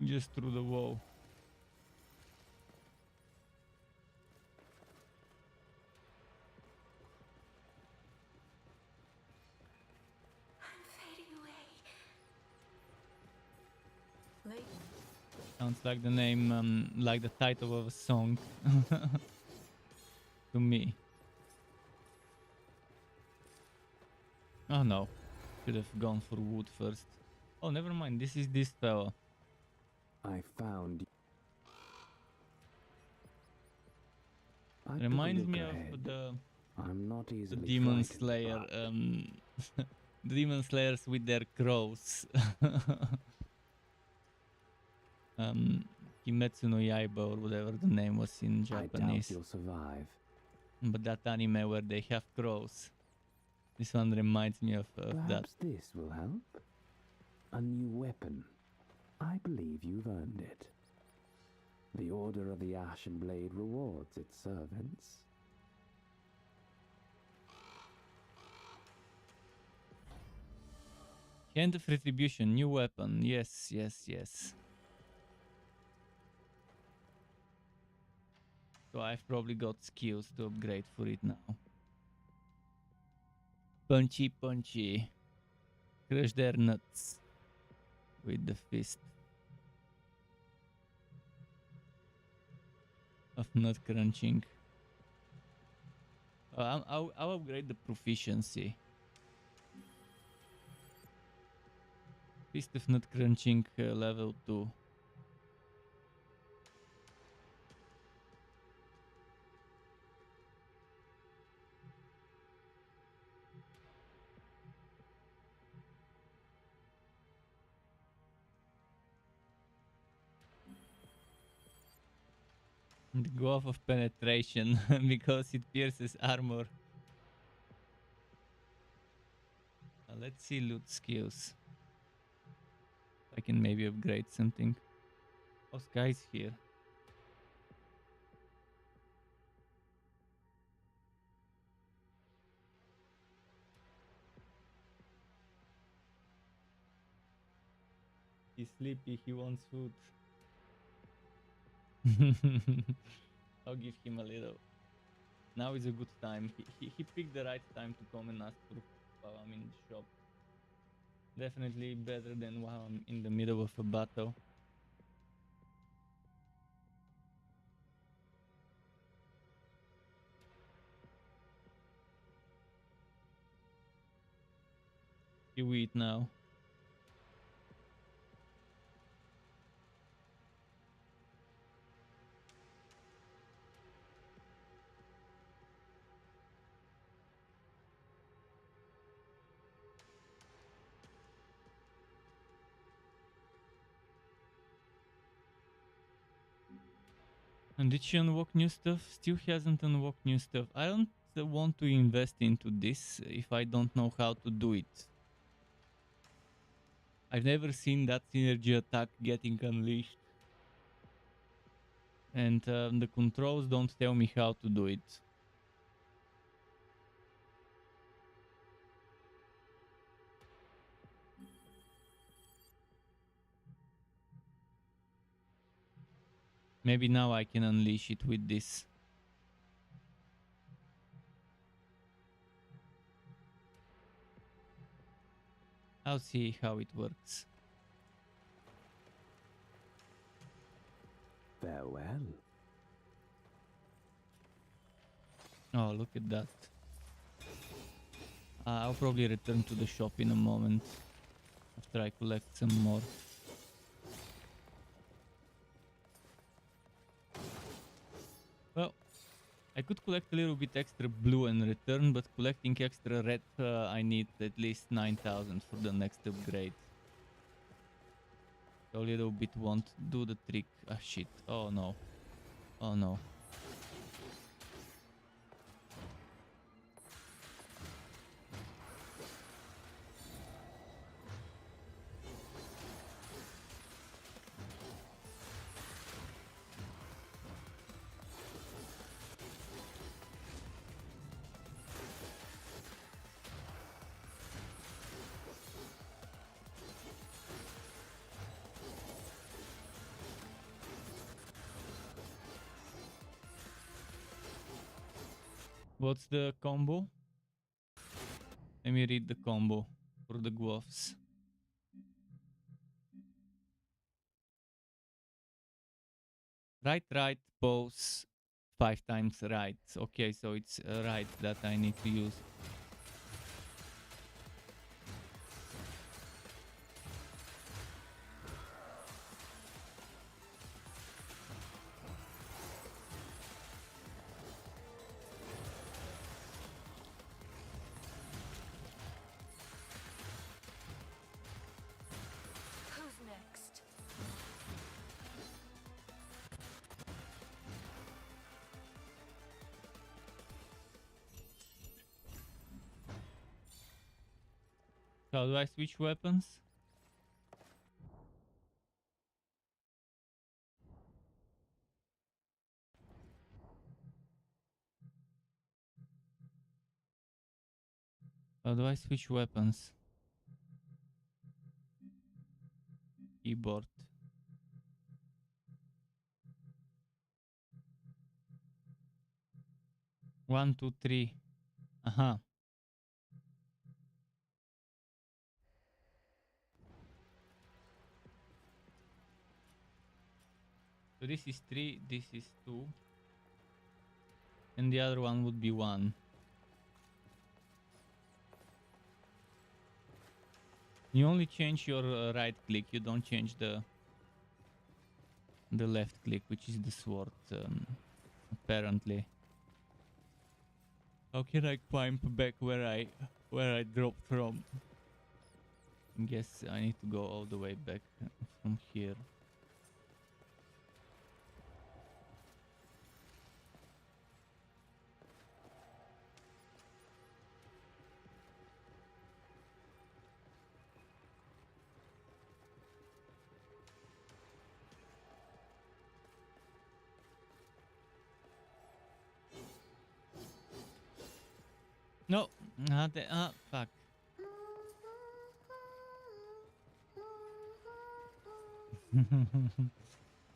Just through the wall. I'm fading away. Leighton, Sounds like the name, like the title of a song. To me. Oh no. Should have gone for wood first. Oh, never mind. This is this fella. I found. I took a Reminds look me ahead. of the I'm not easily Demon frightened, Slayer. but The Demon Slayers with their crows. Kimetsu no Yaiba or whatever the name was in I doubt Japanese. you'll survive. But that anime where they have crows. This one reminds me of that. Perhaps this will help. A new weapon. I believe you've earned it. The Order of the Ashen Blade rewards its servants. Hand of Retribution, new weapon. Yes, yes, yes. So I've probably got skills to upgrade for it now. Punchy, punchy. Crush their nuts with the fist of nut crunching. I'll upgrade the proficiency. Fist of nut crunching level 2. The glove of penetration because it pierces armor. Let's see loot skills. I can maybe upgrade something. Oh, Sky's here. He's sleepy, he wants food. I'll give him a little. Now is a good time. He picked the right time to come and ask for food while I'm in the shop. Definitely better than while I'm in the middle of a battle. You eat now. And did she unlock new stuff? Still hasn't unlocked new stuff. I don't want to invest into this if I don't know how to do it. I've never seen that synergy attack getting unleashed. And the controls don't tell me how to do it. Maybe now I can unleash it with this. I'll see how it works. Farewell. Oh, look at that. I'll probably return to the shop in a moment after I collect some more. I could collect a little bit extra blue and return, but collecting extra red, I need at least 9,000 for the next upgrade. So a little bit won't do the trick. Ah, shit. Oh no. Oh no. What's the combo? Let me read the combo for the Guofs. Right, right, pose 5 times right. Okay, so it's right that I need to use. Who's next? How do I switch weapons? How do I switch weapons? Keyboard. 1, 2, 3. Aha. So this is 3, this is 2. And the other one would be 1. You only change your right click, you don't change the left click, which is the sword, apparently. How can I climb back where I dropped from? Guess I need to go all the way back from here. No, fuck.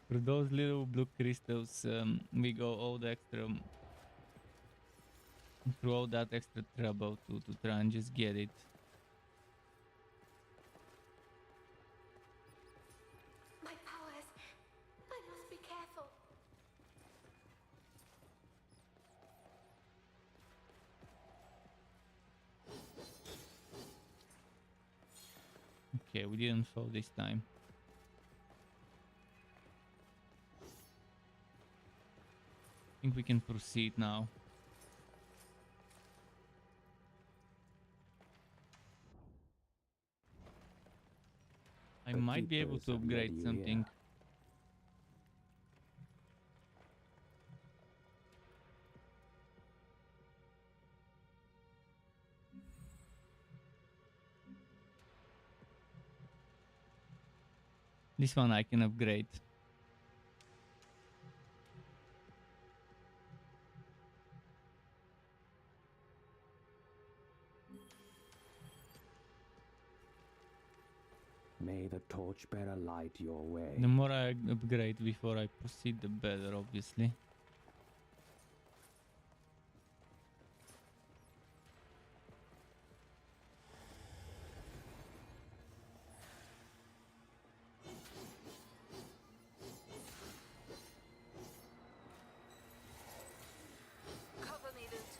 For those little blue crystals, we go all the extra, through all that extra trouble to try and just get it. My powers. I must be careful. Okay, we didn't fall this time. I think we can proceed now. I The might be able keepers to have led upgrade you something. here. This one I can upgrade. May the torchbearer light your way. The more I upgrade before I proceed, the better, obviously. Cover me, Loot.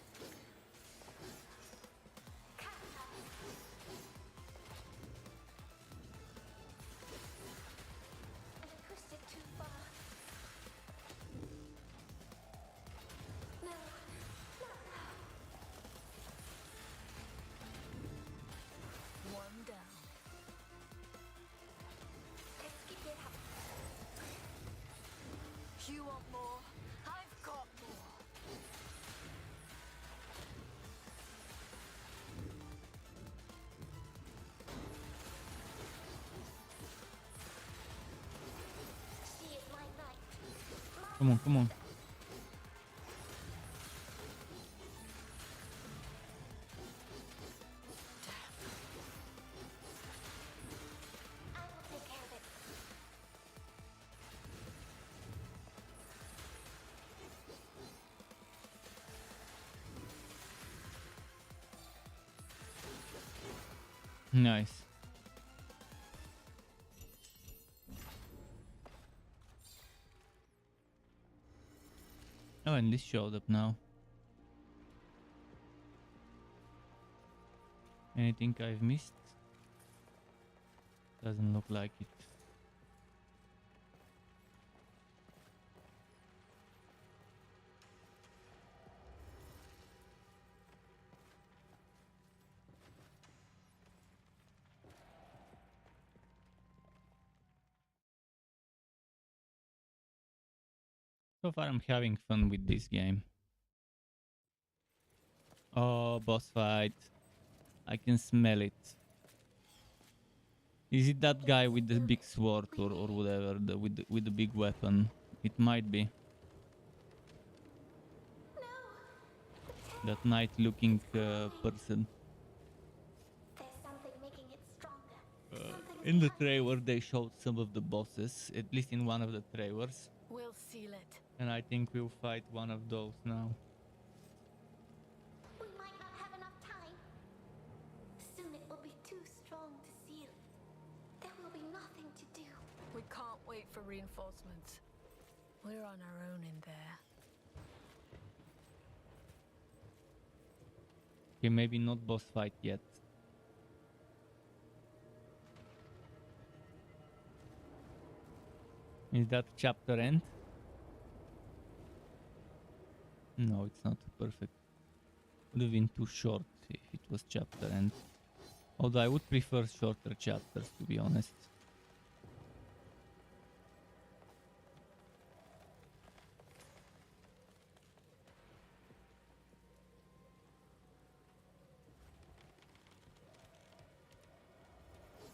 I pushed it too far. Come on, come on. I will take care of it. Nice. Oh, and this showed up now. Anything I've missed? Doesn't look like it. So far I'm having fun with this game. Oh, boss fight. I can smell it. Is it that guy with the big sword or whatever, with the big weapon? It might be. That knight-looking person. There's something making it stronger. In the trailer they showed some of the bosses, at least in one of the trailers. We'll seal it. And I think we'll fight one of those now. We might not have enough time. Soon it will be too strong to seal. There will be nothing to do. We can't wait for reinforcements. We're on our own in there. Okay, maybe not boss fight yet. Is that chapter end? No, it's not perfect. Would have been too short if it was chapter end. Although I would prefer shorter chapters, to be honest.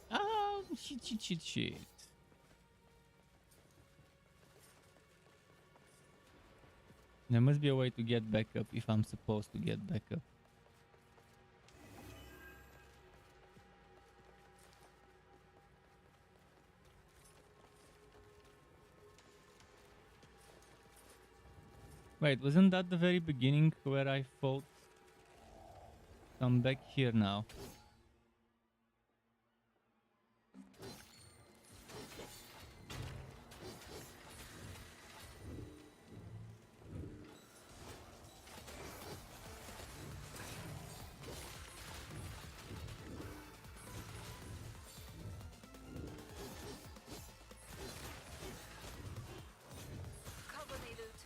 Oh, shit. There must be a way to get back up if I'm supposed to get back up. Wait, wasn't that the very beginning where I fought? I'm back here now. Cover me, Loot.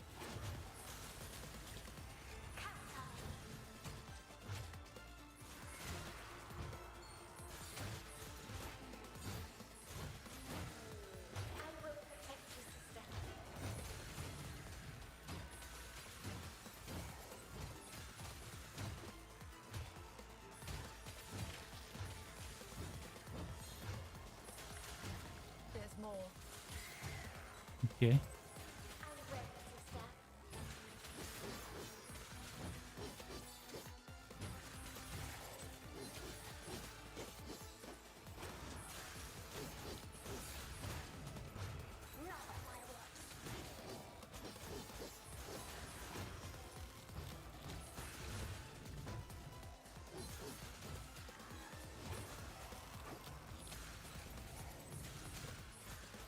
I will protect you, sister. There's more. Okay. I'm ready, sister. Not of my works.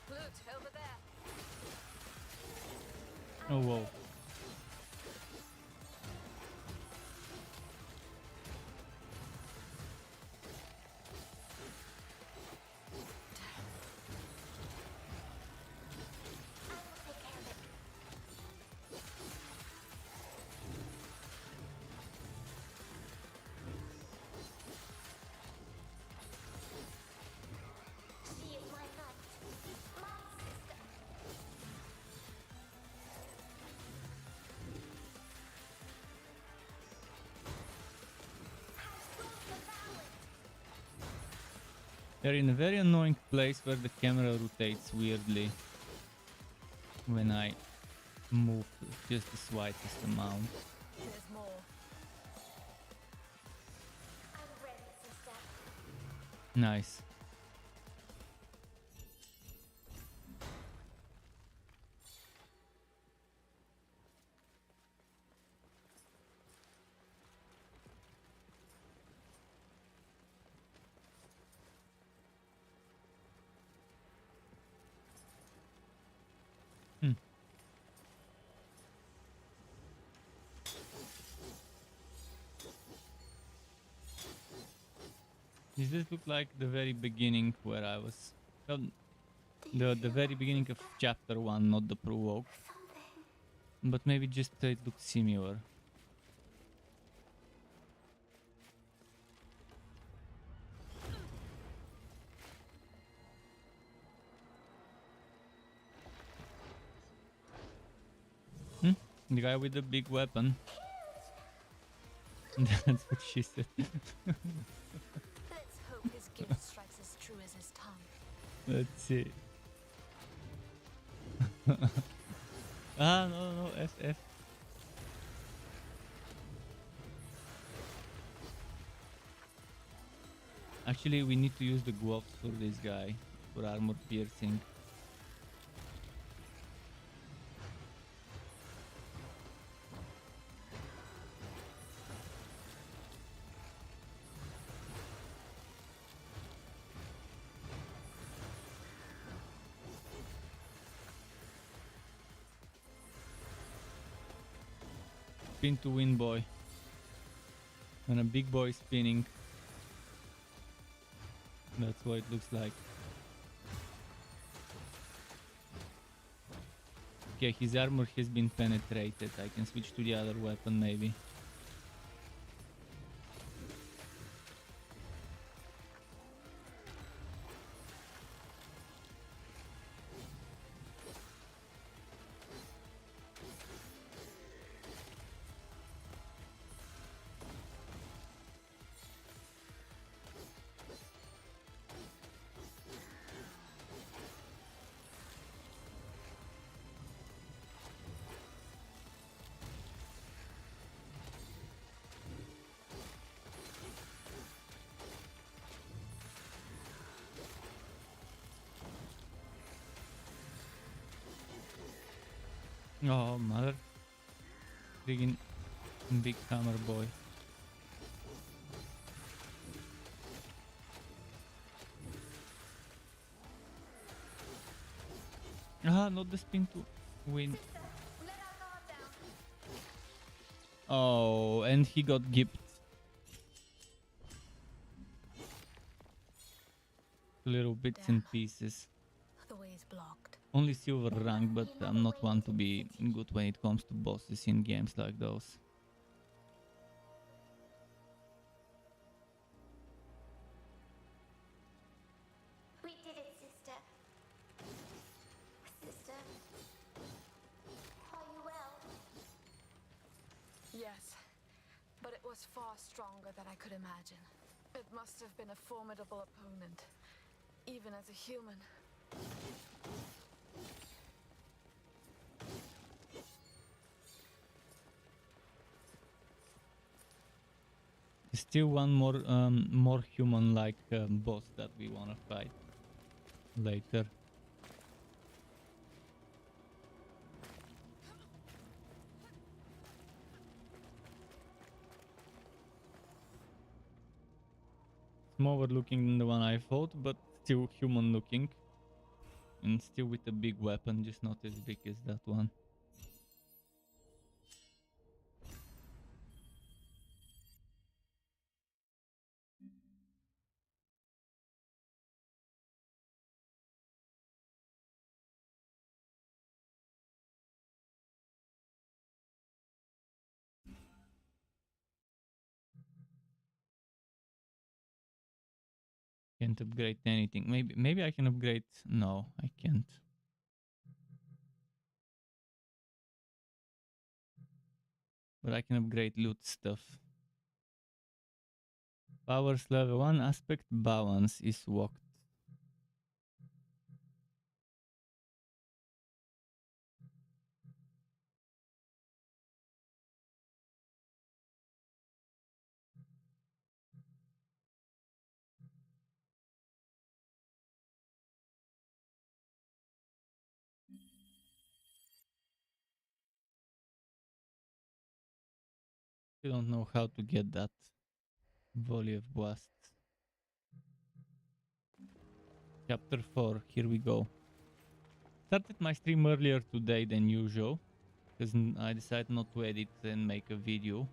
Loot, over there. Oh, whoa. I will take care of it. She is my knight, my sister. They're in a very annoying place where the camera rotates weirdly when I move just the slightest amount. There's more. I'm ready, sister. Nice. Does this look like the very beginning where I was? Well, the very beginning of chapter 1, not the prologue. Something. But maybe just it looks similar. The guy with the big weapon. That's what she said. Let's hope his gift strikes as true as his tongue. Let's see. No, F. Actually, we need to use the gloves for this guy, for armor piercing. Spin to win, boy. And a big boy spinning. That's what it looks like. Okay, his armor has been penetrated. I can switch to the other weapon maybe. Oh, mother. Friggin' big hammer boy. Not the spin to win. Let our guard down. Oh, and he got gipped. Little bits and pieces. The way is blocked. Only silver rank, but I'm not one to be good when it comes to bosses in games like those. We did it, sister. Sister. Are you well? Yes, but it was far stronger than I could imagine. It must have been a formidable opponent, even as a human. Still one more human-like boss that we wanna fight later. Smaller looking than the one I fought, but still human looking. And still with a big weapon, just not as big as that one. Can't upgrade anything. Maybe I can upgrade. No, I can't. But I can upgrade loot stuff. Powers level 1 aspect balance is locked. Still don't know how to get that volley of blasts. Chapter 4, here we go. Started my stream earlier today than usual, because I decided not to edit and make a video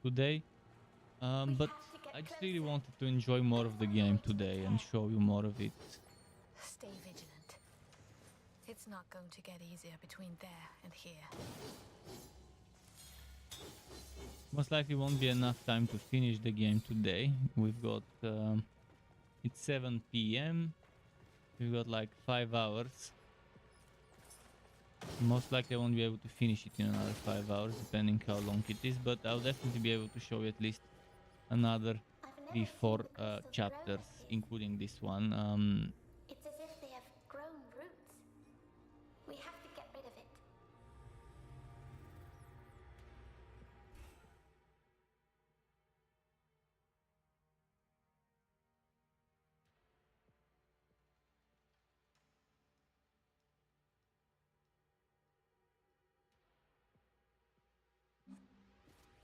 today. But I just really wanted to enjoy more of the game today and show you more of it. Stay vigilant. It's not going to get easier between there and here. Most likely won't be enough time to finish the game today. We've got it's 7 p.m. We've got like 5 hours. Most likely I won't be able to finish it in another 5 hours, depending how long it is, but I'll definitely be able to show you at least another 3-4 chapters, including this one. It's as if they have grown roots. We have to get rid of it.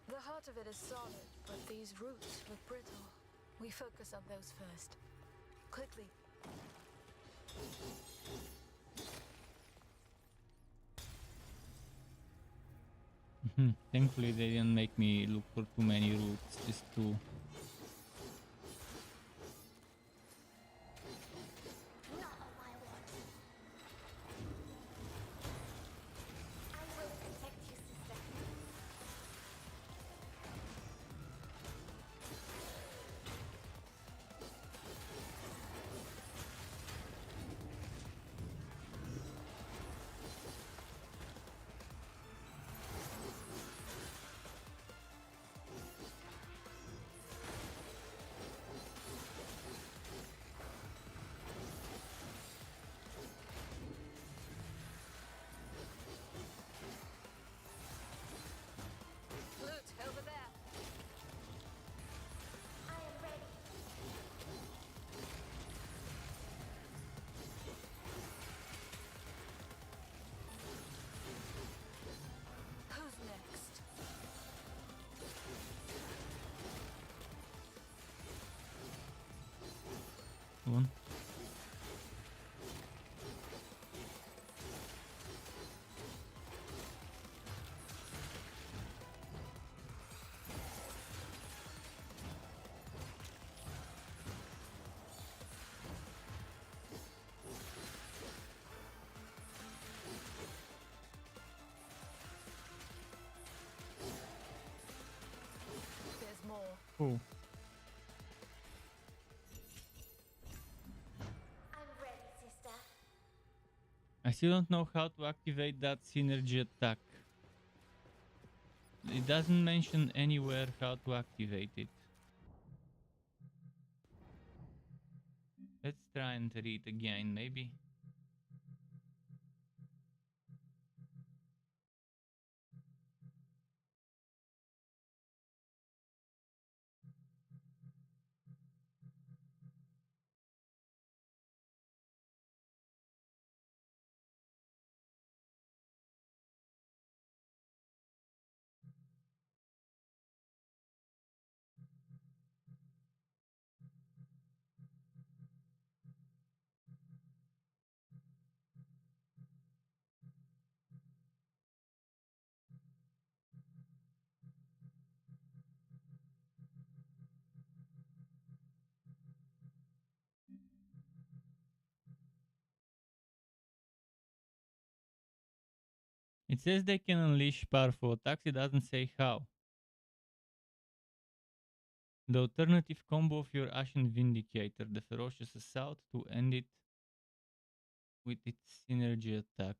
The heart of it is solid, but these roots look brittle. We focus on those first. Quickly. Thankfully they didn't make me look for too many roots, just two. Not on my watch. I will protect you, sister. Loot, over there. I am ready. Who's next? One. There's more. Cool. I'm ready, sister. I still don't know how to activate that synergy attack. It doesn't mention anywhere how to activate it. Let's try and read again, maybe. It says they can unleash powerful attacks, it doesn't say how. The alternative combo of your Ashen Vindicator, the Ferocious Assault, to end it with its synergy attack.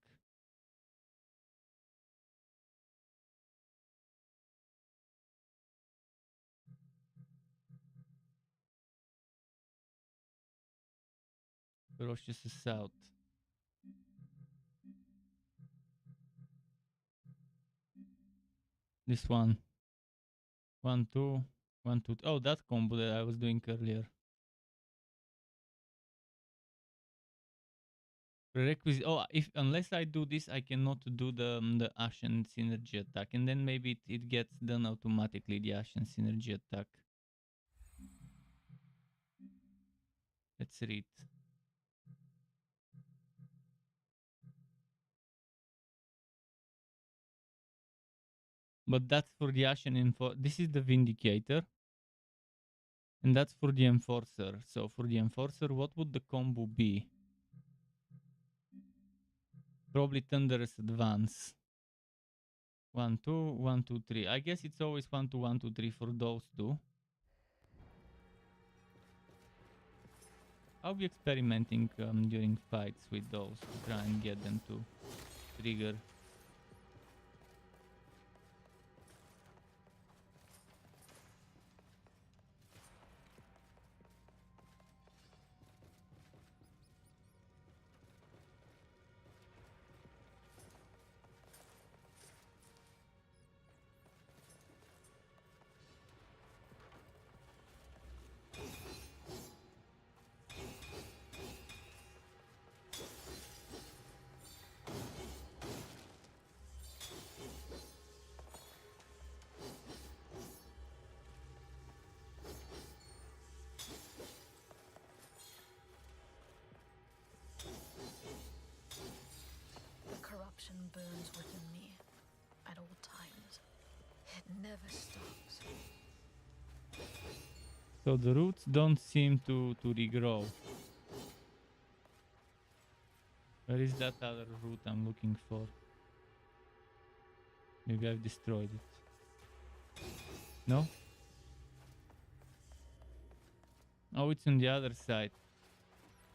Ferocious Assault. This one. 1, 2, 1, 2. Oh, that combo that I was doing earlier. Prerequisite. Oh, if unless I do this, I cannot do the Ashen synergy attack, and then maybe it gets done automatically. The Ashen synergy attack. Let's read. But that's for the Ashen info. This is the Vindicator, and that's for the Enforcer. So for the Enforcer, what would the combo be? Probably Thunderous Advance. 1, 2, 1, 2, 3. I guess it's always 1, 2, 1, 2, 3 for those two. I'll be experimenting during fights with those to try and get them to trigger. The corruption burns within me at all times. It never stops. So the roots don't seem to regrow. Where is that other root I'm looking for? Maybe I've destroyed it. No? Oh, it's on the other side.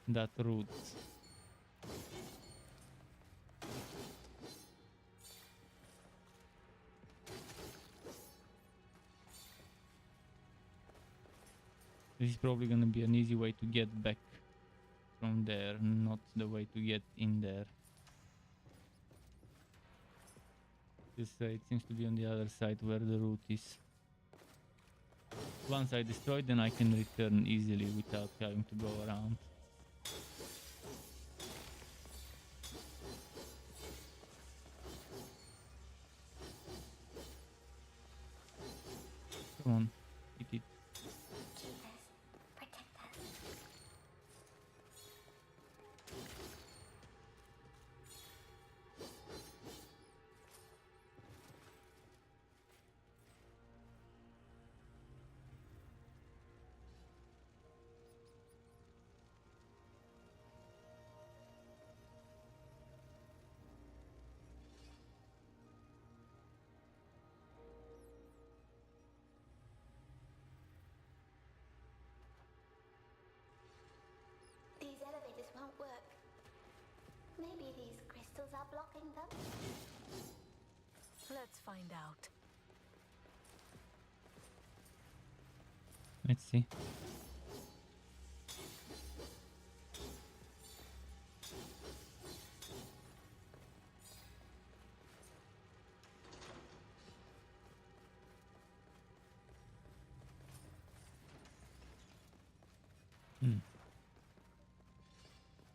That root. This is probably gonna be an easy way to get back from there, not the way to get in there. It seems to be on the other side where the root is. Once I destroy it, then I can return easily without having to go around. Come on, eat it. Keepers, protect us. These elevators won't work. Maybe these crystals are blocking them? Let's find out. Let's see.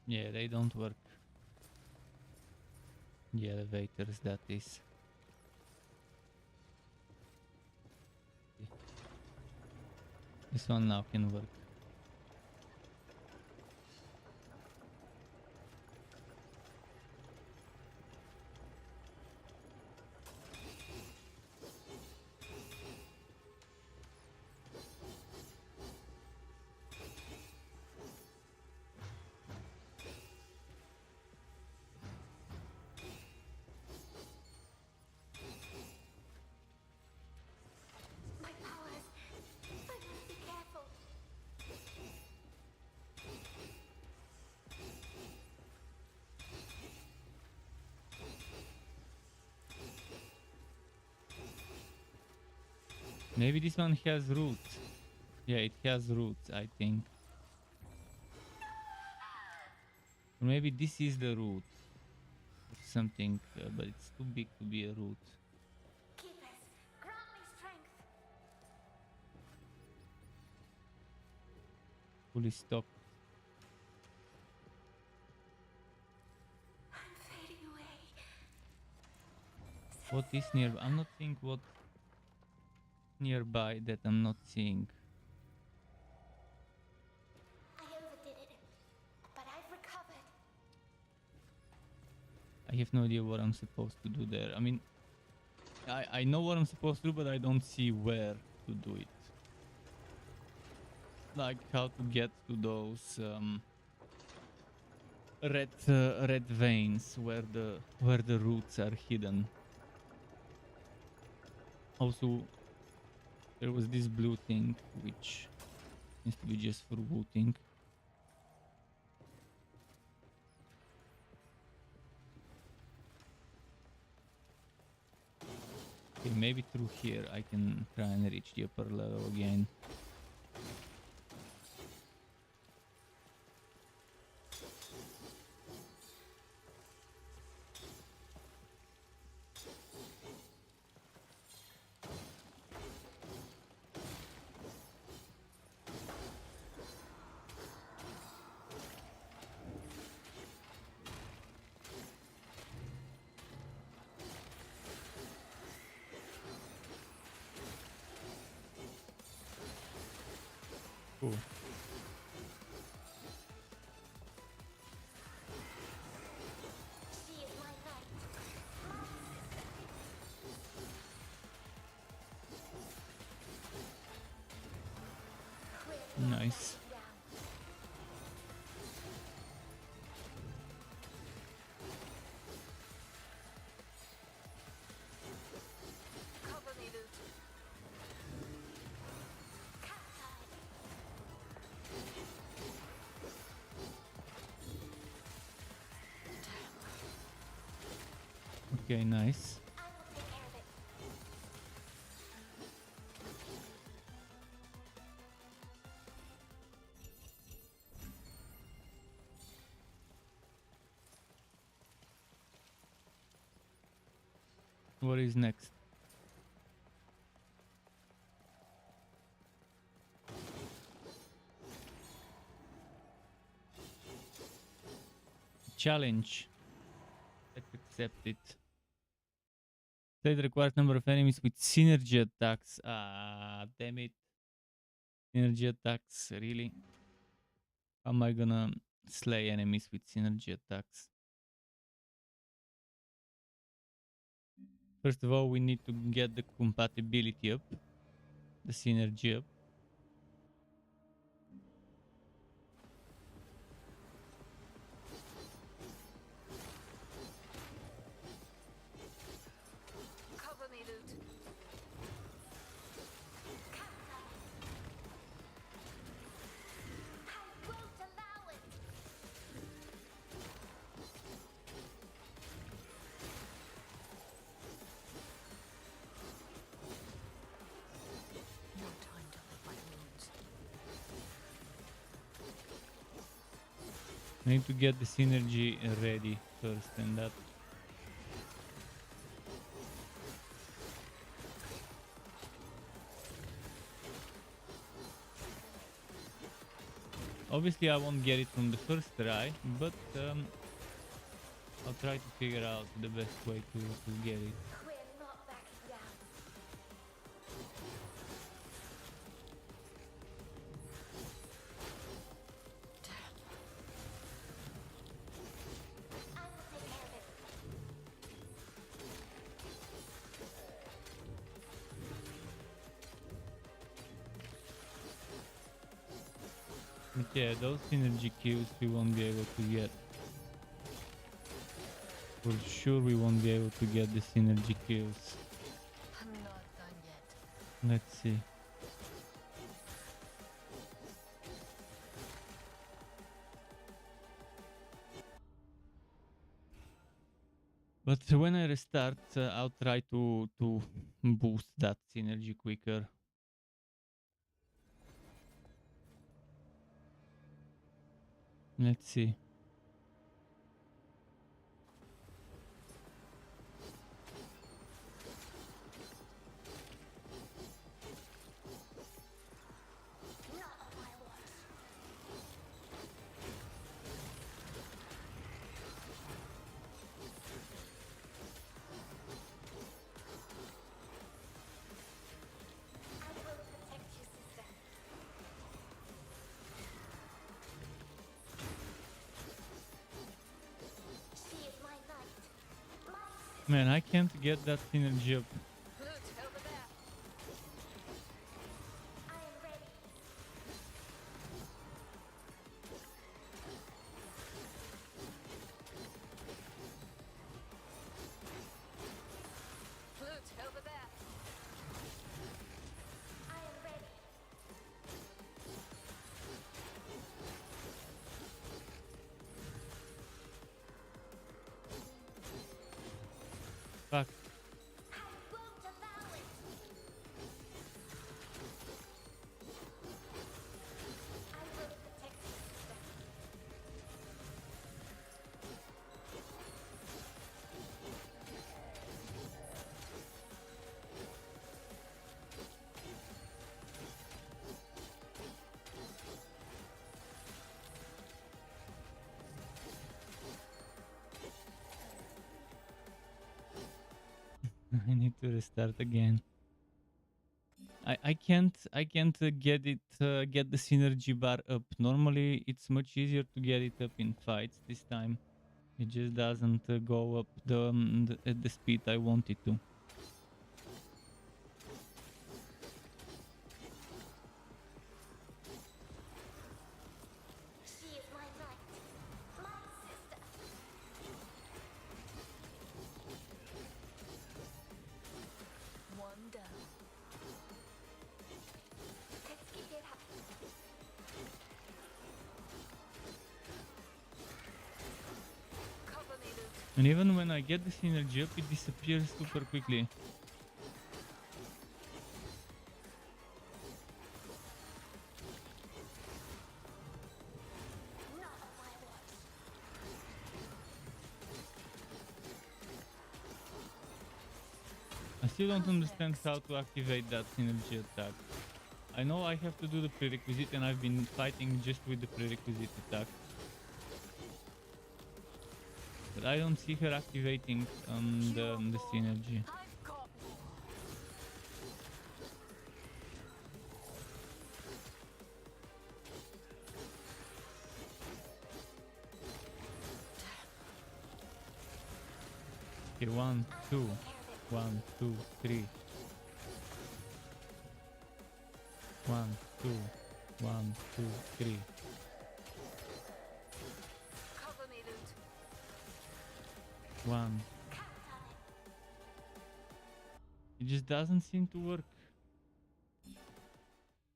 Yeah, they don't work. The elevators, that is. This one now can work. My powers! I must be careful. Maybe this one has roots. Yeah, it has roots, I think. Or maybe this is the root. Or something, but it's too big to be a root. Keepers, grant me strength. Fully stocked. What is nearby? I'm not seeing what nearby that I'm not seeing. I overdid it, but I've recovered. I have no idea what I'm supposed to do there. I mean, I know what I'm supposed to do, but I don't see where to do it. Like how to get to those red veins where the roots are hidden. Also, there was this blue thing which seems to be just for looting. Okay, maybe through here I can try and reach the upper level again. Cool. She is my knight. Nice. Down. Cover me, Loot. Okay, nice. I will take care of it. What is next? Challenge. Let's accept it. Play the required number of enemies with synergy attacks. Ah, damn it. Synergy attacks, really? How am I gonna slay enemies with synergy attacks? First of all, we need to get the compatibility up, the synergy up. Cover me, Loot. I won't allow it. No time to lick my wounds. I need to get the synergy ready first, and that. Obviously, I won't get it from the first try, but I'll try to figure out the best way to get it. We're not backing down. I will take care of it. But yeah, those synergy kills we won't be able to get. For sure, we won't be able to get the synergy kills. I'm not done yet. Let's see. But when I restart, I'll try to boost that synergy quicker. Let's see. Not on my watch. Man, I can't get that synergy up. Loot, over there. I am ready. Loot, over there. I am ready. Fuck. I will devour it. I will protect you, sister. I need to restart again. I can't get the synergy bar up. Normally it's much easier to get it up in fights. This time it just doesn't go up at the speed I want it to. She is my knight, my sister. One down. Let's keep it up. Cover me, Loot. And even when I get the synergy up, it disappears super quickly. Not on my watch. I still don't understand how to activate that synergy attack. I know I have to do the prerequisite and I've been fighting just with the prerequisite attack. But I don't see her activating the synergy. I've got more. Okay, 1, 2, 1, 2, 3. 1, 2, 1, 2, 3. Cover me, Loot. 1. It just doesn't seem to work.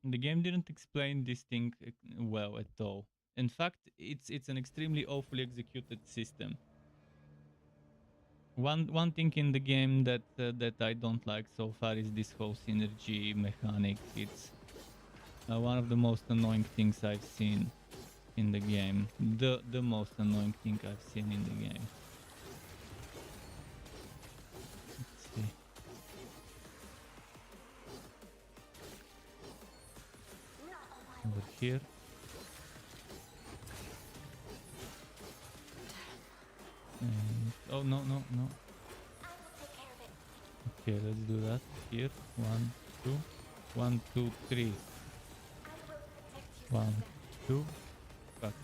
The game didn't explain this thing well at all. In fact, it's an extremely awfully executed system. One thing in the game that I don't like so far is this whole synergy mechanic. It's one of the most annoying things I've seen in the game. The most annoying thing I've seen in the game. Let's see. Over here. And oh no. I will take care of it. Okay, let's do that. Here. 1, 2. 1, 2, 3. I will protect you, 1, sister. 2. Fuck.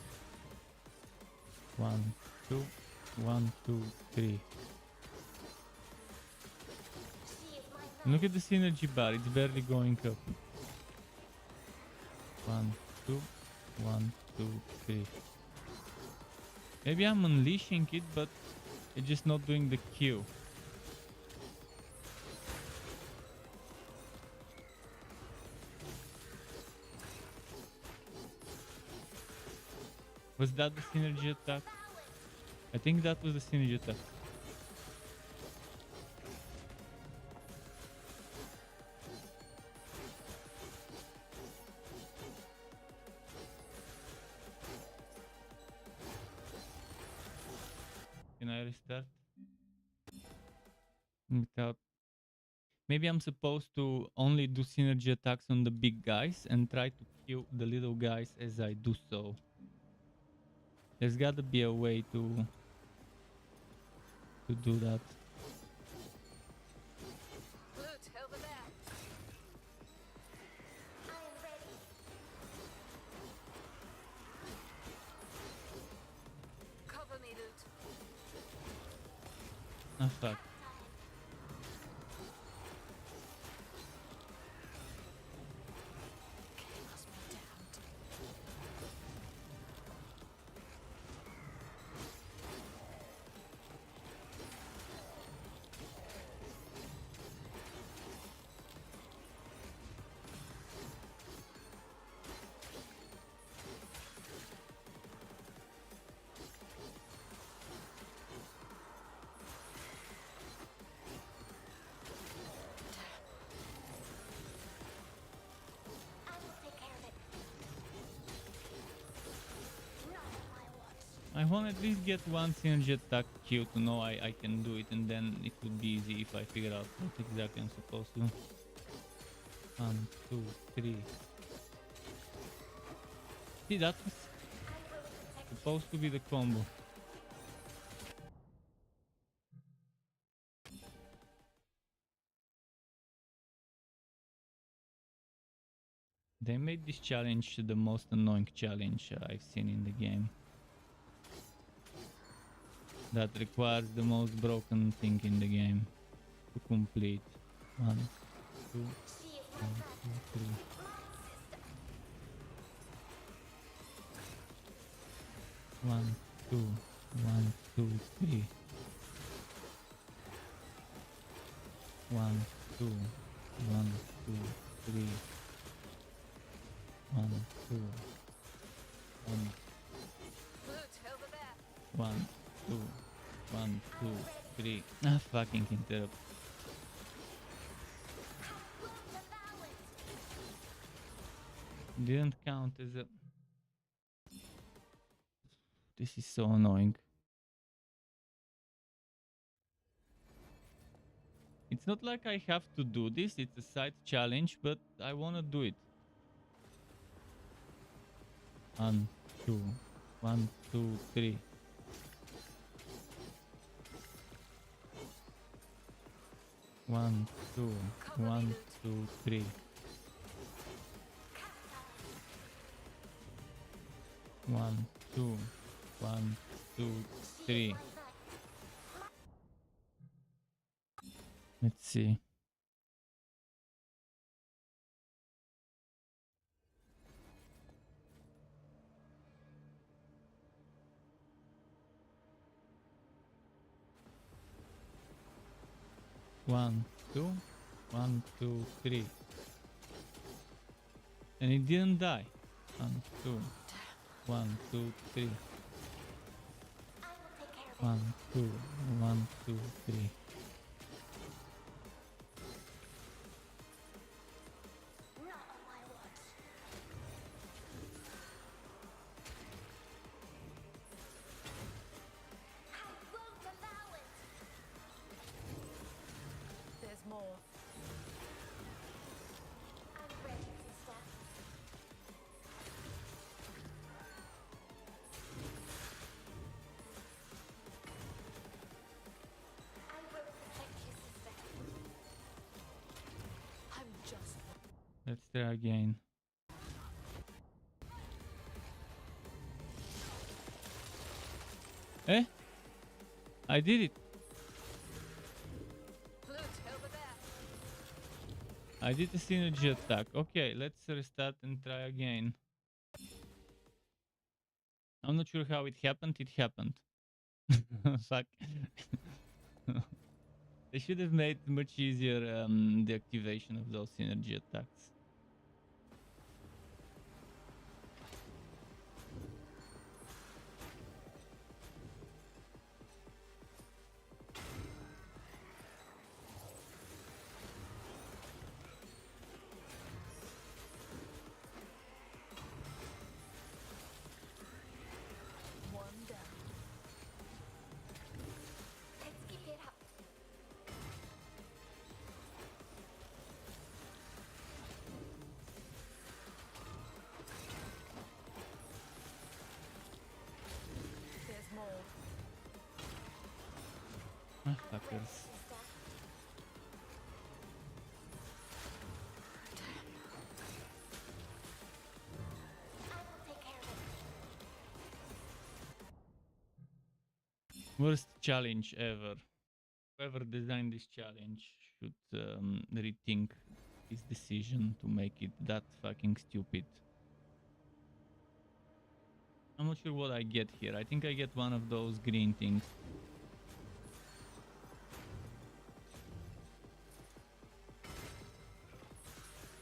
1, 2. 1, 2, 3. She is my knight. Look at the synergy bar, it's barely going up. 1, 2, 1, 2, 3. Maybe I'm unleashing it, but it's just not doing the Q. Was that the synergy attack? I think that was the synergy attack. Can I restart? Without. Maybe I'm supposed to only do synergy attacks on the big guys and try to kill the little guys as I do so. There's gotta be a way to do that. Loot, over there. I am ready. Cover me, Loot. Ah fuck. I want to at least get one synergy attack kill to know I can do it, and then it would be easy if I figure out what exactly I'm supposed to. 1, 2, 3. See, that was supposed to be the combo. They made this challenge the most annoying challenge I've seen in the game. That requires the most broken thing in the game to complete. 1, 2, 1, 2, 3. One, two, 1, 2, 3. 1, 2, 1, 2, 3. 1, 2, 1. Flute, over there. 1, 2, 1, 2, 3. Ah, fucking interrupt. Didn't count as a. This is so annoying. It's not like I have to do this, it's a side challenge, but I wanna do it. 1, 2, 1, 2, 3. 1, 2, 1, 2, 3. 1, 2, 1, 2, 3. Let's see. One, two, 1, 2, 3. And it didn't die. 1, 2, 1, 2, 3. 1, 2, 1, 2, 3. There's more. I'm ready, sister. I will protect you, sister. I'm just. Let's try again. Eh? I did it. Flute, over there. I did a synergy attack. Okay, let's restart and try again. I'm not sure how it happened. It happened. Fuck. They should have made much easier the activation of those synergy attacks. One down. Let's keep it up. There's more. Ah, fuckers. Sister. I will take care of it. Worst challenge ever. Whoever designed this challenge should rethink his decision to make it that fucking stupid. I'm not sure what I get here. I think I get one of those green things.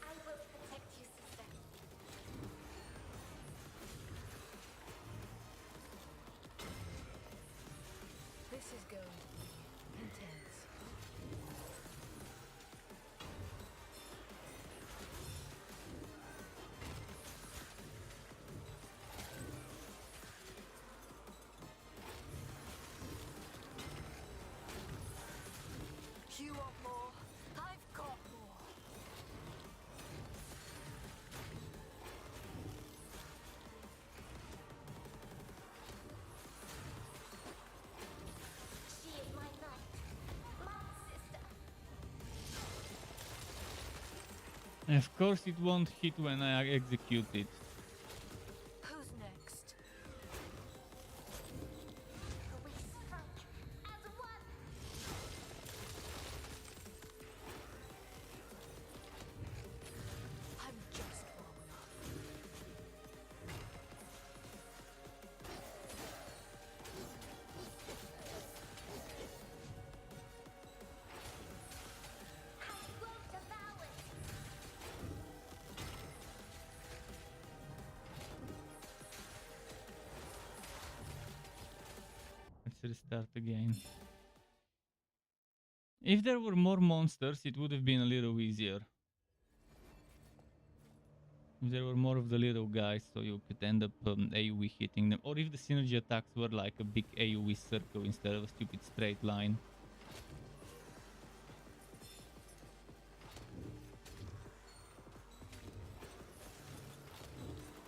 I will protect you, sister. This is going to be intense. Of course it won't hit when I execute it. Who's next? We strike as one. I'm just warming up. I will devour it. Let's restart again. If there were more monsters, it would have been a little easier. If there were more of the little guys, so you could end up AoE hitting them. Or if the synergy attacks were like a big AoE circle instead of a stupid straight line.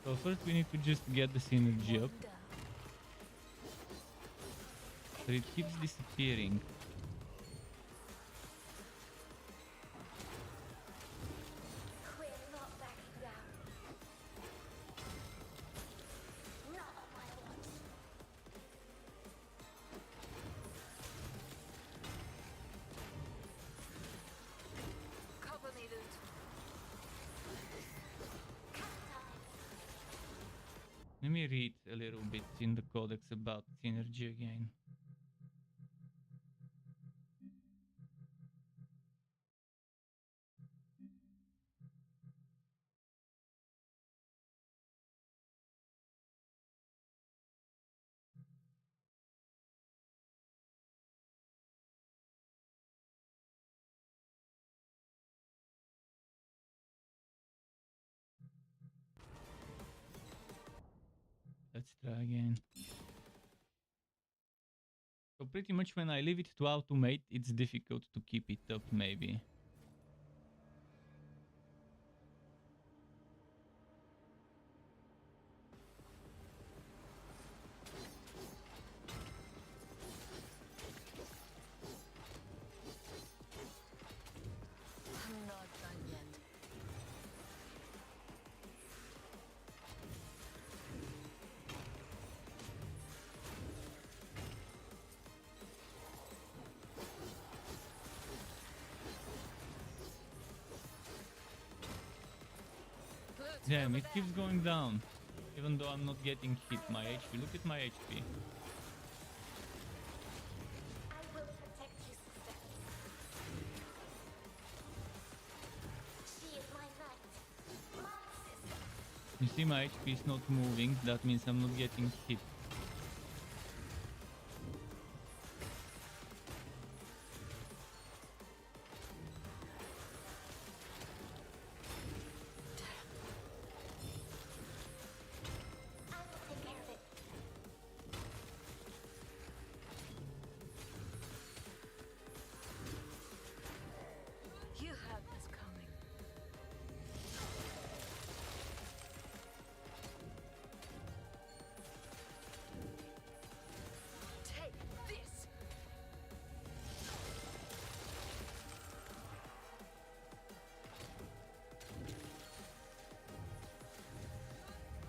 So first we need to just get the synergy up. One down. But it keeps disappearing. We're not backing down. Not on my watch. Cover me, Loot. Let me read a little bit in the codex about synergy again. Let's try again. So pretty much when I leave it to automate, it's difficult to keep it up maybe. I'm not done yet. Loot, Damn, over it there. keeps going down. Even though I'm not getting hit. My HP, look at my HP. I will protect you, sister. She is my knight. My sister. You see my HP is not moving, that means I'm not getting hit. I will take care of it. You had this coming. Take this.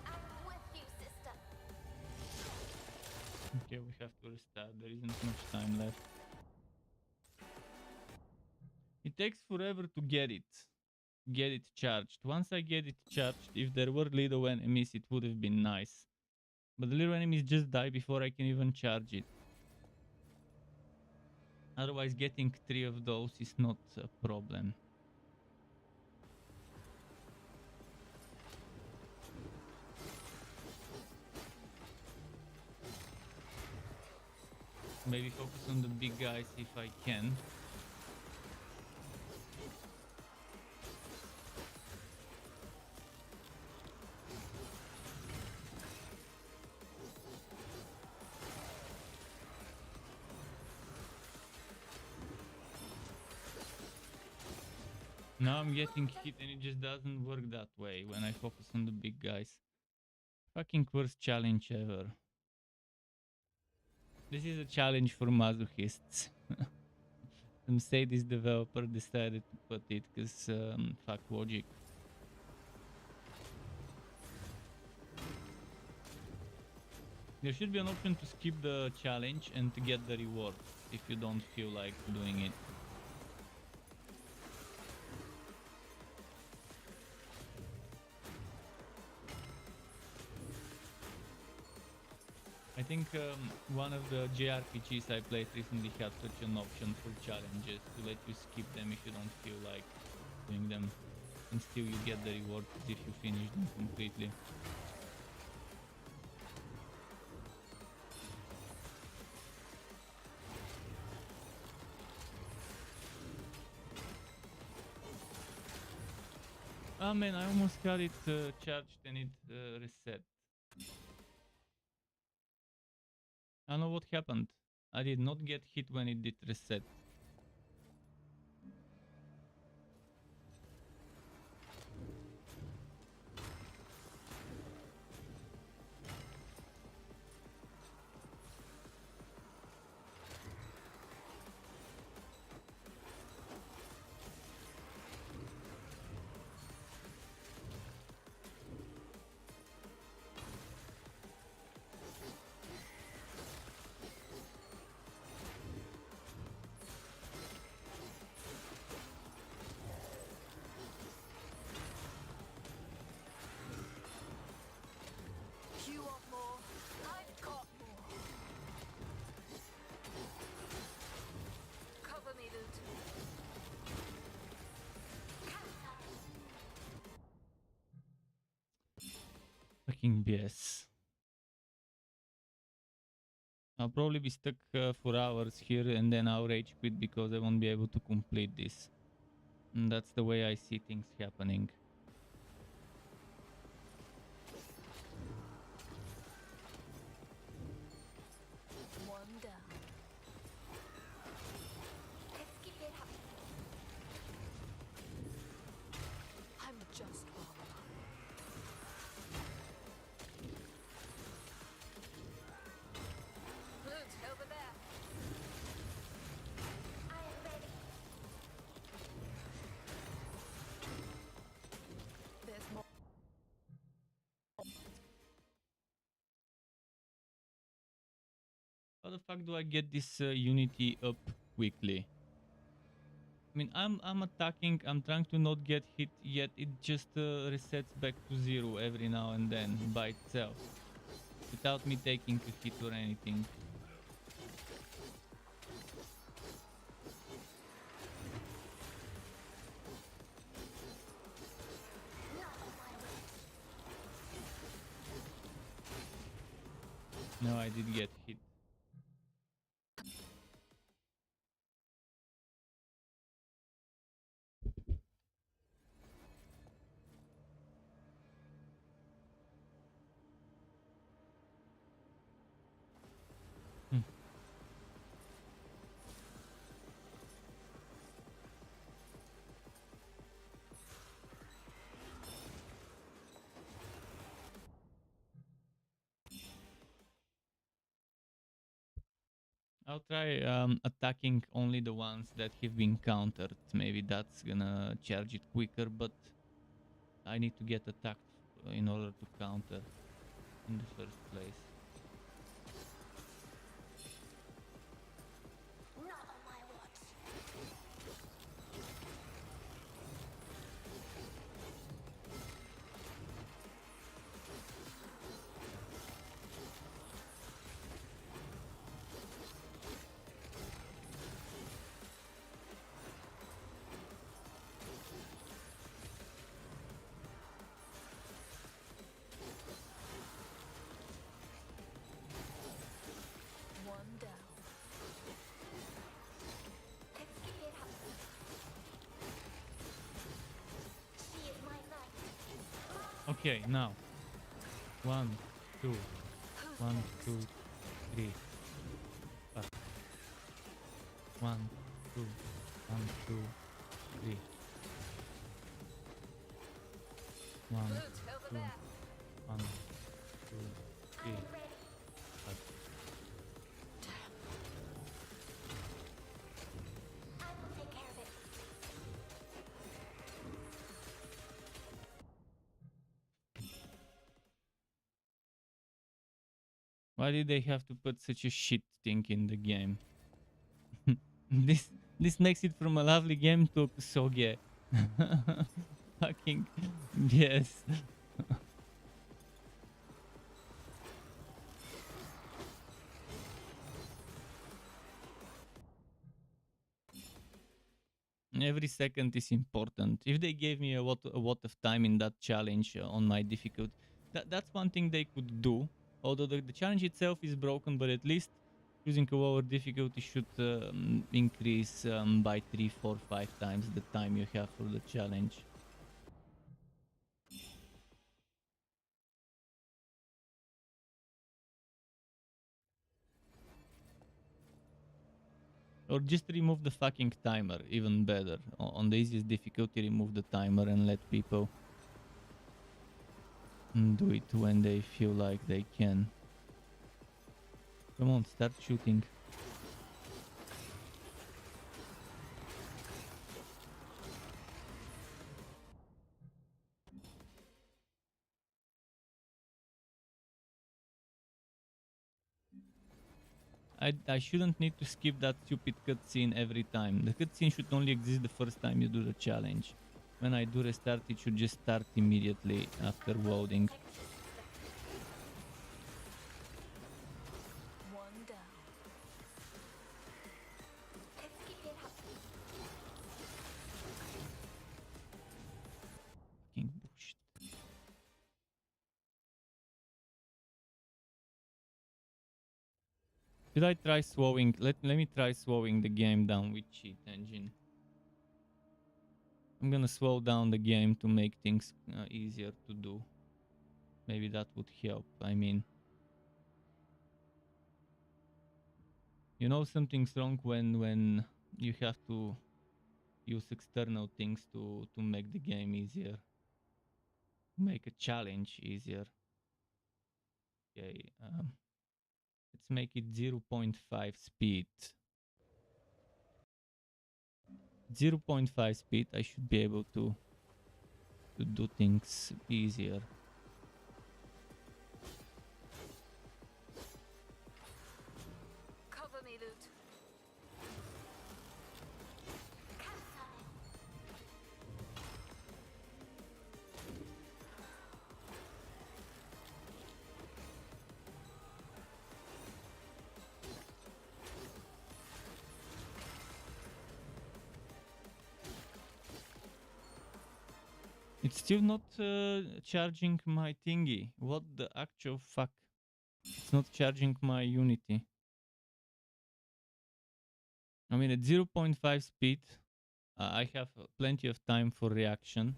I'm with you, sister. Okay, we have to restart. There isn't much time left. It takes forever to get it. Get it charged. Once I get it charged, if there were little enemies, it would have been nice. But the little enemies just die before I can even charge it. Otherwise, getting 3 of those is not a problem. Maybe focus on the big guys if I can. Now I'm getting hit and it just doesn't work that way when I focus on the big guys. Fucking worst challenge ever. This is a challenge for masochists. Some sadist developer decided to put it because fuck logic. There should be an option to skip the challenge and to get the reward if you don't feel like doing it. I think one of the JRPGs I played recently had such an option for challenges to let you skip them if you don't feel like doing them, and still you get the reward if you finish them completely. Oh man, I almost got it charged and it reset. I don't know what happened. I did not get hit when it did reset. You want more? I've got more. Cover me, Loot. Fucking BS. I'll probably be stuck for hours here and then I'll rage quit because I won't be able to complete this. And that's the way I see things happening. One down. Let's keep it up. I'm just warming up. Loot, over there. I am ready. There's more. How the fuck do I get this unity up quickly? I mean, I'm attacking, I'm trying to not get hit, yet it just resets back to 0 every now and then by itself. Without me taking a hit or anything. No, I did get hit. I'll try attacking only the ones that have been countered. Maybe that's gonna charge it quicker, but I need to get attacked in order to counter in the first place. Not on my watch. One down. Let's keep it up. She is my knight. Okay, now. 1, 2, 1, 2, 3. Fuck. 1, 2, 1, 2, 3. 1, Loot, over 2, there. 1, 2, I 3. am ready. Fuck. I will take care of it. Why did they have to put such a shit thing in the game? this this makes it from a lovely game to a Kusoge. Fucking yes. Every second is important. If they gave me a lot of time in that challenge on my difficulty, that's one thing they could do. Although the challenge itself is broken, but at least choosing a lower difficulty should increase by 3, 4, 5 times the time you have for the challenge. Or just remove the fucking timer, even better. On the easiest difficulty, remove the timer and let people do it when they feel like they can. Come on, start shooting. I shouldn't need to skip that stupid cutscene every time. The cutscene should only exist the first time you do the challenge. When I do restart, it should just start immediately after loading. One down. Let's keep it up. Fucking bullshit. Should I try slowing? Let me try slowing the game down with cheat engine. I'm gonna slow down the game to make things easier to do. Maybe that would help. I mean, you know something's wrong when you have to use external things to make the game easier. Make a challenge easier. Okay, let's make it 0.5 speed. 0.5 speed, I should be able to do things easier. Cover me, Loot. It's still not charging my thingy. What the actual fuck? It's not charging my Unity. I mean, at 0.5 speed, I have plenty of time for reaction.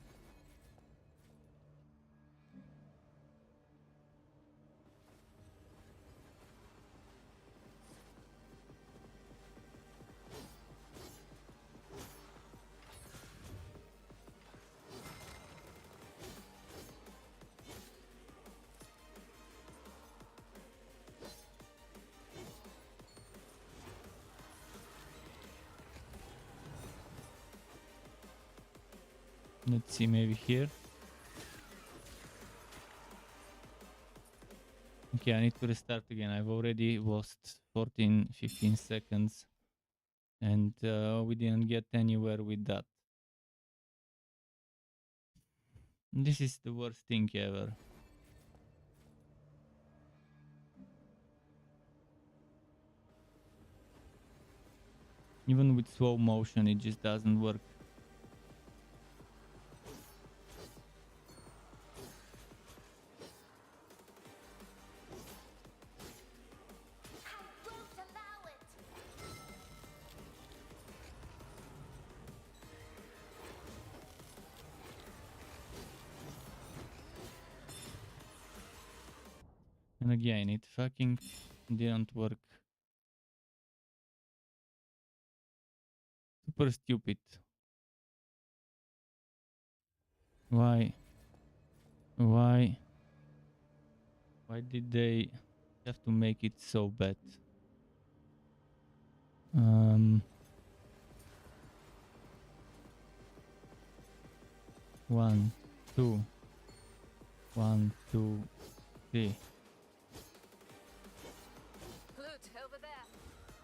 Let's see, maybe here. Okay, I need to restart again. I've already lost 14, 15 seconds. And we didn't get anywhere with that. This is the worst thing ever. Even with slow motion, it just doesn't work. I won't allow it. And again, it fucking didn't work. Super stupid. Why? Why? Why did they have to make it so bad? 1, 2, 1, 2, 3.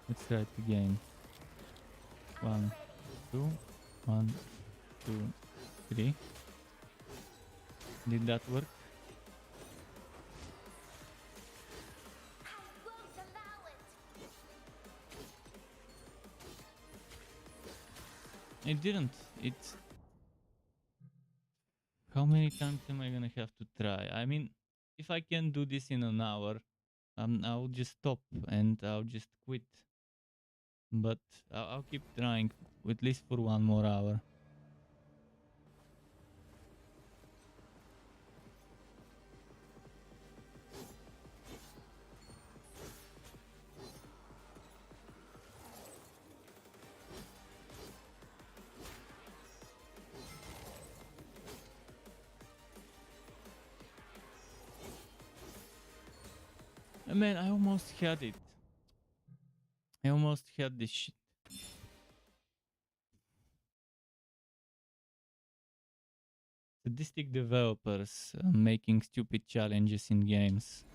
Let's try it again. 1, 2, 1, 2, 3. Did that work? I won't allow it. It didn't. It's... How many times am I gonna have to try? I mean, if I can do this in an hour, I'll just stop and I'll just quit. But I'll keep trying, at least for 1 more hour. Man, I almost had it. I almost had this shit. Sadistic developers making stupid challenges in games.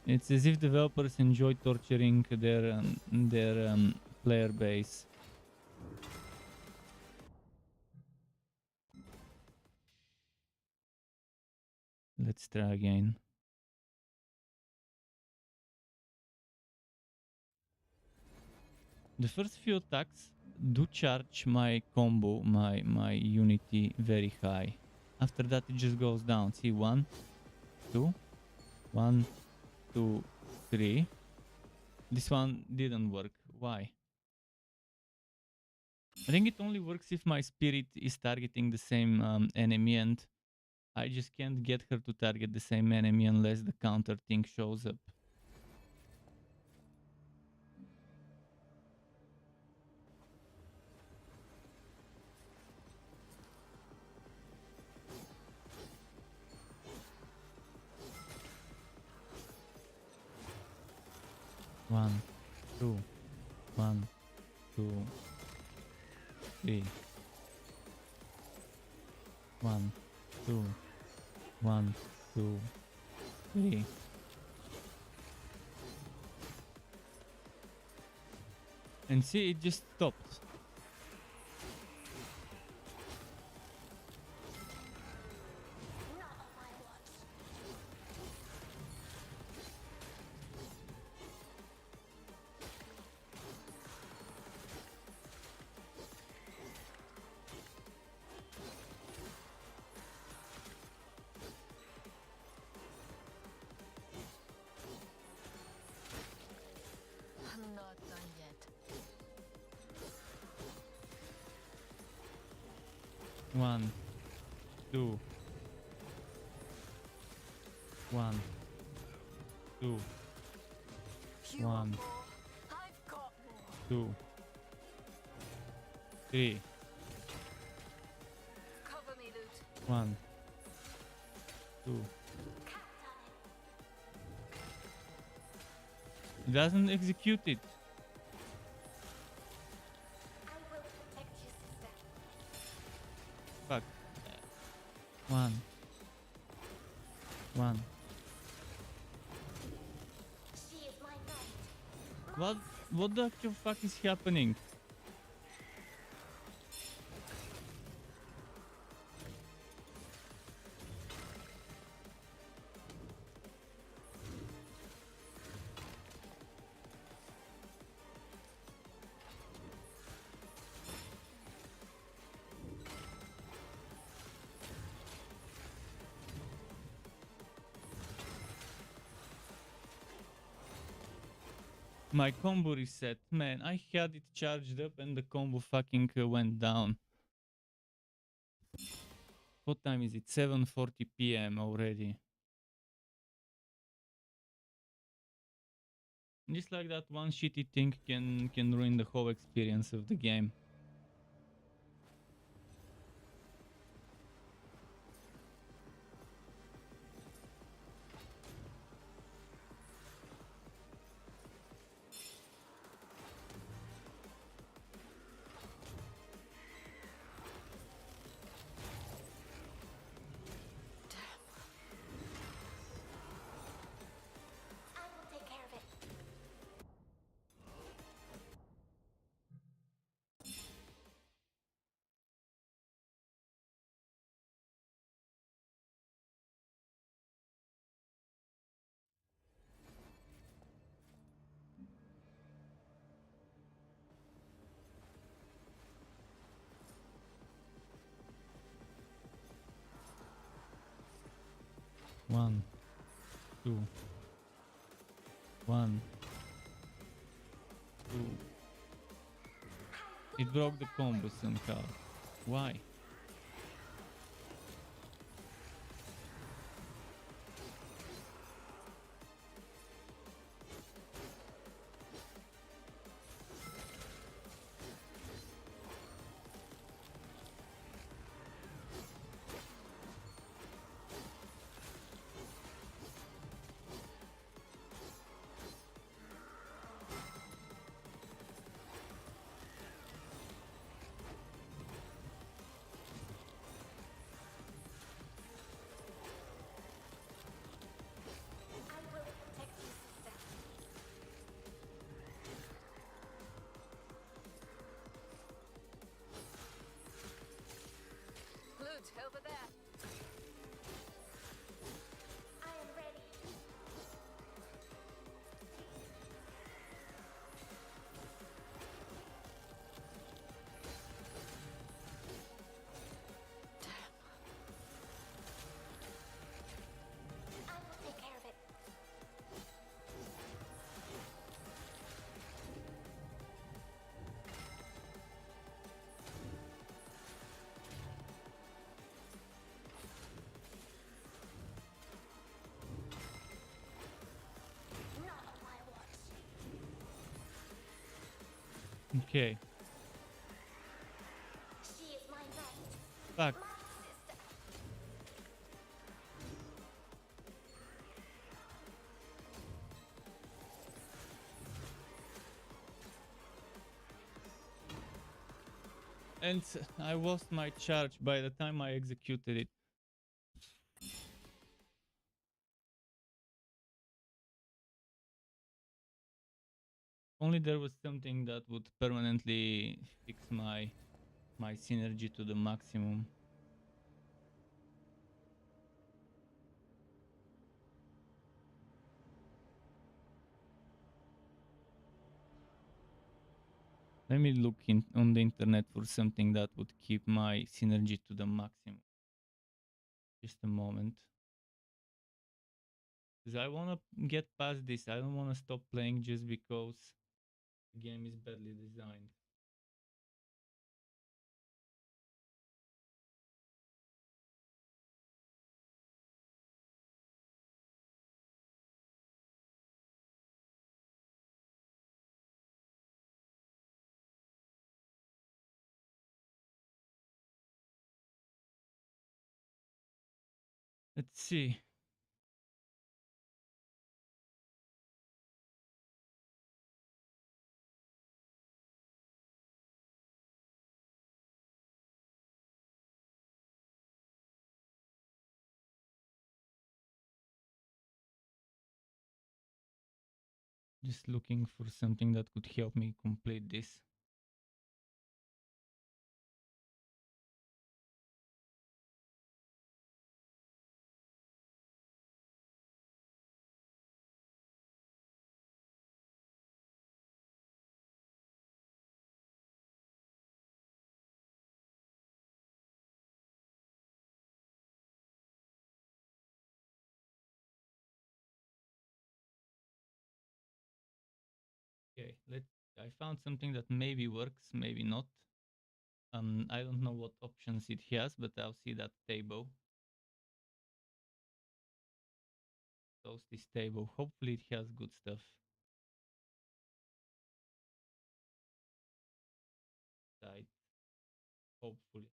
It's as if developers enjoy torturing their player base. Let's try again. The first few attacks do charge my combo, my unity very high. After that it just goes down. See, 1, 2, 1, 2, 3. This one didn't work. Why? I think it only works if my spirit is targeting the same enemy, and I just can't get her to target the same enemy unless the counter thing shows up. One, two, 1, 2, 3. 1, 2, 1, 2, 3. And see, it just stopped. Not on my watch. I'm not done yet. 1, 2, 1, 2, You want 1, more? I've got more. 2, 3. Cover me, Loot. 1, 2. It doesn't execute it. I will protect you, sister. Fuck. 1, 1. She is my knight. What the actual fuck is happening? My combo reset. Man, I had it charged up and the combo fucking went down. What time is it? 7:40 p.m. already. Just like that, one shitty thing can ruin the whole experience of the game. 1, 2, 1, 2. It broke the combo somehow. Why? I will protect you, sister. Flute, over there. I am ready. I will take care of it. Not on my watch. Okay. She is my knight, Fuck. my sister. And I lost my charge by the time I executed it. Only there was something that would permanently fix my synergy to the maximum. Let me look on the internet for something that would keep my synergy to the maximum. Just a moment. Because I want to get past this. I don't want to stop playing just because the game is badly designed. Let's see. Just looking for something that could help me complete this. Okay, I found something that maybe works, maybe not. I don't know what options it has, but I'll see that table. Soulstice table. Hopefully it has good stuff. Side. Hopefully.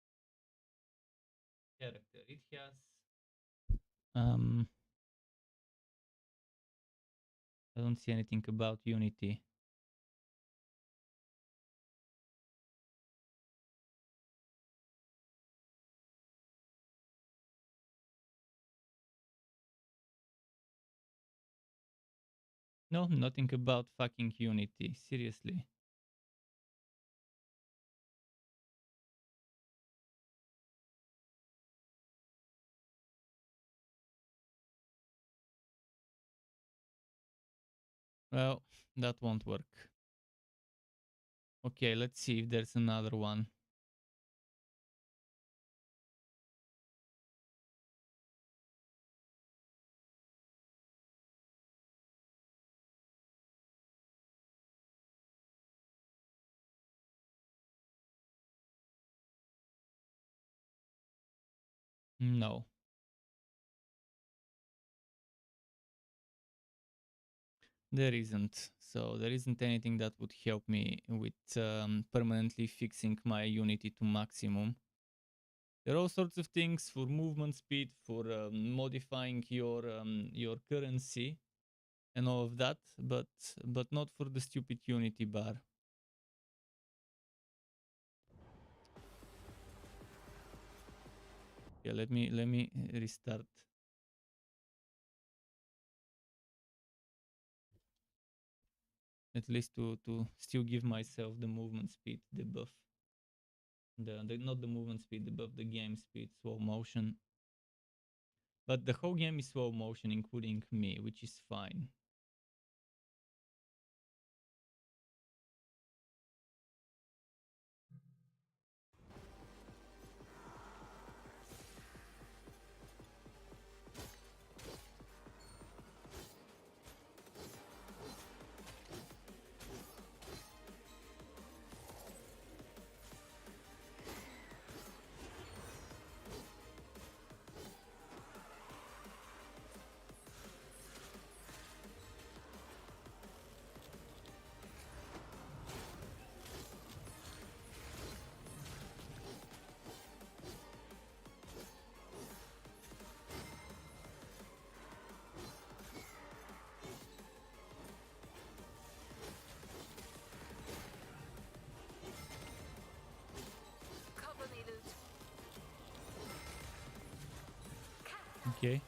Character. It has I don't see anything about Unity. No, nothing about fucking Unity. Seriously. Well, that won't work. Okay, let's see if there's another one. No. There isn't. So there isn't anything that would help me with permanently fixing my unity to maximum. There are all sorts of things for movement speed, for modifying your currency and all of that, but not for the stupid unity bar. Yeah, let me restart. At least to still give myself the movement speed debuff. The not the movement speed debuff, the game speed, slow motion. But the whole game is slow motion, including me, which is fine. Cover me, Loot. Okay.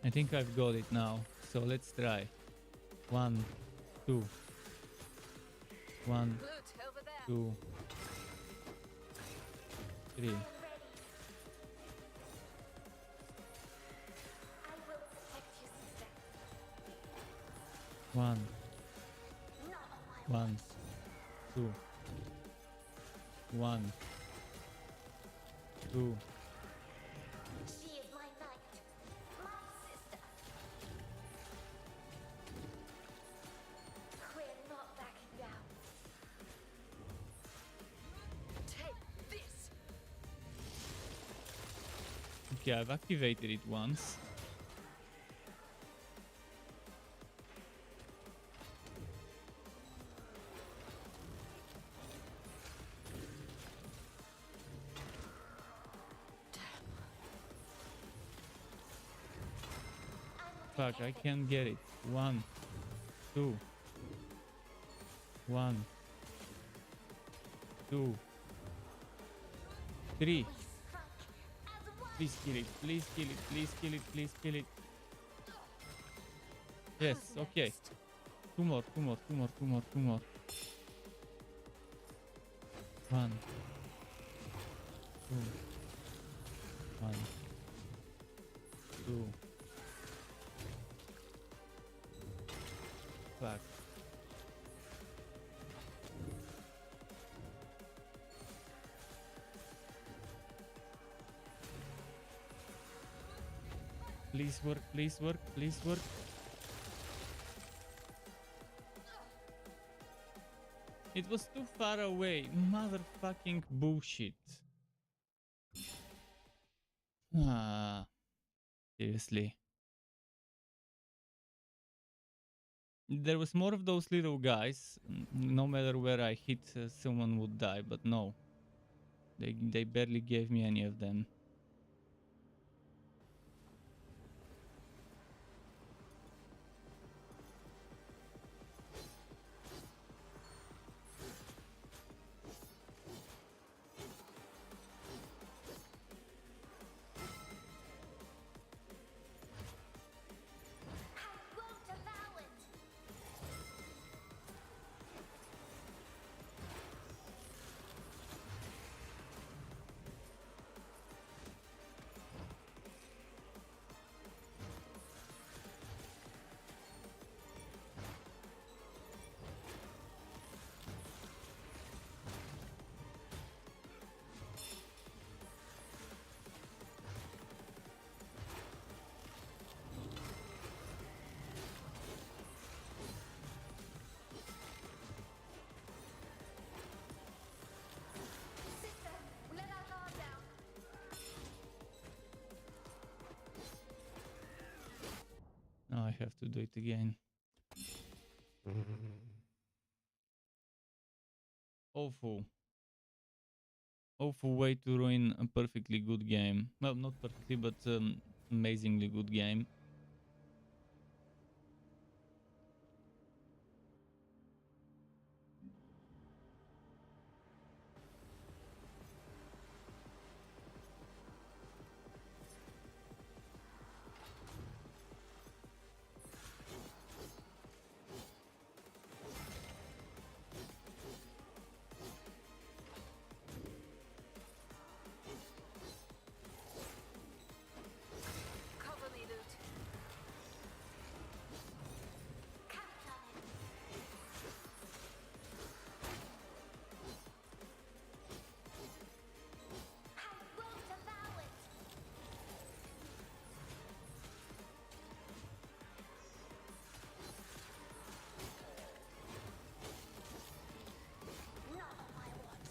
I think I've got it now. So let's try. 1, 2. 1, Loot, over there. 2, 3. I will protect you, sister. 1, Not on my 1, 2. 1, 2. She is my knight, my sister. We're not backing down. Take this. Okay, I've activated it once. Fuck, I can't get it. 1, 2. 1, 2, 3. We strike as one. Please kill it. Please kill it. Please kill it. Please kill it. Yes, Who's okay. next? 2 more, 2 more, 2 more, 2 more, 2 more. 1, 2, 1, 2. Fuck. Please work, please work, please work. It was too far away. Motherfucking bullshit. Ah, seriously. There was more of those little guys. No matter where I hit, someone would die, but no. They barely gave me any of them. I won't allow it. have to do it again. Awful. Awful way to ruin a perfectly good game. Well, not perfectly, but amazingly good game. Cover me, Loot. Count on it. I will devour it. Not on my watch.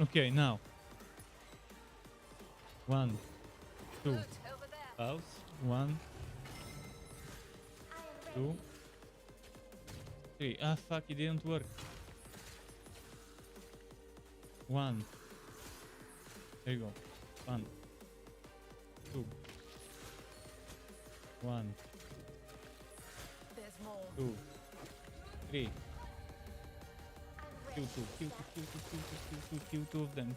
Okay, now. 1, 2, Loot, over there. pause. 1, I am ready. 2, 3. Ah, fuck, it didn't work. 1. There you go. 1, 2, 1, There's more. 2, 3. I'm Kill ready. two, kill two of them.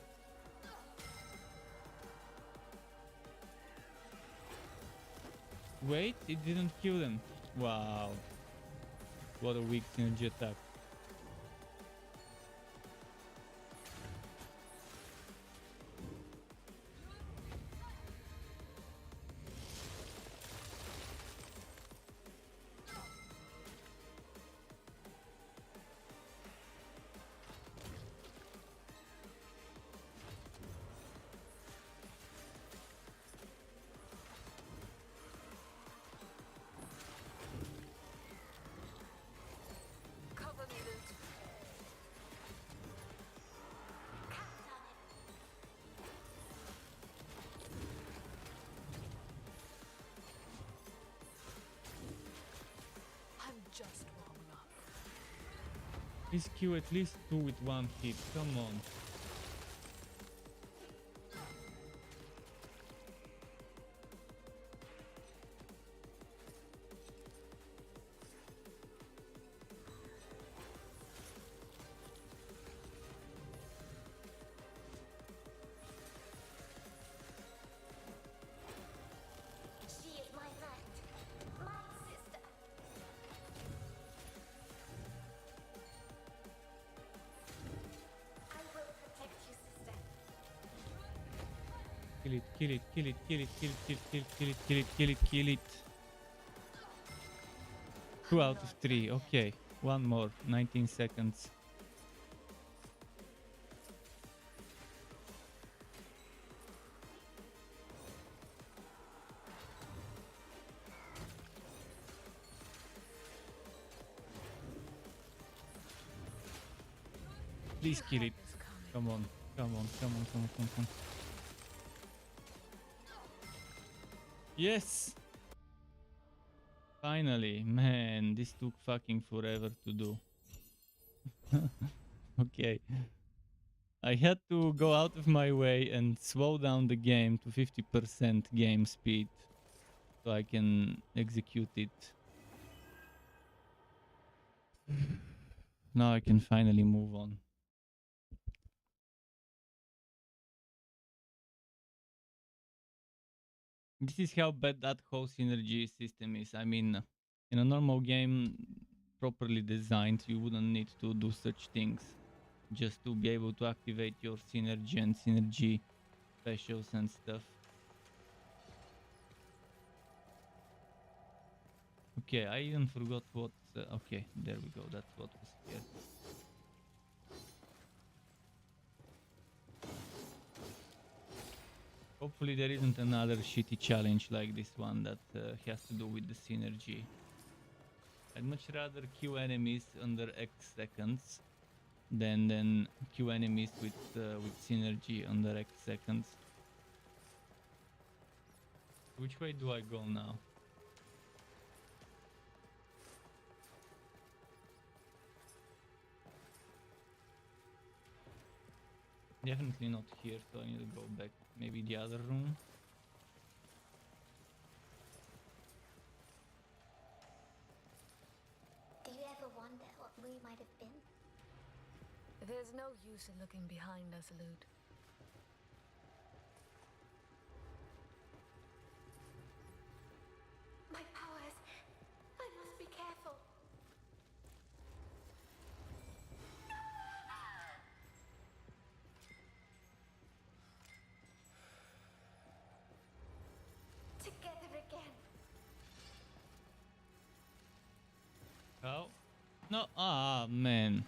Wait, it didn't kill them. Wow. What a weak synergy attack. Cover me, Loot. Count on it. I'm just warming up. Please kill at least 2 with 1 hit. Come on. She is my knight, my sister. I will protect you, sister. Kill it, kill it, kill it, kill it, kill it, kill it, kill it, kill it, kill it, kill it. 2 out of 3. Okay. One more. 19 seconds. Please kill it. It's coming. Come on. Come on. Come on. Come on. Come on. Come on. Yes! Finally. Man, this took fucking forever to do. Okay. I had to go out of my way and slow down the game to 50% game speed so I can execute it. Now I can finally move on. This is how bad that whole synergy system is. I mean, in a normal game, properly designed, you wouldn't need to do such things. Just to be able to activate your synergy and synergy specials and stuff. Okay, I even forgot what... okay, there we go. That's what was here. Hopefully there isn't another shitty challenge like this one that has to do with the synergy. I'd much rather queue enemies under X seconds than queue enemies with synergy under X seconds. Which way do I go now? Definitely not here, so I need to go back. Maybe the other room. Do you ever wonder what we might have been? There's no use in looking behind us, Lud. My powers! I must be careful. Together again. Oh. No. Ah, man.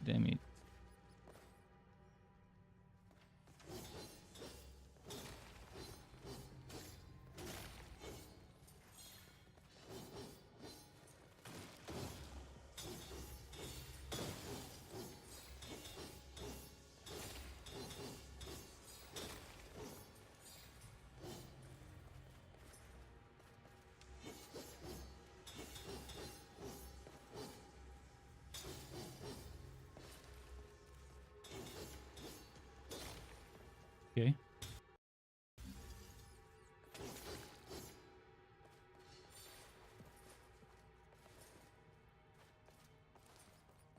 Damn it. Okay.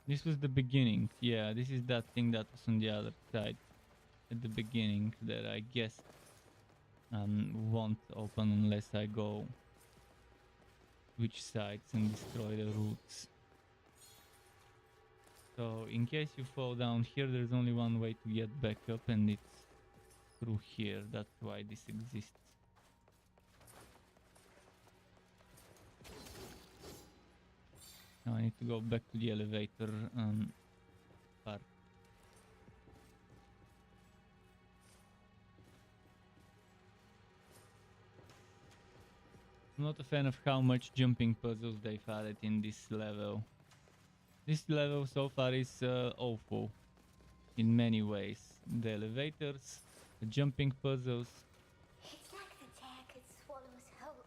This was the beginning. Yeah, this is that thing that was on the other side at the beginning that I guess won't open unless I go switch sides and destroy the roots. So in case you fall down here, there's only one way to get back up, and it's through here. That's why this exists. Now I need to go back to the elevator part. I'm not a fan of how much jumping puzzles they've added in this level. This level so far is awful in many ways. The elevators, the jumping puzzles, It's like the tear could swallow us whole.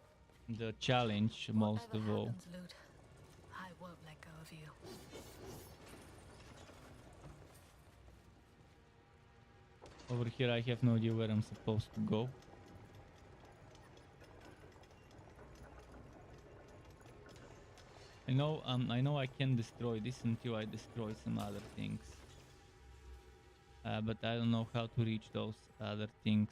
the challenge most Whatever of all. happens, Lud, I won't let go of you. Over here I have no idea where I'm supposed to go. I know I can destroy this until I destroy some other things. But I don't know how to reach those other things.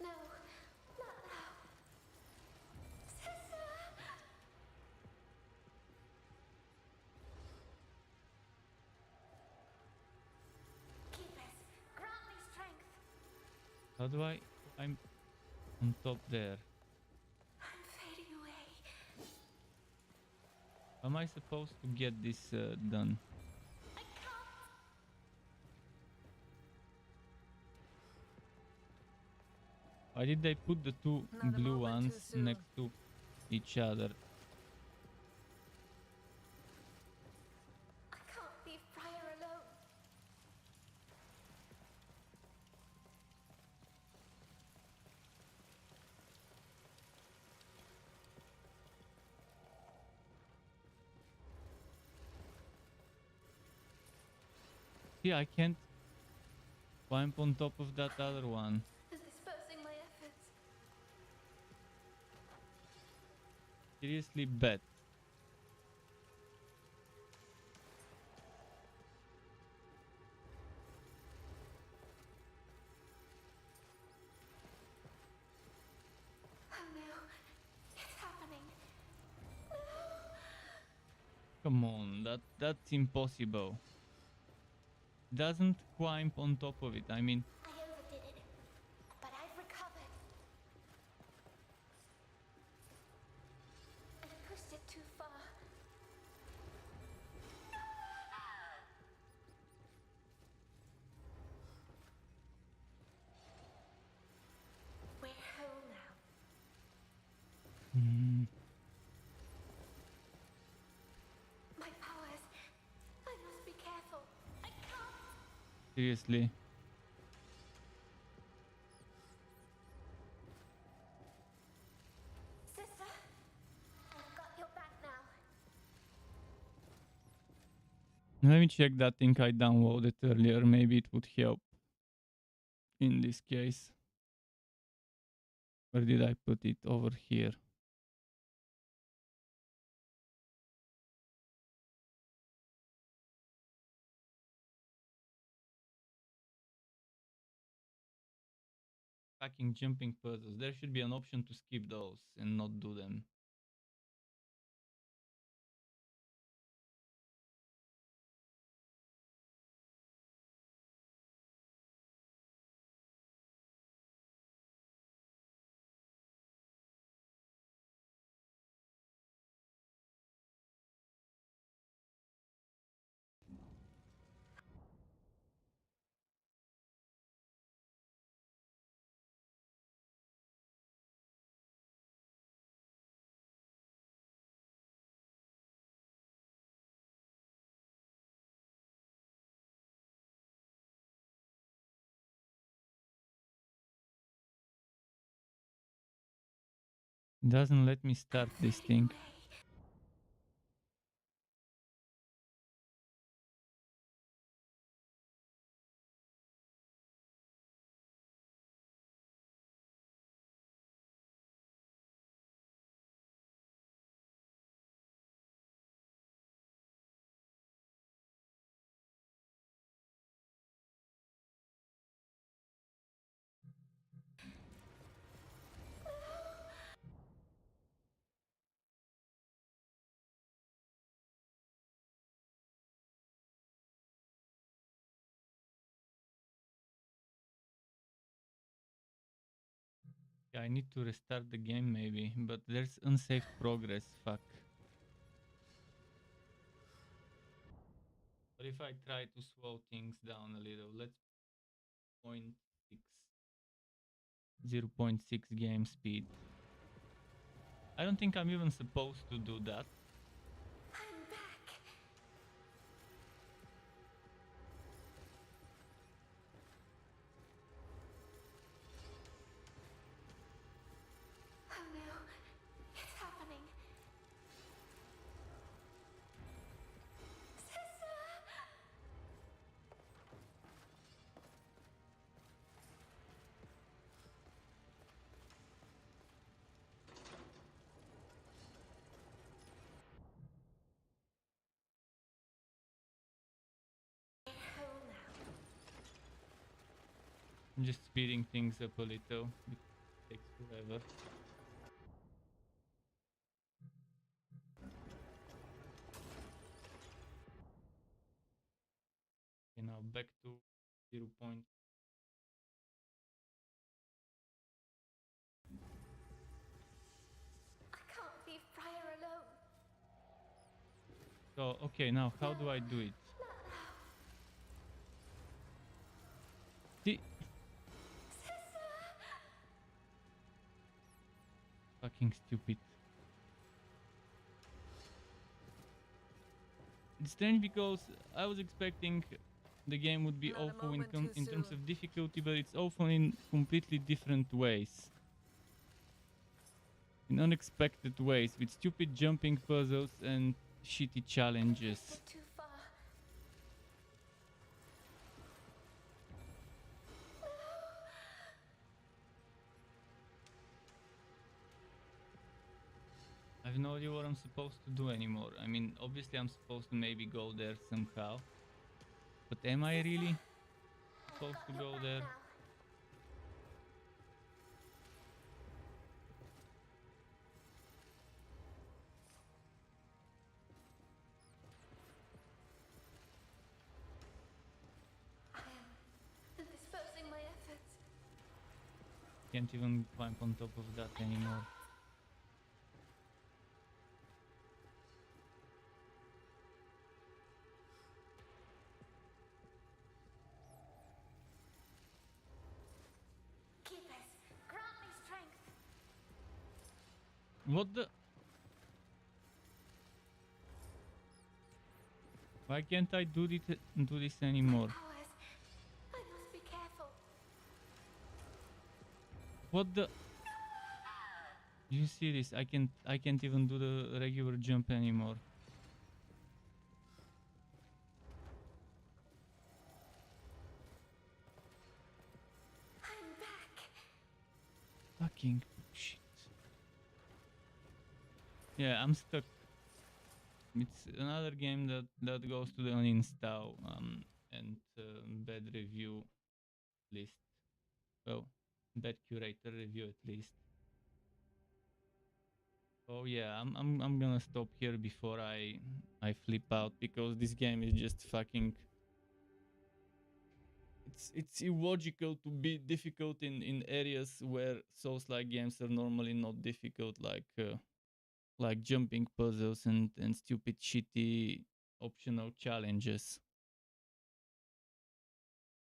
No, not now. Sister! Keep us. Grant me strength. How do I'm on top there. I'm fading away. How am I supposed to get this done? I can't. Why did they put the two Not a blue moment ones too soon. next to each other? I can't leave Briar alone. See, I can't climb on top of that other one. Dispersing my efforts. Seriously, bet. Oh no, it's happening. No. Come on, that's impossible. Doesn't climb on top of it. I mean, I overdid it, but I've recovered. I pushed it too far. We're home now. My powers. I must be careful. I Seriously. Sister, I've got your back now. Let me check that thing I downloaded earlier. Maybe it would help in this case. Where did I put it? Over here. Fucking jumping puzzles. There should be an option to skip those and not do them. It doesn't let me start this thing. Yeah, I need to restart the game maybe, but there's unsaved progress. Fuck. But if I try to slow things down a little, let's 0.6 0.6 game speed. I don't think I'm even supposed to do that. I'm back. Oh no, it's happening. Sister! Home now. I'm just speeding things up a little. It takes forever. Okay, now back to 0. I can't leave Friar alone. So, okay, now how do I do it? Not now. See? Sister! Fucking stupid. It's strange because I was expecting the game would be Not a awful in, moment too in terms soon. of difficulty, but it's awful in completely different ways. In unexpected ways, with stupid jumping puzzles and shitty challenges. It's too far. I have no idea what I'm supposed to do anymore. I mean, obviously I'm supposed to maybe go there somehow. But am I really supposed to go there? Now. I am dispersing my efforts. Can't even climb on top of that anymore. Keepers, grant me strength. What the? Why can't I do this anymore? Powers, What the? You see this? I can't even do the regular jump anymore. I'm back. Fucking shit. Yeah, I'm stuck. It's another game that goes to the uninstall and bad review list. Well, bad curator review at least. Oh yeah, I'm gonna stop here before I flip out, because this game is just fucking. It's illogical to be difficult in areas where Souls-like games are normally not difficult, like jumping puzzles and stupid shitty optional challenges.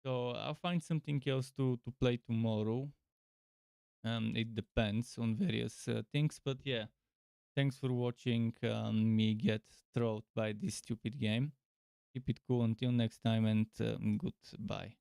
So I'll find something else to play tomorrow. It depends on various things, but yeah. Thanks for watching me get thrown by this stupid game. Keep it cool until next time, and goodbye.